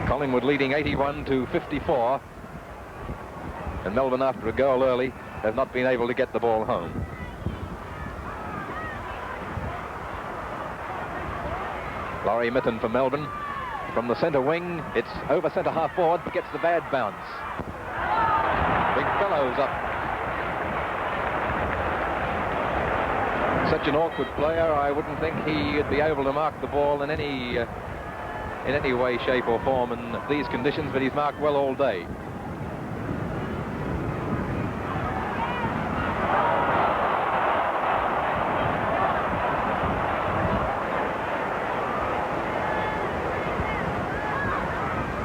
Collingwood leading 81-54, and Melbourne, after a goal early, have not been able to get the ball home. Laurie Mitten for Melbourne. From the centre wing, it's over centre half forward, but gets the bad bounce. Big Fellows up. Such an awkward player, I wouldn't think he'd be able to mark the ball in any way, shape or form in these conditions, but he's marked well all day.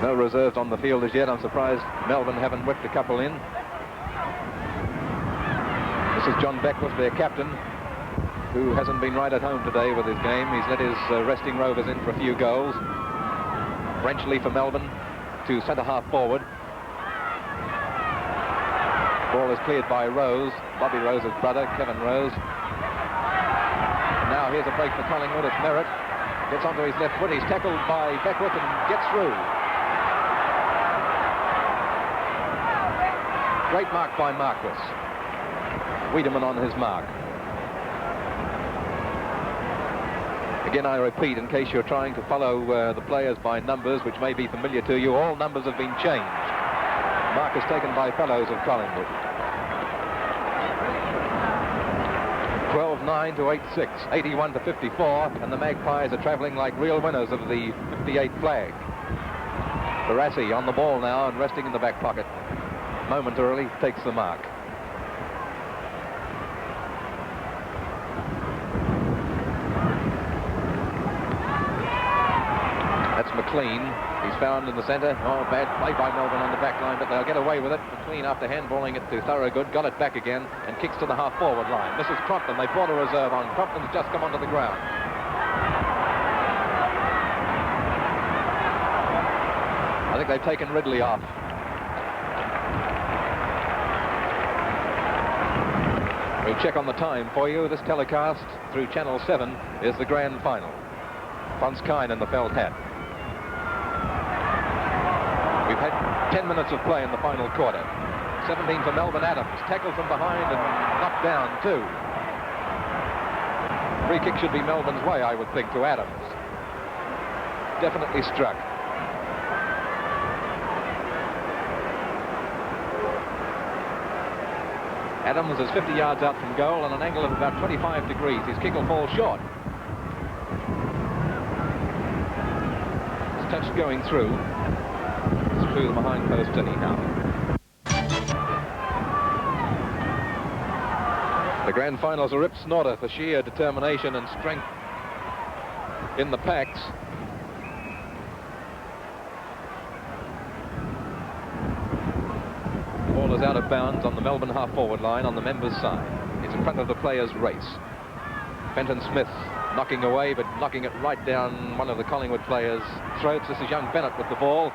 No reserves on the field as yet. I'm surprised Melbourne haven't whipped a couple in. This is John Beckwith, their captain, who hasn't been right at home today with his game. He's let his resting rovers in for a few goals. Brenchley for Melbourne to centre-half forward. Ball is cleared by Rose, Bobby Rose's brother, Kevin Rose. Now here's a break for Collingwood. It's Merritt. Gets onto his left foot. He's tackled by Beckwith and gets through. Great mark by Marquis. Wiedemann on his mark. Again, I repeat, in case you're trying to follow the players by numbers, which may be familiar to you, all numbers have been changed. Mark is taken by Fellows of Collingwood. 12-9 to 8-6, 81 to 54, and the Magpies are travelling like real winners of the 58 flag. Barassi on the ball now and resting in the back pocket. Momentarily takes the mark. That's McLean. He's found in the centre. Oh, bad play by Melbourne on the back line, but they'll get away with it. McLean, after handballing it to Thorogood, got it back again and kicks to the half-forward line. This is Crompton. They brought a reserve on. Crompton's just come onto the ground. I think they've taken Ridley off. We'll check on the time for you. This telecast through Channel 7 is the grand final. Franz Kine in the felt hat. We've had 10 minutes of play in the final quarter. 17 for Melbourne. Adams tackled from behind and knocked down too. Free kick should be Melbourne's way, I would think, to Adams. Definitely struck. Adams is 50 yards out from goal on an angle of about 25 degrees. His kick will fall short. It's touched going through. It's through the behind post anyhow. The grand finals are Rip Snorter for sheer determination and strength in the packs. Ball is out of bounds on the Melbourne half-forward line on the members' side. It's in front of the players' race. Fenton Smith knocking away, but knocking it right down one of the Collingwood players' throats. This is young Bennett with the ball.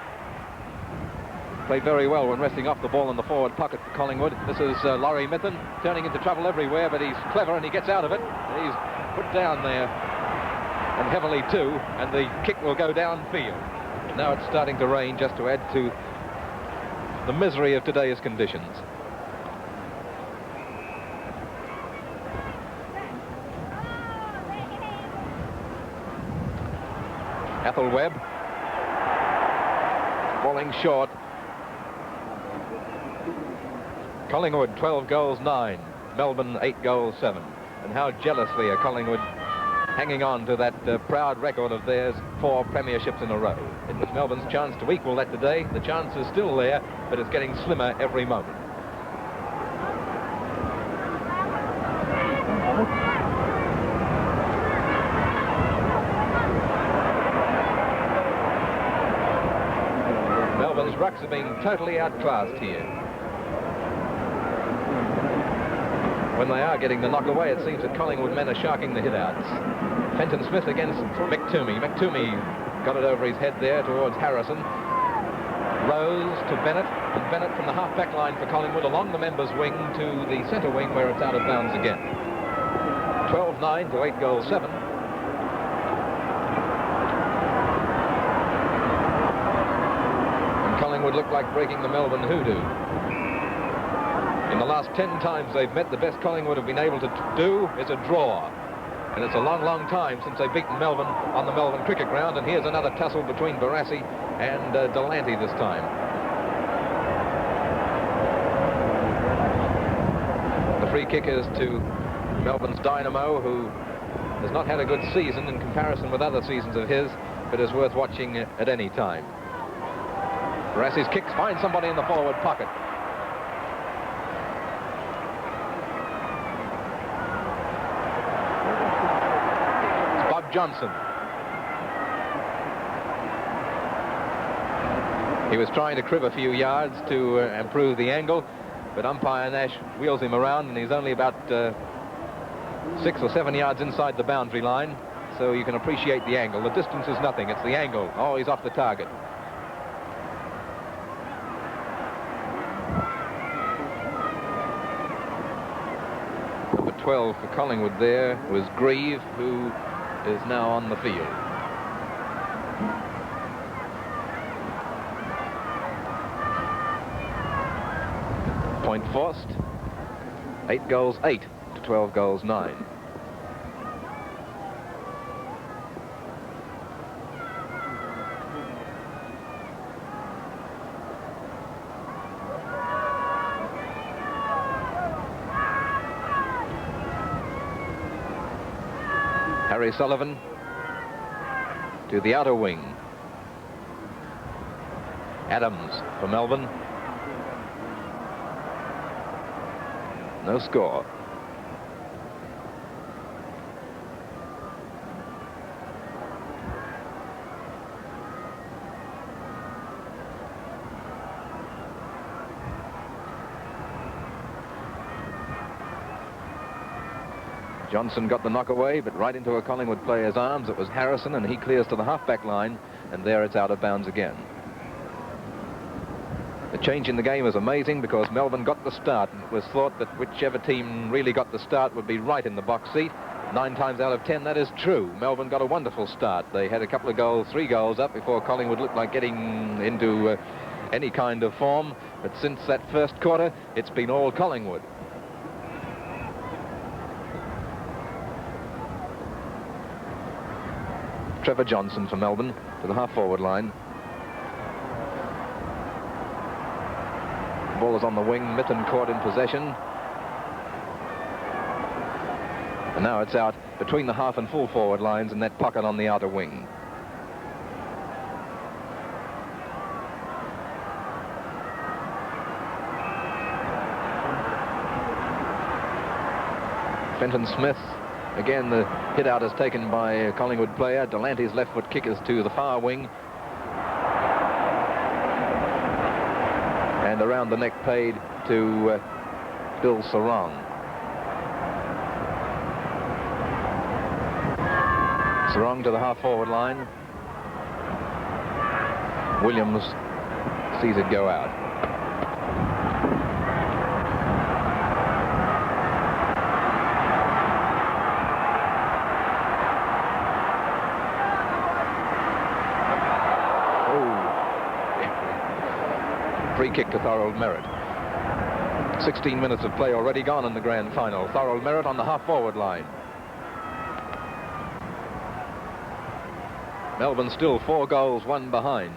Played very well when resting off the ball in the forward pocket for Collingwood. This is Laurie Mithun, turning into trouble everywhere, but he's clever and he gets out of it. He's put down there, and heavily too, and the kick will go downfield. Now it's starting to rain, just to add to the misery of today's conditions. Ethel Webb falling short. Collingwood 12 goals 9, Melbourne 8 goals 7. And how jealously are Collingwood hanging on to that proud record of theirs, 4 premierships in a row. It was Melbourne's chance to equal that today. The chance is still there, but it's getting slimmer every moment. Melbourne's rucks have been totally outclassed here. When they are getting the knock away, it seems that Collingwood men are sharking the hit-outs. Fenton Smith against McToomey. McToomey got it over his head there towards Harrison. Rose to Bennett, and Bennett from the half-back line for Collingwood along the members' wing to the centre wing where it's out of bounds again. 12-9 to 8 goals 7. And Collingwood looked like breaking the Melbourne hoodoo. In the last 10 times they've met, the best Collingwood have been able to do is a draw. And it's a long, long time since they've beaten Melbourne on the Melbourne cricket ground. And here's another tussle between Barassi and Delante this time. The free kick is to Melbourne's Dynamo, who has not had a good season in comparison with other seasons of his, but is worth watching at any time. Barassi's kicks find somebody in the forward pocket. Johnson. He was trying to crib a few yards to improve the angle, but umpire Nash wheels him around, and he's only about 6 or 7 yards inside the boundary line, so you can appreciate the angle. The distance is nothing, it's the angle. Oh, he's off the target. Number 12 for Collingwood there was Grieve, who is now on the field. Point forced. 8 goals 8 to 12 goals 9. Harry Sullivan to the outer wing. Adams for Melbourne. No score. Johnson got the knock away, but right into a Collingwood player's arms. It was Harrison, and he clears to the half-back line, and there it's out of bounds again. The change in the game is amazing because Melbourne got the start, and it was thought that whichever team really got the start would be right in the box seat. 9 times out of 10, that is true. Melbourne got a wonderful start. They had a couple of goals, 3 goals up before Collingwood looked like getting into any kind of form. But since that first quarter, it's been all Collingwood. Trevor Johnson for Melbourne to the half-forward line. The ball is on the wing. Mitten caught in possession. And now it's out between the half and full forward lines in that pocket on the outer wing. Fenton Smith. Again, the hit out is taken by a Collingwood player. Delanty's left foot kick is to the far wing. And around the neck paid to Bill Sarong. Sarong to the half-forward line. Williams sees it go out. Free kick to Thorold Merritt. 16 minutes of play already gone in the grand final. Thorold Merritt on the half-forward line. Melbourne still 4 goals, 1 behind.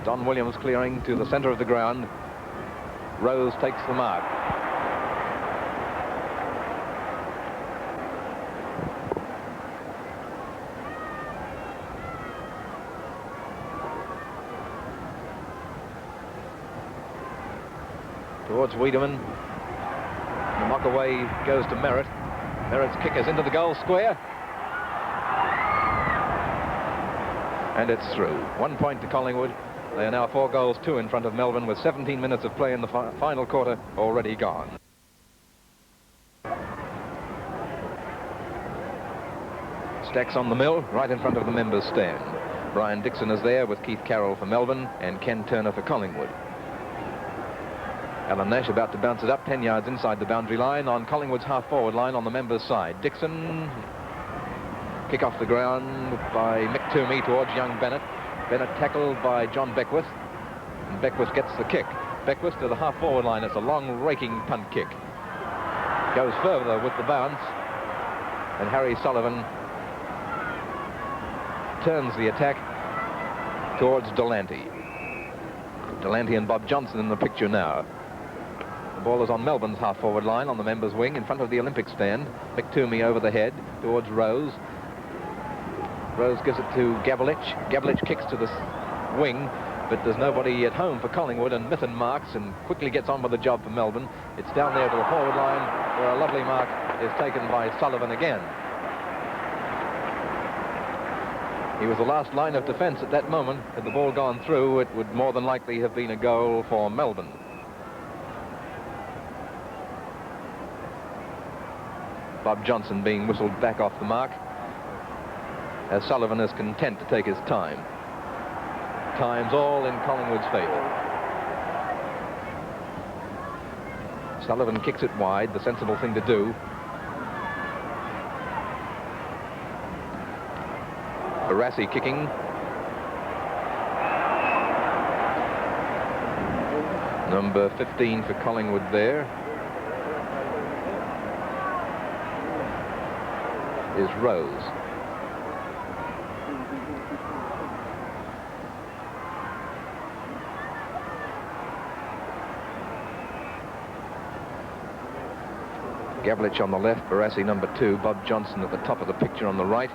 Don Williams clearing to the centre of the ground. Rose takes the mark. Towards Wiedemann. The knock away goes to Merritt. Merritt's kick is into the goal square. And it's through. 1 point to Collingwood. They are now 4 goals 2 in front of Melbourne with 17 minutes of play in the final quarter already gone. Stacks on the mill right in front of the members' stand. Brian Dixon is there with Keith Carroll for Melbourne and Ken Turner for Collingwood. Alan Nash about to bounce it up 10 yards inside the boundary line on Collingwood's half-forward line on the members' side. Dixon, kick off the ground by Mick Toomey towards young Bennett. Bennett tackled by John Beckwith, and Beckwith gets the kick. Beckwith to the half-forward line. It's a long, raking punt kick. Goes further with the bounce, and Harry Sullivan turns the attack towards Delanty. Delanty and Bob Johnson in the picture now. The ball is on Melbourne's half-forward line on the members' wing in front of the Olympic stand. Mick Toomey over the head towards Rose. Rose gives it to Gabelich. Gabelich kicks to the wing, but there's nobody at home for Collingwood, and Mitten marks and quickly gets on with the job for Melbourne. It's down there to the forward line where a lovely mark is taken by Sullivan again. He was the last line of defence at that moment. Had the ball gone through, it would more than likely have been a goal for Melbourne. Bob Johnson being whistled back off the mark, as Sullivan is content to take his time. Time's all in Collingwood's favour. Sullivan kicks it wide, the sensible thing to do. Barassi kicking. Number 15 for Collingwood there is Rose. Gavlich on the left, Barassi number 2, Bob Johnson at the top of the picture on the right.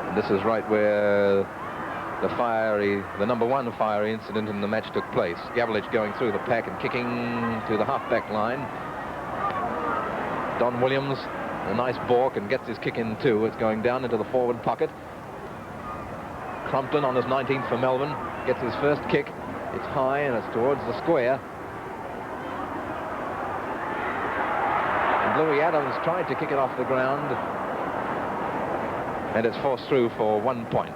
And this is right where the number 1 fiery incident in the match took place. Gavlich going through the pack and kicking to the half-back line. Don Williams, a nice balk, and gets his kick in too. It's going down into the forward pocket. Crumpton on his 19th for Melbourne gets his first kick. It's high and it's towards the square. And Louis Adams tried to kick it off the ground, and it's forced through for 1 point.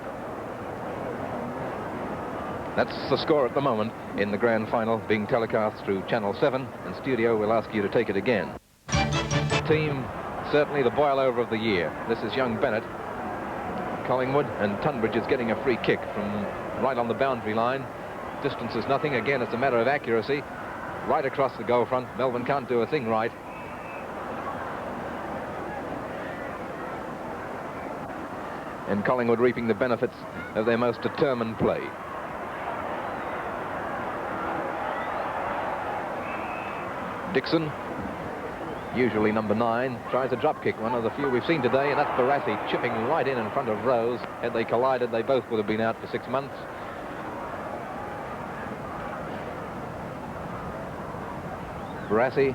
That's the score at the moment in the grand final, being telecast through Channel 7. In studio, we'll ask you to take it again. Team, certainly the boil-over of the year. This is young Bennett. Collingwood, and Tunbridge is getting a free kick from right on the boundary line. Distance is nothing. Again, it's a matter of accuracy. Right across the goal front. Melbourne can't do a thing right. And Collingwood reaping the benefits of their most determined play. Dixon, usually number 9, tries a drop kick, one of the few we've seen today, and that's Barassi chipping right in front of Rose. Had they collided, they both would have been out for 6 months. Barassi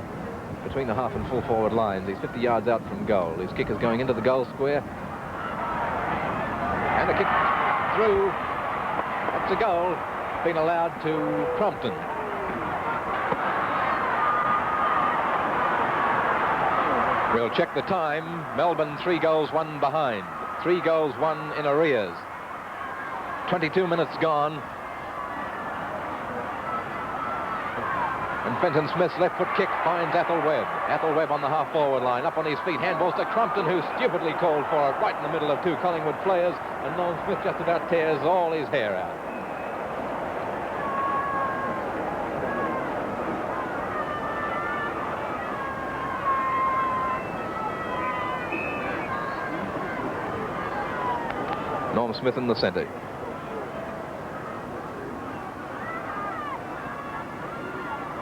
between the half and full forward lines. He's 50 yards out from goal. His kick is going into the goal square. And a kick through. That's a goal. Been allowed to Crompton. We'll check the time. Melbourne 3 goals, 1 behind. 3 goals, 1 in arrears. 22 minutes gone. And Fenton Smith's left foot kick finds Athel Webb. Athel Webb on the half-forward line, up on his feet. Handballs to Crompton, who stupidly called for it right in the middle of 2 Collingwood players. And Noel Smith just about tears all his hair out. Norm Smith in the centre.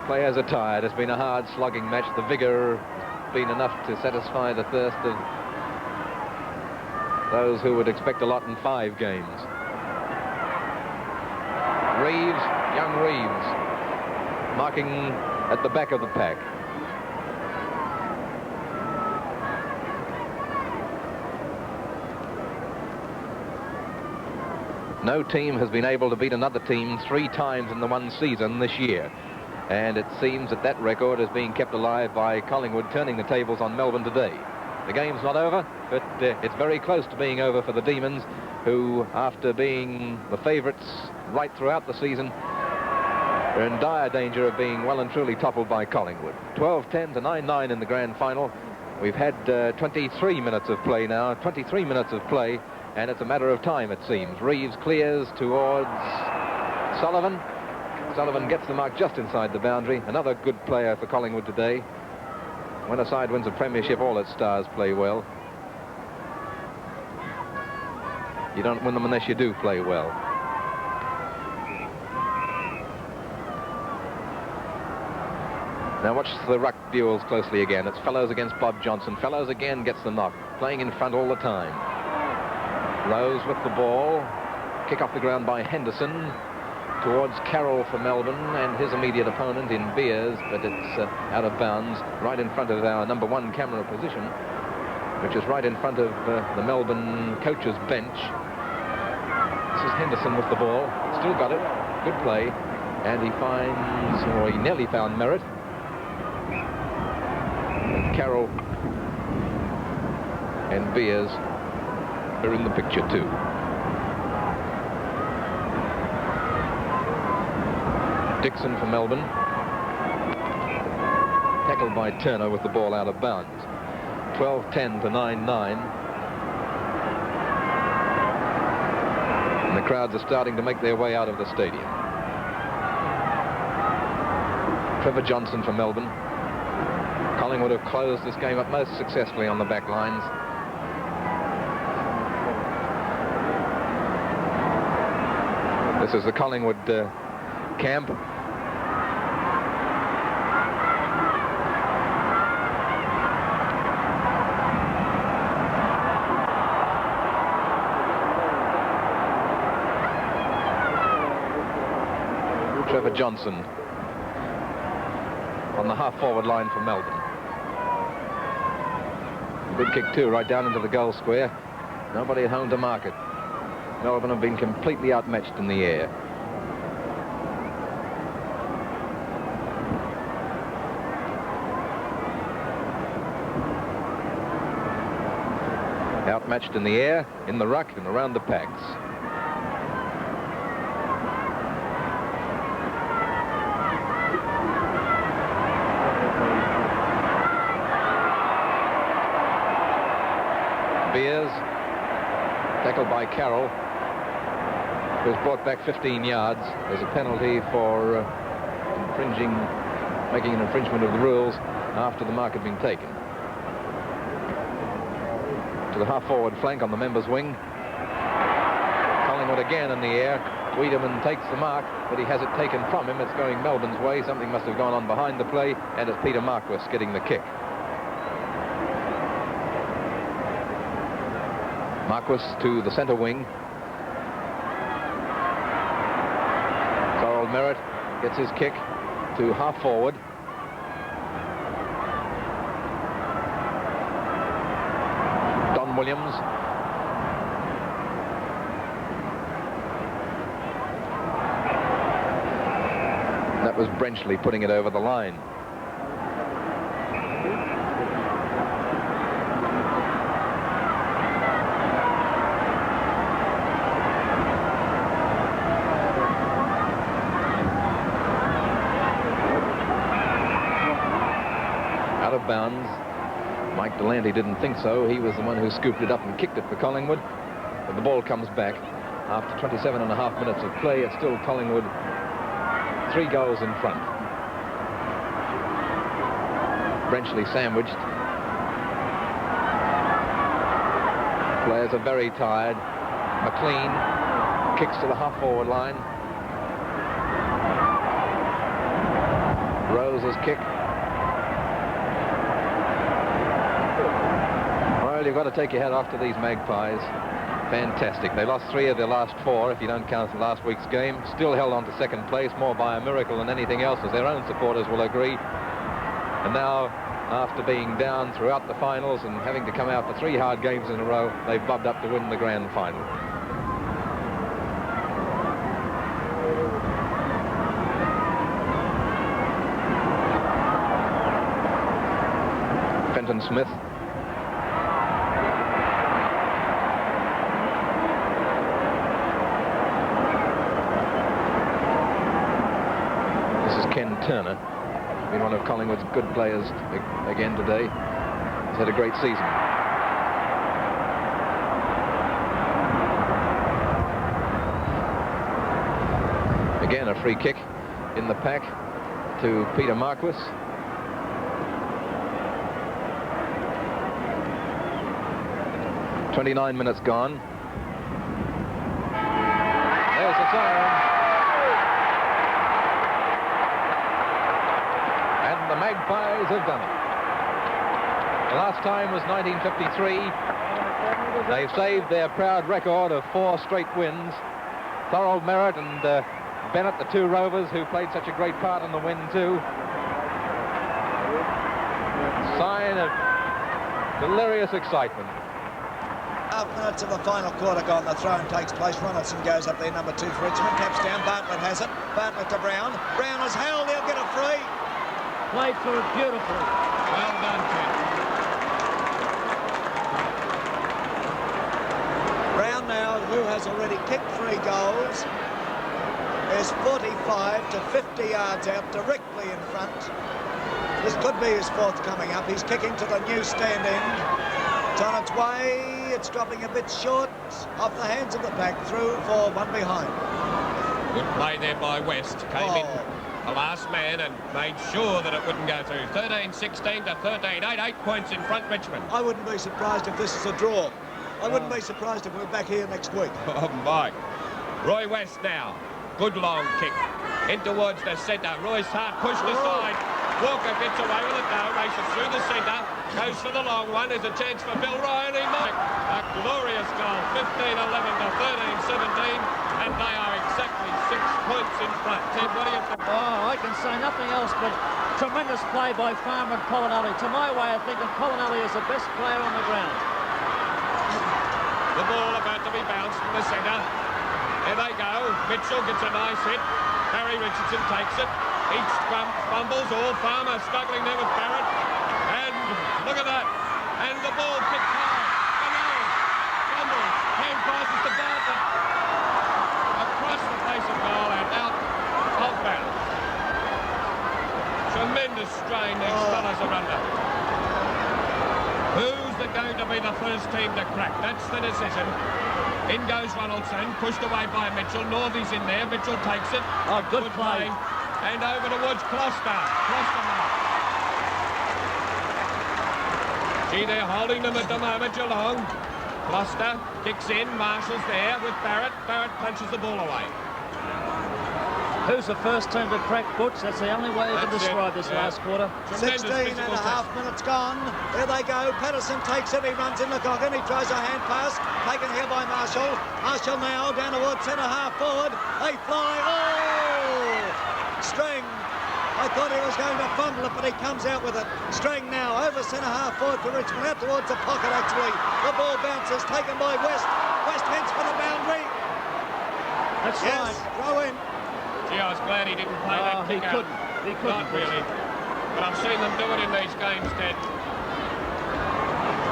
Players are tired. It's been a hard slogging match. The vigour has been enough to satisfy the thirst of those who would expect a lot in 5 games. Reeves, young Reeves, marking at the back of the pack. No team has been able to beat another team 3 times in the one season this year. And it seems that that record is being kept alive by Collingwood turning the tables on Melbourne today. The game's not over, but it's very close to being over for the Demons, who, after being the favourites right throughout the season, are in dire danger of being well and truly toppled by Collingwood. 12-10 to 9-9 in the grand final. We've had 23 minutes of play now, 23 minutes of play, and it's a matter of time, it seems. Reeves clears towards Sullivan. Sullivan gets the mark just inside the boundary. Another good player for Collingwood today. When a side wins a premiership, all its stars play well. You don't win them unless you do play well. Now watch the ruck duels closely again. It's Fellows against Bob Johnson. Fellows again gets the knock, playing in front all the time. Rose with the ball. Kick off the ground by Henderson. Towards Carroll for Melbourne and his immediate opponent in Beers, but it's out of bounds, right in front of our #1 camera position, which is right in front of the Melbourne coach's bench. This is Henderson with the ball. Still got it. Good play. And he finds, or he nearly found Merritt. And Carroll and Beers are in the picture too. Dixon for Melbourne. Tackled by Turner with the ball out of bounds. 12-10 to 9-9. And the crowds are starting to make their way out of the stadium. Trevor Johnson for Melbourne. Collingwood have closed this game up most successfully on the back lines. This is the Collingwood camp. Trevor Johnson on the half-forward line for Melbourne. Good kick too, right down into the goal square. Nobody at home to mark it. Melbourne have been completely outmatched in the air. Outmatched in the air, in the ruck, and around the packs. Beers, tackled by Carroll, was brought back 15 yards. There's a penalty for making an infringement of the rules after the mark had been taken. To the half-forward flank on the members' wing. Collingwood again in the air. Wiedemann takes the mark, but he has it taken from him. It's going Melbourne's way. Something must have gone on behind the play, and it's Peter Marquis getting the kick. Marquis to the centre wing. Sorrel Merritt gets his kick to half-forward. Williams. That was Brenchley putting it over the line. Out of bounds. Mike Delanty didn't think so. He was the one who scooped it up and kicked it for Collingwood. But the ball comes back. After 27.5 minutes of play, it's still Collingwood 3 goals in front. Brenchley sandwiched. Players are very tired. McLean kicks to the half-forward line. Rose's kick. You've got to take your hat off to these Magpies. Fantastic. They lost 3 of their last 4, if you don't count last week's game. Still held on to second place, more by a miracle than anything else, as their own supporters will agree. And now, after being down throughout the finals and having to come out for 3 hard games in a row, they've bobbed up to win the grand final. Fenton Smith. Turner, been one of Collingwood's good players again today. He's had a great season. Again, a free kick in the pack to Peter Marquis. "29 minutes gone. There's the siren. The Magpies have done it. The last time was 1953. They've saved their proud record of 4 straight wins. Thorold Merritt and Bennett, the 2 rovers who played such a great part in the win too. Sign of delirious excitement. 12 minutes of the final quarter gone. The throw-in takes place. Ronaldson goes up there, number 2 for Richmond. Taps down. Bartlett has it. Bartlett to Brown. Brown is held. He'll get a free. Played for it beautifully. Well done, Ken. Brown now, who has already kicked 3 goals, is 45 to 50 yards out, directly in front. This could be his 4th coming up. He's kicking to the new stand end. It's on its way. It's dropping a bit short off the hands of the pack, through for 1 behind. Good play there by West. Came in the last man and made sure that it wouldn't go through. 13-16 to 13-8. 8 points in front, Richmond. I wouldn't be surprised if this is a draw. I wouldn't be surprised if we're back here next week. Oh, Mike. Roy West now. Good long kick. In towards the centre. Roy's hard pushed aside. Walker gets away with it now. Races through the centre. Goes for the long one. There's a chance for Bill Ryan. He might. A glorious goal. 15-11 to 13-17. And they are exactly 6 points in front. Ted, what do you think? Oh, I can say nothing else but tremendous play by Farmer and Polinelli. To my way of thinking, Polinelli is the best player on the ground. The ball about to be bounced from the centre. There they go. Mitchell gets a nice hit. Barry Richardson takes it. Each fumbles. All Farmer struggling there with Barrett. And look at that. And the ball kicked high. Fumbles. Hand passes to Bartlett. Across the face of goal and out of bounds. Tremendous strain these fellas are under. Who's going to be the first team to crack? That's the decision. In goes Ronaldson, pushed away by Mitchell. Northey's in there. Mitchell takes it. Oh, good play. And over towards Closter. Closter mark. Gee, they're holding them at the moment, Geelong. Closter kicks in. Marshall's there with Barrett. Barrett punches the ball away. Who's the first team to crack, Butch? That's the only way you can describe this last quarter. 16 and a half minutes gone. There they go. Patterson takes it. He runs in the Goggin. He tries a hand pass. Taken here by Marshall. Marshall now down towards centre half forward. They fly. Oh! String. I thought he was going to fumble it, but he comes out with it. String now over centre half forward for Richmond. Out towards the pocket, actually. The ball bounces. Taken by West. West heads for the boundary. That's right. Throw in. Gee, I was glad he didn't play that kick out. He couldn't. Not really. But I've seen them do it in these games, Ted.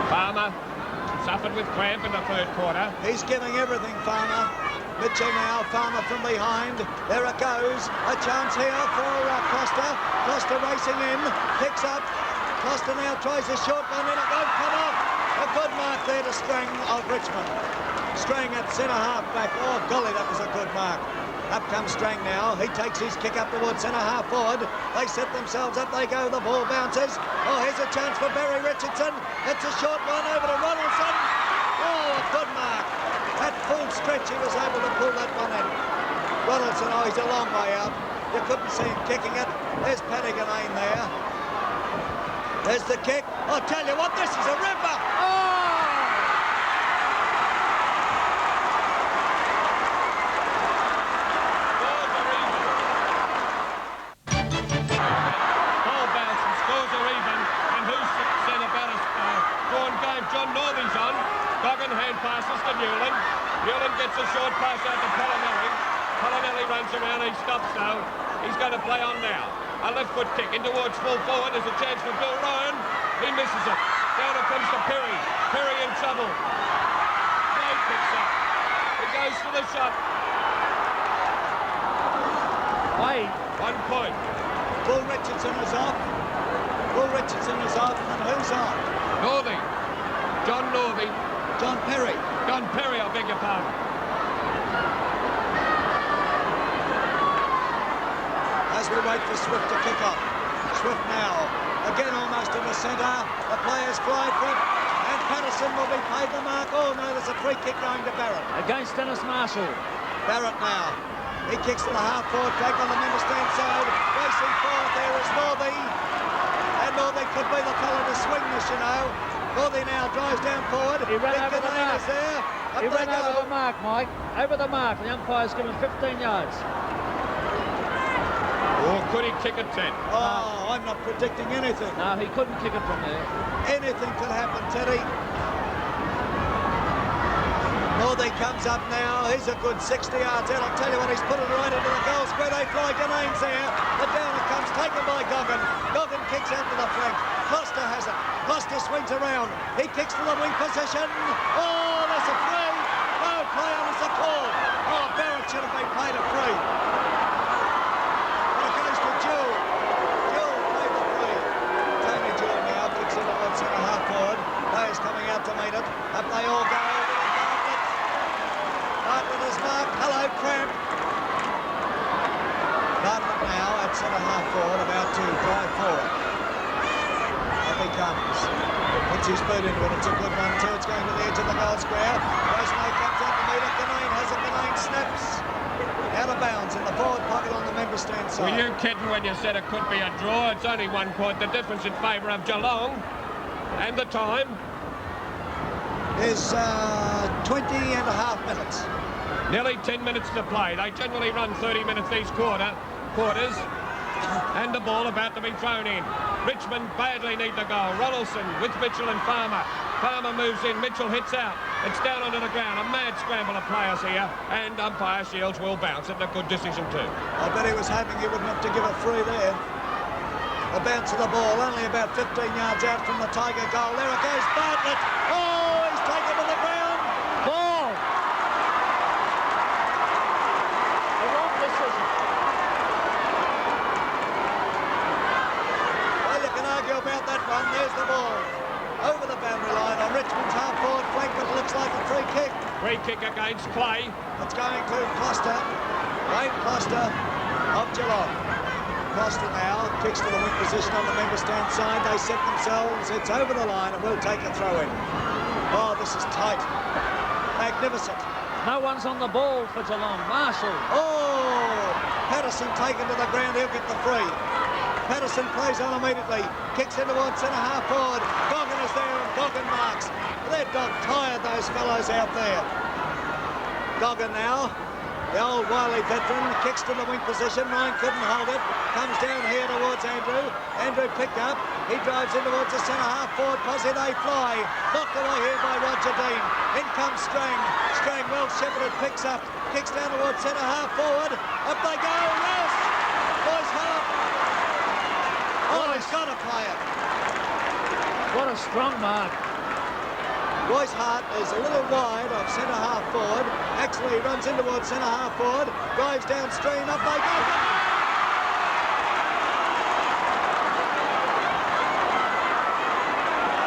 Farmer suffered with cramp in the 3rd quarter. He's giving everything, Farmer. Mitchell now, Farmer from behind. There it goes. A chance here for Costa. Costa racing in. Picks up. Costa now tries a short one and it won't come off. A good mark there to Strang of Richmond. Strang at centre half back. Oh, golly, that was a good mark. Up comes Strang now. He takes his kick up towards centre half forward. They set themselves up. They go. The ball bounces. Oh, here's a chance for Barry Richardson. It's a short one over to Ronaldson. Oh, a good mark. That full stretch, he was able to pull that one in. Ronaldson, oh, he's a long way out. You couldn't see him kicking it. There's Padigan Ain there. There's the kick. I'll tell you what, this is a ripper. Oh! John Northey's on. Goggin hand passes to Newland. Newland gets a short pass out to Polinelli. Polinelli runs around. He stops now. He's going to play on now. A left foot kick in towards full forward. There's a chance for Bill Ryan. He misses it. Down it comes to Perry. Perry in trouble. Wade picks up. He goes for the shot. Wade. 1 point. Bull Richardson is off. Bull Richardson is off. And who's on? Northey. John Northey. John Perry. John Perry, I beg your pardon. As we wait for Swift to kick off. Swift now. Again almost in the centre. The players fly for it. And Patterson will be paid the mark. Oh no, there's a free kick going to Barrett. Against Dennis Marshall. Barrett now. He kicks to the half-forward flank on the member stand side. Racing forward there is Northey. And Northey could be the fellow to swing this, you know. Northey now drives down forward. He ran over the mark. Is there. He ran over the mark, Mike. Over the mark. The umpire's given 15 yards. Or could he kick it 10? Oh, I'm not predicting anything. No, he couldn't kick it from there. Anything could happen, Teddy. Northey comes up now. He's a good 60 yards out. I'll tell you what, he's put it right into the goal square. They fly. Ganane's there. But down it comes, taken by Goggin. Goggin kicks out to the flank. Gloucester has it. Gloucester swings around. He kicks to the wing position. Oh, that's a free. No play on, it's a call. Oh, Barrett should have been paid a free. But it goes to Jewell. Jewell paid the free. Tony Jewell now kicks it on centre half forward. Players coming out to meet it. Up they all go. Bartlett is marked. Hello, Cramp. Bartlett now at centre half forward, about to drive forward. Up he comes. Puts his boot into it. It's a good one too. It's going to the edge of the goal square. Rosenay comes out to meet it. Ganane has it. Ganane snaps. Out of bounds in the forward pocket on the member stand side. Were you kidding when you said it could be a draw? It's only 1 point. The difference in favour of Geelong. And the time is 20 and a half minutes. Nearly 10 minutes to play. They generally run 30 minutes each quarters. And the ball about to be thrown in. Richmond badly need the goal. Ronaldson with Mitchell and Farmer. Farmer moves in. Mitchell hits out. It's down onto the ground. A mad scramble of players here. And umpire Shields will bounce it. A good decision too. I bet he was hoping he wouldn't have to give it free there. The bounce of the ball, only about 15 yards out from the Tiger goal. There it goes, Bartlett. Oh, he's taken to the ground. Ball. The wrong decision. Well, you can argue about that one. There's the ball. Over the boundary line on Richmond's half-forward flank, but it looks like a free kick. Free kick against Clay. It's going to Cluster. Wayne Cluster of Geelong. Cluster now kicks to the wing position on the member stand side. They set themselves. It's over the line and we'll take a throw in. Oh, this is tight. Magnificent. No one's on the ball for Geelong. Marshall. Oh, Patterson taken to the ground. He'll get the free. Patterson plays on immediately. Kicks in towards centre half forward. Goggin is there and Goggin marks. They're dog-tired, those fellows out there. Goggin now. The old wily veteran kicks to the wing position. Ryan couldn't hold it. Comes down here towards Andrew. Andrew picked up. He drives in towards the centre half forward posse. They fly. Knocked away here by Roger Dean. In comes Strang. Strang well shepherded. Picks up. Kicks down towards centre half forward. Up they go. Yes! Boys Hart. Oh, he's got to play it. What a strong mark. Royce Hart is a little wide of centre half forward. Actually, he runs in towards centre half forward. Drives downstream. Up they go.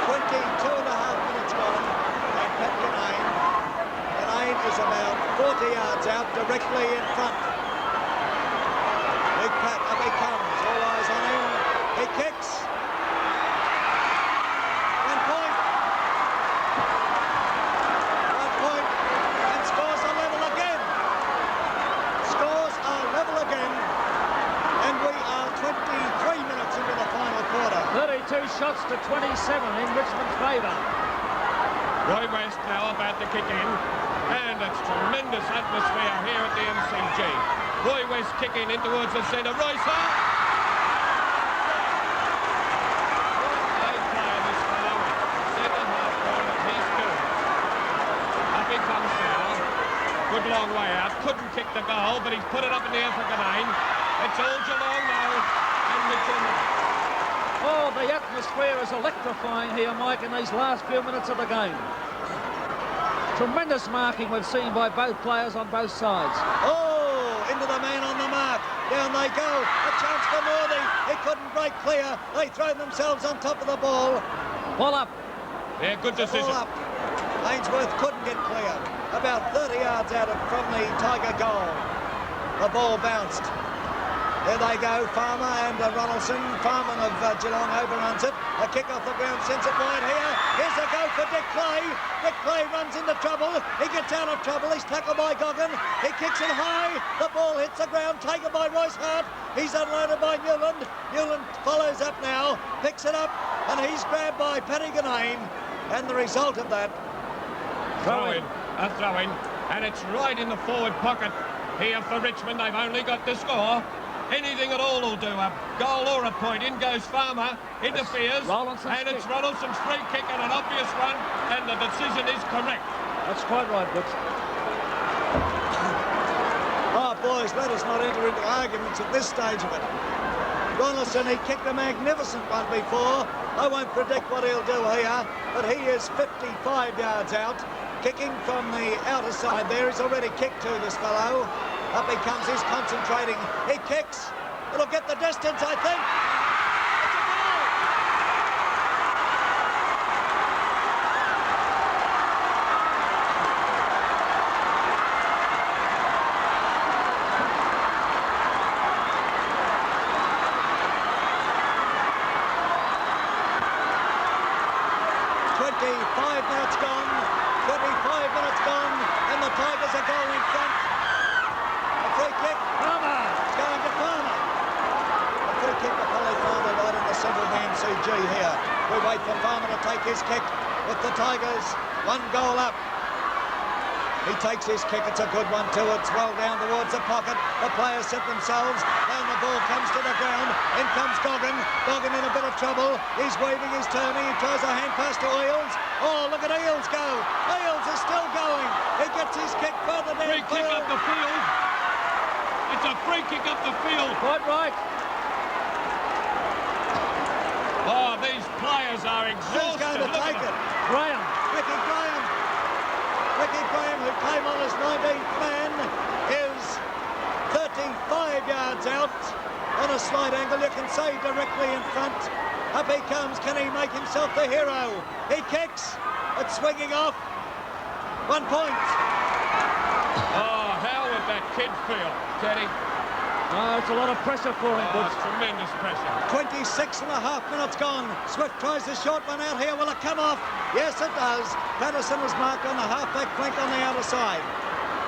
22 and a half minutes gone. And Pat Ganane. Ganane is about 40 yards out, directly in front. Big Pat, up he comes. All eyes on him. He kicks. 1 point. 1 point. And scores are level again. Scores are level again. And we are 23 minutes into the final quarter. 32 shots to 27 in Richmond's favour. Roy West now about to kick in. And it's tremendous atmosphere here at the MCG. Roy West kicking in towards the centre. Royce Hart. They play this now. Centre half corner. He's good. Up he comes now. Good long way out. Couldn't kick the goal, but he's put it up in the air for Ganane. It's all Geelong now. And Mitchell. Oh, the atmosphere is electrifying here, Mike, in these last few minutes of the game. Tremendous marking we've seen by both players on both sides. Oh, into the man on the mark. Down they go. A chance for Northey. He couldn't break clear. They throw themselves on top of the ball. Ball up. Yeah, good decision. Ball up. Ainsworth couldn't get clear. About 30 yards out from the Tiger goal. The ball bounced. There they go, Farmer and Ronaldson. Farman of Geelong overruns it. A kick off the ground, sends it wide here. Here's a go for Dick Clay. Dick Clay runs into trouble. He gets out of trouble. He's tackled by Goggin. He kicks it high. The ball hits the ground, taken by Royce Hart. He's unloaded by Newland. Newland follows up now, picks it up, and he's grabbed by Paddy Ganane. And the result of that... Throw-in, a throw-in, and it's right in the forward pocket here for Richmond. They've only got to score. Anything at all will do, a goal or a point. In goes Farmer, interferes, and it's Ronaldson's free kick and an obvious one, and the decision is correct. That's quite right, Butch. Oh, boys, let us not enter into arguments at this stage of it. Ronaldson, he kicked a magnificent one before. I won't predict what he'll do here, but he is 55 yards out. Kicking from the outer side there. He's already kicked to this fellow. Up he comes, he's concentrating. He kicks. It'll get the distance, I think. It's a goal! 25 minutes gone. 25 minutes gone, and the Tigers are goal in front. A free kick. Farmer. It's going to Farmer. A free kick to Polly Farmer right in the centre of the MCG here. We wait for Farmer to take his kick with the Tigers. 1 goal up. He takes his kick. It's a good one too. It's well down towards the pocket. The players set themselves. Down the ball comes to the ground. In comes Goggin. Goggin in a bit of trouble. He's waving his turning. He tries a hand pass to Eales. Oh, look at Eales go. Eales is still going. He gets his kick further down. Free kick up the field. It's a free kick up the field. Quite right. Oh, these players are exhausted. Who's going to take it? Graham. Ricky Graham. Ricky Graham, who came on as 19th man, is 35 yards out on a slight angle. You can see directly in front. Up he comes. Can he make himself the hero? He kicks. It's swinging off. 1 point. Oh, how would that kid feel, Teddy? Oh, it's a lot of pressure for him, Oh, Butch. tremendous pressure. 26.5 minutes gone. Swift tries the short one out here. Will it come off? Yes, it does. Patterson is marked on the half-back flank on the outer side.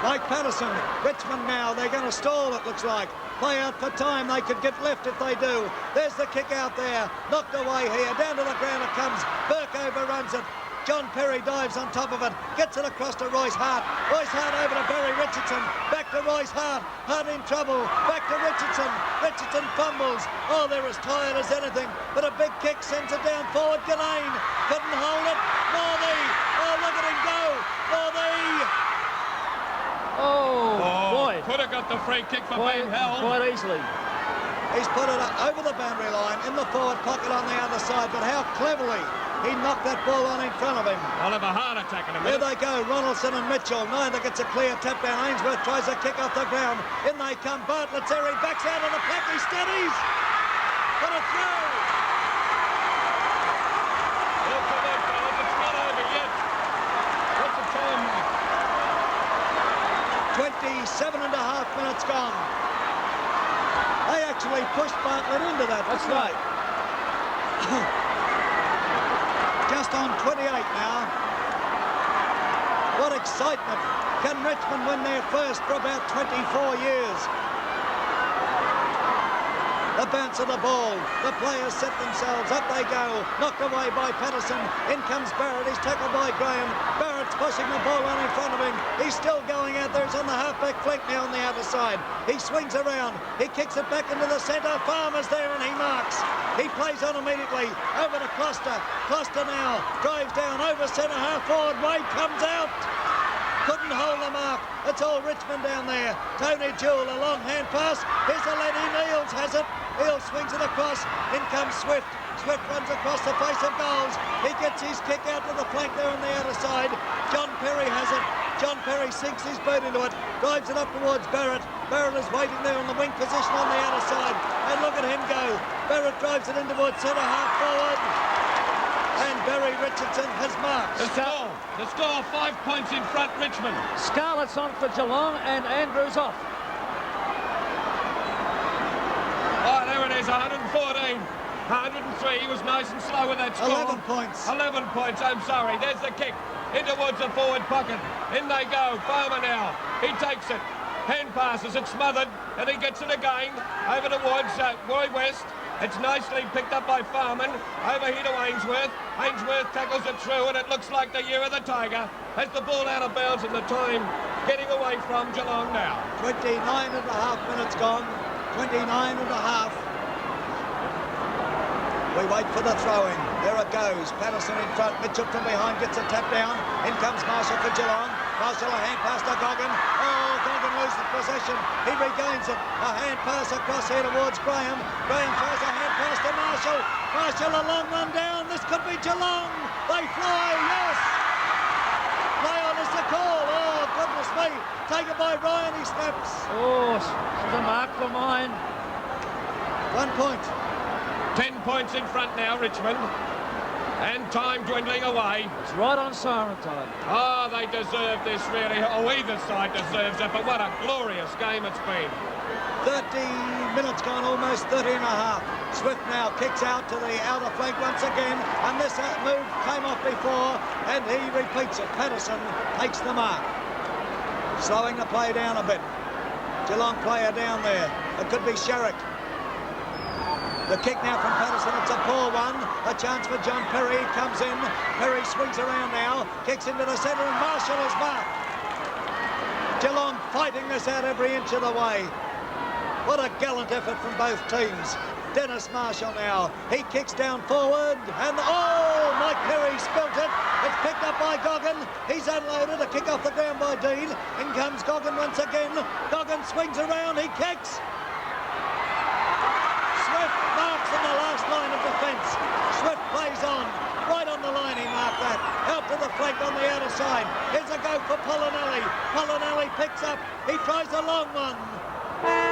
Mike Patterson. Richmond now. They're going to stall, it looks like. Play out for time. They could get left if they do. There's the kick out there. Knocked away here. Down to the ground it comes. Burke overruns it. John Perry dives on top of it, gets it across to Royce Hart. Royce Hart over to Barry Richardson, back to Royce Hart. Hart in trouble, back to Richardson. Richardson fumbles. Oh, they're as tired as anything, but a big kick sends it down forward. Gillane couldn't hold it. Morley, oh, look at him go. Morley. Oh, boy. Could have got the free kick for being held. Quite easily. He's put it over the boundary line in the forward pocket on the other side, but how cleverly he knocked that ball on in front of him. I'll have a heart attack in a There minute. they go, Ronaldson and Mitchell. Neither gets a clear tap down. Ainsworth tries a kick off the ground. In they come. Bartlett's there. He backs out of the pack. He steadies. Got a throw. Oh, come on, fellas. It's not over yet. What's the time? 27.5 minutes gone. They actually pushed Bartlett into that. That's right. Just on 28 now. What excitement. Can Richmond win their first for about 24 years? The bounce of the ball. The players set themselves. Up they go. Knocked away by Patterson. In comes Barrett. He's tackled by Graham. Barrett's pushing the ball on in front of him. He's still going out there. He's on the half-back flank now on the outer side. He swings around. He kicks it back into the centre. Farmer's there and he marks. He plays on immediately. Over to Kloster. Kloster now drives down over centre half forward. Wade comes out. Couldn't hold the mark. It's all Richmond down there. Tony Jewell, a long hand pass. Here's a lad in. Eales has it. Eales swings it across. In comes Swift. Swift runs across the face of goals. He gets his kick out to the flank there on the outer side. John Perry has it. John Perry sinks his boot into it. Drives it up towards Barrett. Barrett is waiting there on the wing position on the outer side. And look at him go. Barrett drives it in towards centre half forward. And Barry Richardson has marked. The score 5 points in front, Richmond. Scarlett's on for Geelong and Andrews off. Oh, there it is, 114. 103. He was nice and slow with that score. 11 points. 11 points, I'm sorry. There's the kick. In towards the forward pocket. In they go. Farmer now. He takes it. Hand passes. It's smothered. And he gets it again. Over towards Roy West. It's nicely picked up by Farman. Over here to Ainsworth. Ainsworth tackles it through, and it looks like the year of the Tiger. Has the ball out of bounds in the time getting away from Geelong now. 29.5 minutes gone. 29.5. We wait for the throw-in. There it goes. Patterson in front. Mitchell from behind gets a tap down. In comes Marshall for Geelong. Marshall a hand pass to Goggin. Oh, Goggin loses possession. He regains it. A hand pass across here towards Graham. Graham throws a hand pass to Marshall. Marshall a long one down. This could be Geelong. They fly. Yes. Play on is the call. Oh, goodness me. Taken by Ryan. He snaps. Oh, she's a mark for mine. 1 point. 10 points in front now, Richmond. And time dwindling away. It's right on siren time. Oh, they deserve this, really. Oh, either side deserves it, but what a glorious game it's been. 30 minutes gone, almost 30.5. Swift now kicks out to the outer flank once again, and this move came off before, and he repeats it. Patterson takes the mark. Slowing the play down a bit. Geelong player down there. It could be Sherrick. The kick now from Patterson, it's a poor one. A chance for John Perry, comes in. Perry swings around now, kicks into the centre, and Marshall is marked. Geelong fighting this out every inch of the way. What a gallant effort from both teams. Dennis Marshall now, he kicks down forward, and oh, Mike Perry spilt it. It's picked up by Goggin. He's unloaded, a kick off the ground by Dean. In comes Goggin once again. Goggin swings around, he kicks. Marks in the last line of defence. Swift plays on. Right on the line he marked that. Out to the flank on the outer side. Here's a go for Polinelli. Polinelli picks up. He tries a long one.